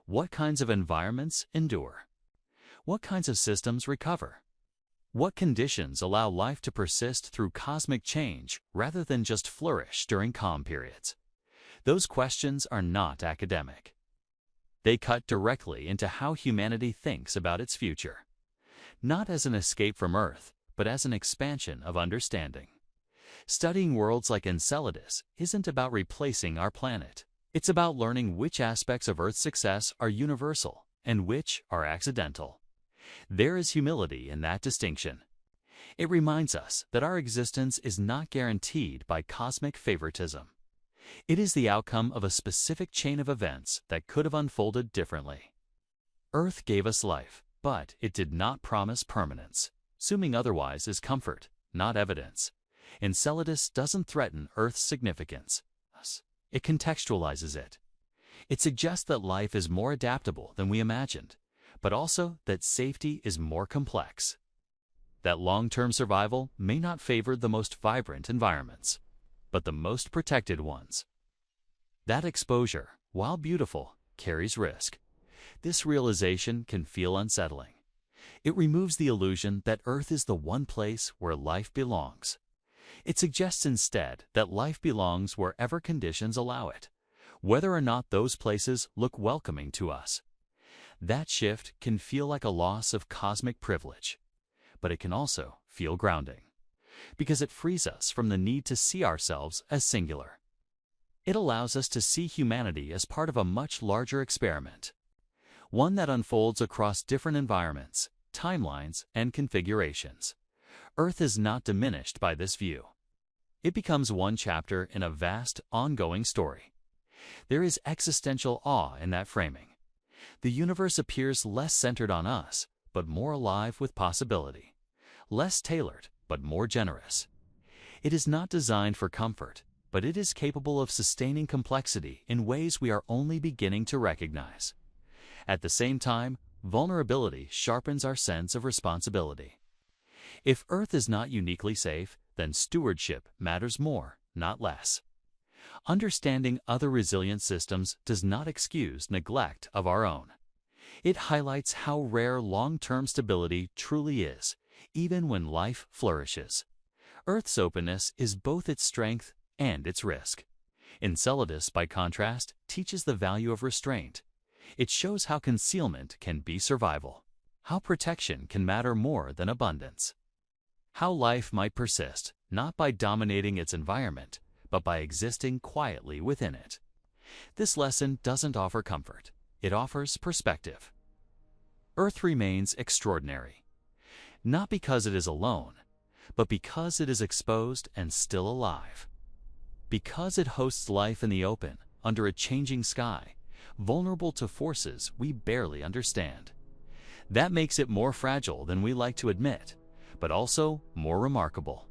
What kinds of environments endure? What kinds of systems recover? What conditions allow life to persist through cosmic change rather than just flourish during calm periods? Those questions are not academic. They cut directly into how humanity thinks about its future, not as an escape from Earth, but as an expansion of understanding. Studying worlds like Enceladus isn't about replacing our planet. It's about learning which aspects of Earth's success are universal and which are accidental. There is humility in that distinction. It reminds us that our existence is not guaranteed by cosmic favoritism. It is the outcome of a specific chain of events that could have unfolded differently. Earth gave us life, but it did not promise permanence. Assuming otherwise is comfort, not evidence. Enceladus doesn't threaten Earth's significance. It contextualizes it. It suggests that life is more adaptable than we imagined, but also that safety is more complex. That long-term survival may not favor the most vibrant environments, but the most protected ones. That exposure, while beautiful, carries risk. This realization can feel unsettling. It removes the illusion that Earth is the one place where life belongs. It suggests instead that life belongs wherever conditions allow it, whether or not those places look welcoming to us. That shift can feel like a loss of cosmic privilege, but it can also feel grounding, because it frees us from the need to see ourselves as singular. It allows us to see humanity as part of a much larger experiment, one that unfolds across different environments, timelines, and configurations. Earth is not diminished by this view. It becomes one chapter in a vast, ongoing story. There is existential awe in that framing. The universe appears less centered on us, but more alive with possibility. Less tailored, but more generous. It is not designed for comfort, but it is capable of sustaining complexity in ways we are only beginning to recognize. At the same time, vulnerability sharpens our sense of responsibility. If Earth is not uniquely safe, then stewardship matters more, not less. Understanding other resilient systems does not excuse neglect of our own. It highlights how rare long-term stability truly is, even when life flourishes. Earth's openness is both its strength and its risk. Enceladus, by contrast, teaches the value of restraint. It shows how concealment can be survival, how protection can matter more than abundance, how life might persist, not by dominating its environment, but by existing quietly within it. This lesson doesn't offer comfort. It offers perspective. Earth remains extraordinary, not because it is alone, but because it is exposed and still alive. Because it hosts life in the open, under a changing sky, vulnerable to forces we barely understand. That makes it more fragile than we like to admit, but also more remarkable.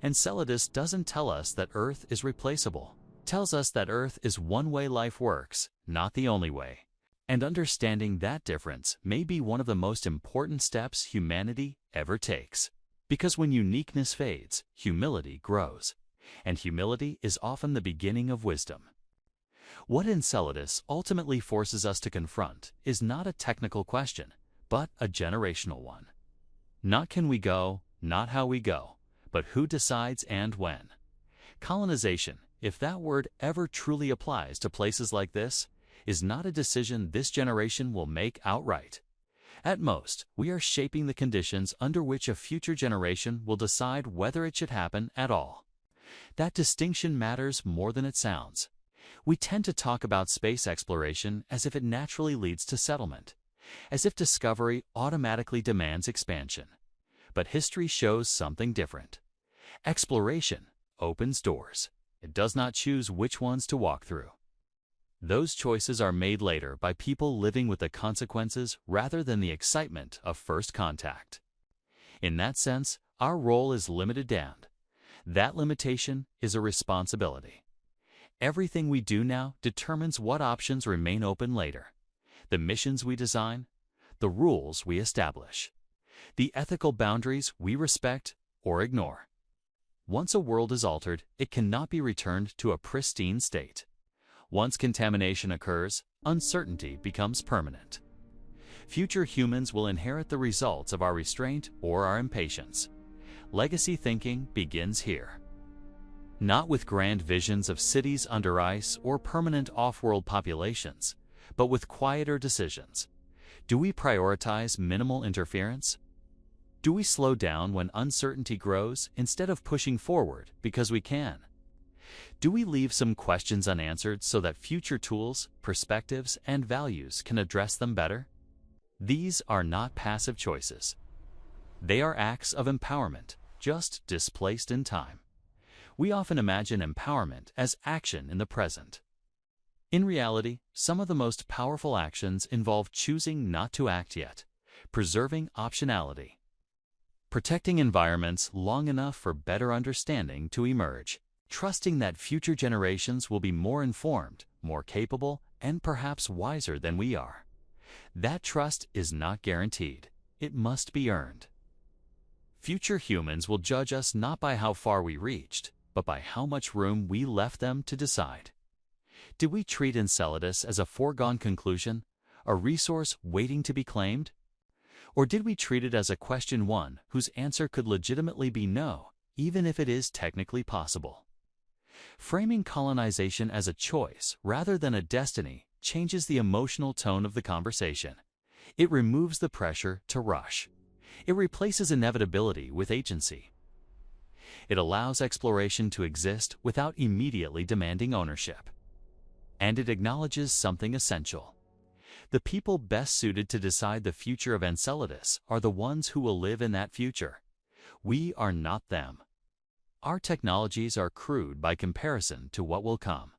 Enceladus doesn't tell us that Earth is replaceable. It tells us that Earth is one way life works, not the only way. And understanding that difference may be one of the most important steps humanity ever takes. Because when uniqueness fades, humility grows. And humility is often the beginning of wisdom. What Enceladus ultimately forces us to confront is not a technical question, but a generational one. Not can we go, not how we go, but who decides and when. Colonization, if that word ever truly applies to places like this, is not a decision this generation will make outright. At most, we are shaping the conditions under which a future generation will decide whether it should happen at all. That distinction matters more than it sounds. We tend to talk about space exploration as if it naturally leads to settlement, as if discovery automatically demands expansion. But history shows something different. Exploration opens doors. It does not choose which ones to walk through. Those choices are made later by people living with the consequences rather than the excitement of first contact. In that sense, our role is limited down. That limitation is a responsibility. Everything we do now determines what options remain open later. The missions we design, the rules we establish, the ethical boundaries we respect or ignore. Once a world is altered, it cannot be returned to a pristine state. Once contamination occurs, uncertainty becomes permanent. Future humans will inherit the results of our restraint or our impatience. Legacy thinking begins here. Not with grand visions of cities under ice or permanent off-world populations, but with quieter decisions. Do we prioritize minimal interference? Do we slow down when uncertainty grows instead of pushing forward because we can? Do we leave some questions unanswered so that future tools, perspectives, and values can address them better? These are not passive choices. They are acts of empowerment, just displaced in time. We often imagine empowerment as action in the present. In reality, some of the most powerful actions involve choosing not to act yet, preserving optionality, protecting environments long enough for better understanding to emerge, trusting that future generations will be more informed, more capable, and perhaps wiser than we are. That trust is not guaranteed. It must be earned. Future humans will judge us not by how far we reached, but by how much room we left them to decide. Did we treat Enceladus as a foregone conclusion, a resource waiting to be claimed? Or did we treat it as a question one whose answer could legitimately be no, even if it is technically possible? Framing colonization as a choice rather than a destiny changes the emotional tone of the conversation. It removes the pressure to rush. It replaces inevitability with agency. It allows exploration to exist without immediately demanding ownership. And it acknowledges something essential. The people best suited to decide the future of Enceladus are the ones who will live in that future. We are not them. Our technologies are crude by comparison to what will come.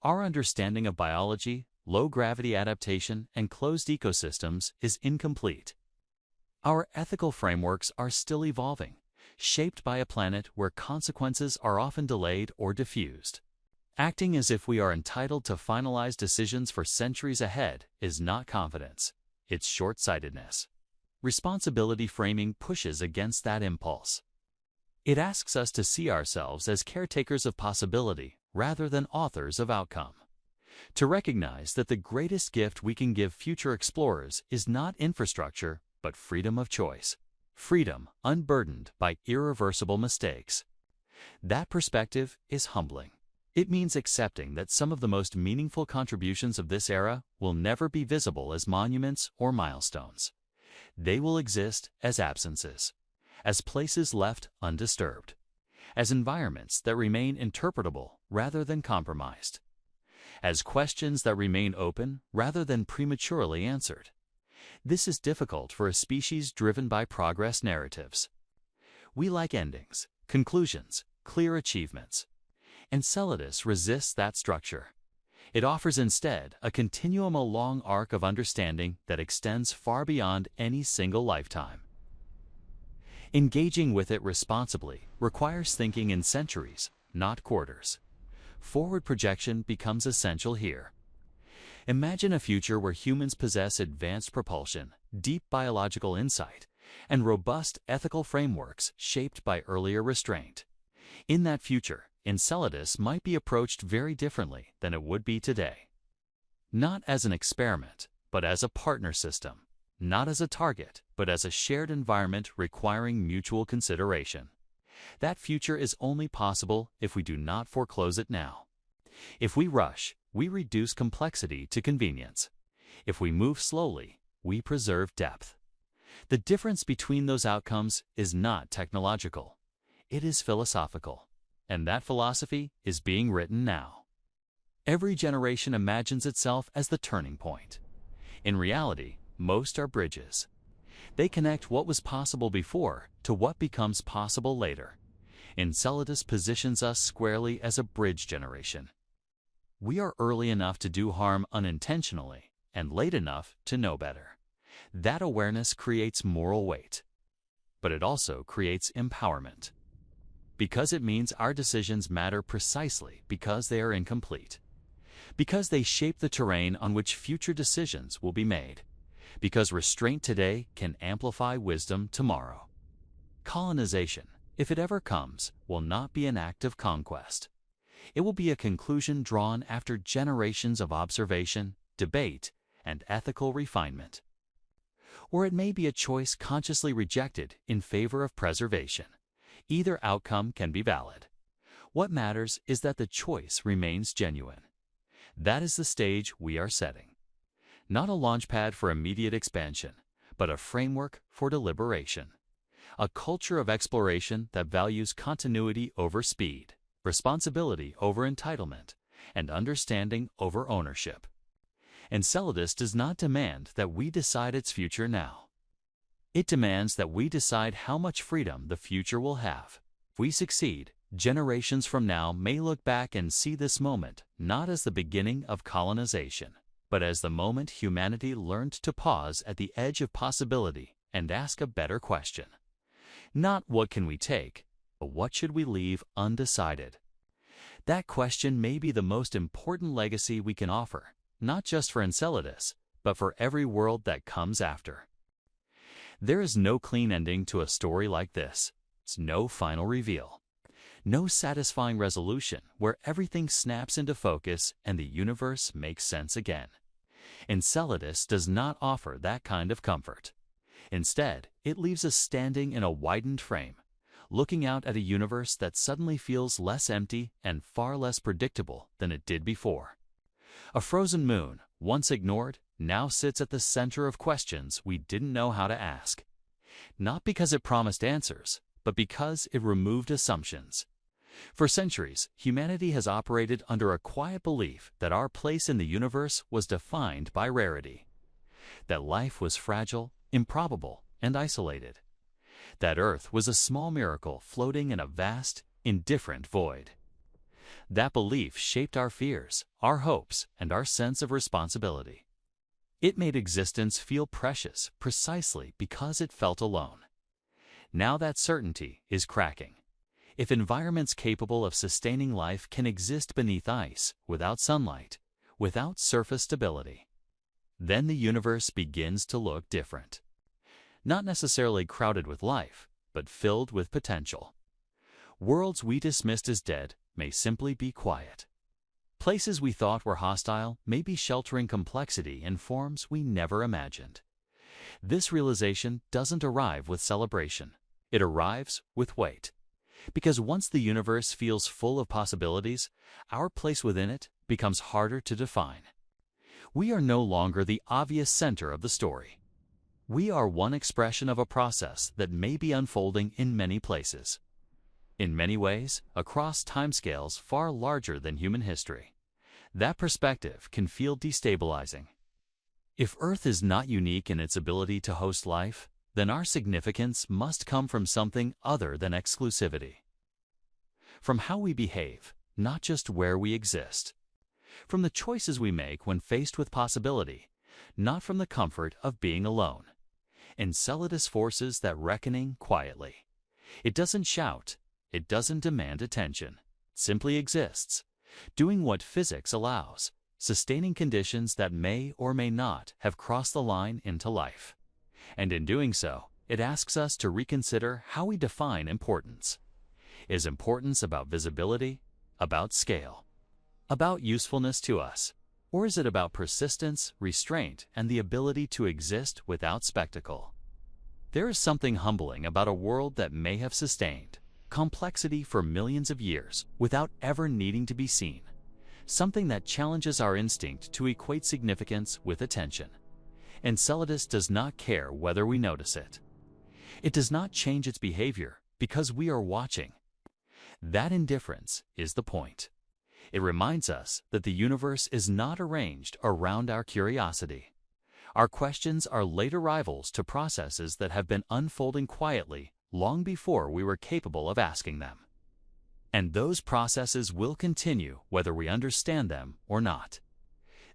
Our understanding of biology, low-gravity adaptation, and closed ecosystems is incomplete. Our ethical frameworks are still evolving, shaped by a planet where consequences are often delayed or diffused. Acting as if we are entitled to finalize decisions for centuries ahead is not confidence, it's short-sightedness. Responsibility framing pushes against that impulse. It asks us to see ourselves as caretakers of possibility rather than authors of outcome. To recognize that the greatest gift we can give future explorers is not infrastructure, but freedom of choice. Freedom unburdened by irreversible mistakes. That perspective is humbling. It means accepting that some of the most meaningful contributions of this era will never be visible as monuments or milestones. They will exist as absences, as places left undisturbed, as environments that remain interpretable rather than compromised, as questions that remain open rather than prematurely answered. This is difficult for a species driven by progress narratives. We like endings, conclusions, clear achievements. Enceladus resists that structure. It offers instead a continuum, a long arc of understanding that extends far beyond any single lifetime. Engaging with it responsibly requires thinking in centuries, not quarters. Forward projection becomes essential here. Imagine a future where humans possess advanced propulsion, deep biological insight, and robust ethical frameworks shaped by earlier restraint. In that future, Enceladus might be approached very differently than it would be today. Not as an experiment, but as a partner system. Not as a target, but as a shared environment requiring mutual consideration. That future is only possible if we do not foreclose it now. If we rush, we reduce complexity to convenience. If we move slowly, we preserve depth. The difference between those outcomes is not technological. It is philosophical. And that philosophy is being written now. Every generation imagines itself as the turning point. In reality, most are bridges. They connect what was possible before to what becomes possible later. Enceladus positions us squarely as a bridge generation. We are early enough to do harm unintentionally and late enough to know better. That awareness creates moral weight, but it also creates empowerment. Because it means our decisions matter precisely because they are incomplete. Because they shape the terrain on which future decisions will be made. Because restraint today can amplify wisdom tomorrow. Colonization, if it ever comes, will not be an act of conquest. It will be a conclusion drawn after generations of observation, debate, and ethical refinement. Or it may be a choice consciously rejected in favor of preservation. Either outcome can be valid. What matters is that the choice remains genuine. That is the stage we are setting. Not a launchpad for immediate expansion, but a framework for deliberation. A culture of exploration that values continuity over speed, responsibility over entitlement, and understanding over ownership. Enceladus does not demand that we decide its future now. It demands that we decide how much freedom the future will have. If we succeed, generations from now may look back and see this moment not as the beginning of colonization, but as the moment humanity learned to pause at the edge of possibility and ask a better question. Not what can we take, but what should we leave undecided? That question may be the most important legacy we can offer, not just for Enceladus, but for every world that comes after. There is no clean ending to a story like this. It's no final reveal. No satisfying resolution where everything snaps into focus and the universe makes sense again. Enceladus does not offer that kind of comfort. Instead, it leaves us standing in a widened frame, looking out at a universe that suddenly feels less empty and far less predictable than it did before. A frozen moon, once ignored, now sits at the center of questions we didn't know how to ask. Not because it promised answers, but because it removed assumptions. For centuries, humanity has operated under a quiet belief that our place in the universe was defined by rarity. That life was fragile, improbable, and isolated. That Earth was a small miracle floating in a vast, indifferent void. That belief shaped our fears, our hopes, and our sense of responsibility. It made existence feel precious precisely because it felt alone. Now that certainty is cracking. If environments capable of sustaining life can exist beneath ice, without sunlight, without surface stability, then the universe begins to look different. Not necessarily crowded with life, but filled with potential. Worlds we dismissed as dead may simply be quiet. Places we thought were hostile may be sheltering complexity in forms we never imagined. This realization doesn't arrive with celebration. It arrives with weight. Because once the universe feels full of possibilities, our place within it becomes harder to define. We are no longer the obvious center of the story. We are one expression of a process that may be unfolding in many places. In many ways, across timescales far larger than human history. That perspective can feel destabilizing. If Earth is not unique in its ability to host life, then our significance must come from something other than exclusivity. From how we behave, not just where we exist. From the choices we make when faced with possibility, not from the comfort of being alone. Enceladus forces that reckoning quietly. It doesn't shout, it doesn't demand attention. It simply exists, doing what physics allows, sustaining conditions that may or may not have crossed the line into life. And in doing so, it asks us to reconsider how we define importance. Is importance about visibility, about scale, about usefulness to us? Or is it about persistence, restraint, and the ability to exist without spectacle? There is something humbling about a world that may have sustained complexity for millions of years without ever needing to be seen. Something that challenges our instinct to equate significance with attention. Enceladus does not care whether we notice it. It does not change its behavior because we are watching. That indifference is the point. It reminds us that the universe is not arranged around our curiosity. Our questions are late arrivals to processes that have been unfolding quietly long before we were capable of asking them. And those processes will continue whether we understand them or not.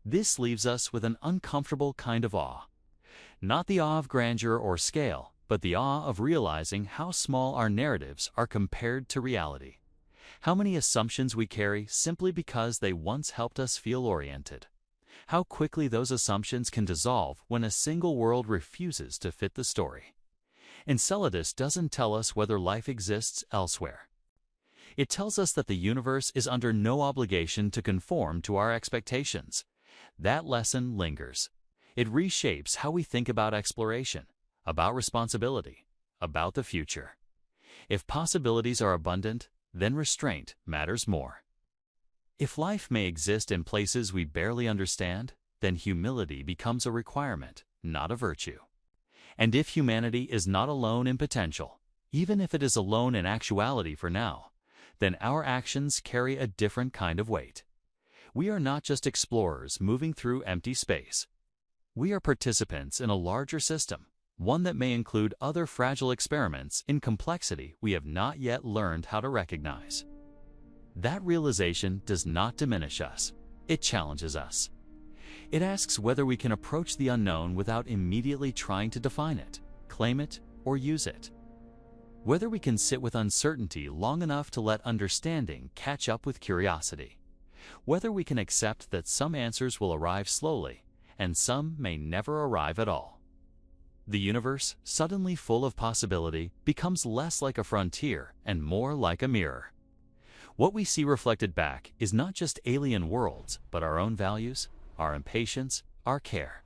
This leaves us with an uncomfortable kind of awe. Not the awe of grandeur or scale, but the awe of realizing how small our narratives are compared to reality. How many assumptions we carry simply because they once helped us feel oriented. How quickly those assumptions can dissolve when a single world refuses to fit the story. Enceladus doesn't tell us whether life exists elsewhere. It tells us that the universe is under no obligation to conform to our expectations. That lesson lingers. It reshapes how we think about exploration, about responsibility, about the future. If possibilities are abundant, then restraint matters more. If life may exist in places we barely understand, then humility becomes a requirement, not a virtue. And if humanity is not alone in potential, even if it is alone in actuality for now, then our actions carry a different kind of weight. We are not just explorers moving through empty space. We are participants in a larger system, one that may include other fragile experiments in complexity we have not yet learned how to recognize. That realization does not diminish us. It challenges us. It asks whether we can approach the unknown without immediately trying to define it, claim it, or use it. Whether we can sit with uncertainty long enough to let understanding catch up with curiosity. Whether we can accept that some answers will arrive slowly, and some may never arrive at all. The universe, suddenly full of possibility, becomes less like a frontier and more like a mirror. What we see reflected back is not just alien worlds, but our own values, our impatience, our care,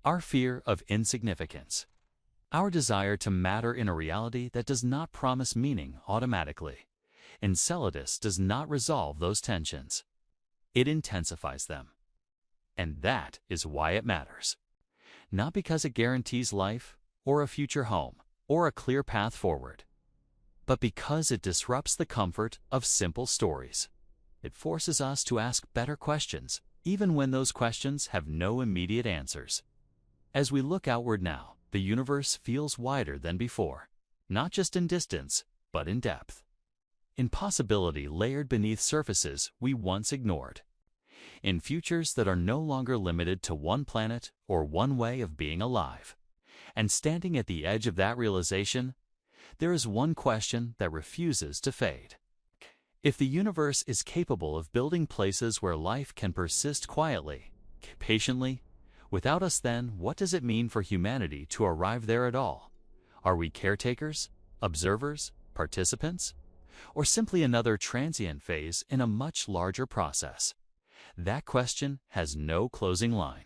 our fear of insignificance, our desire to matter in a reality that does not promise meaning automatically. Enceladus does not resolve those tensions. It intensifies them. And that is why it matters. Not because it guarantees life, or a future home, or a clear path forward, but because it disrupts the comfort of simple stories. It forces us to ask better questions, even when those questions have no immediate answers. As we look outward now, the universe feels wider than before, not just in distance, but in depth. In possibility layered beneath surfaces we once ignored. In futures that are no longer limited to one planet or one way of being alive. And standing at the edge of that realization, there is one question that refuses to fade. If the universe is capable of building places where life can persist quietly, patiently, without us, then what does it mean for humanity to arrive there at all? Are we caretakers, observers, participants, or simply another transient phase in a much larger process? That question has no closing line.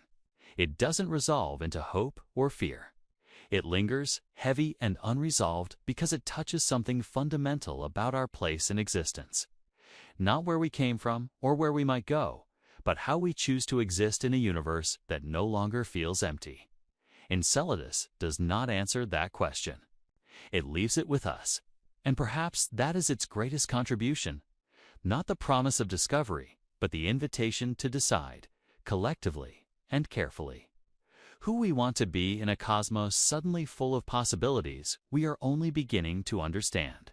It doesn't resolve into hope or fear. It lingers, heavy and unresolved, because it touches something fundamental about our place in existence. Not where we came from or where we might go, but how we choose to exist in a universe that no longer feels empty. Enceladus does not answer that question. It leaves it with us, and perhaps that is its greatest contribution. Not the promise of discovery, but the invitation to decide, collectively and carefully, who we want to be in a cosmos suddenly full of possibilities we are only beginning to understand.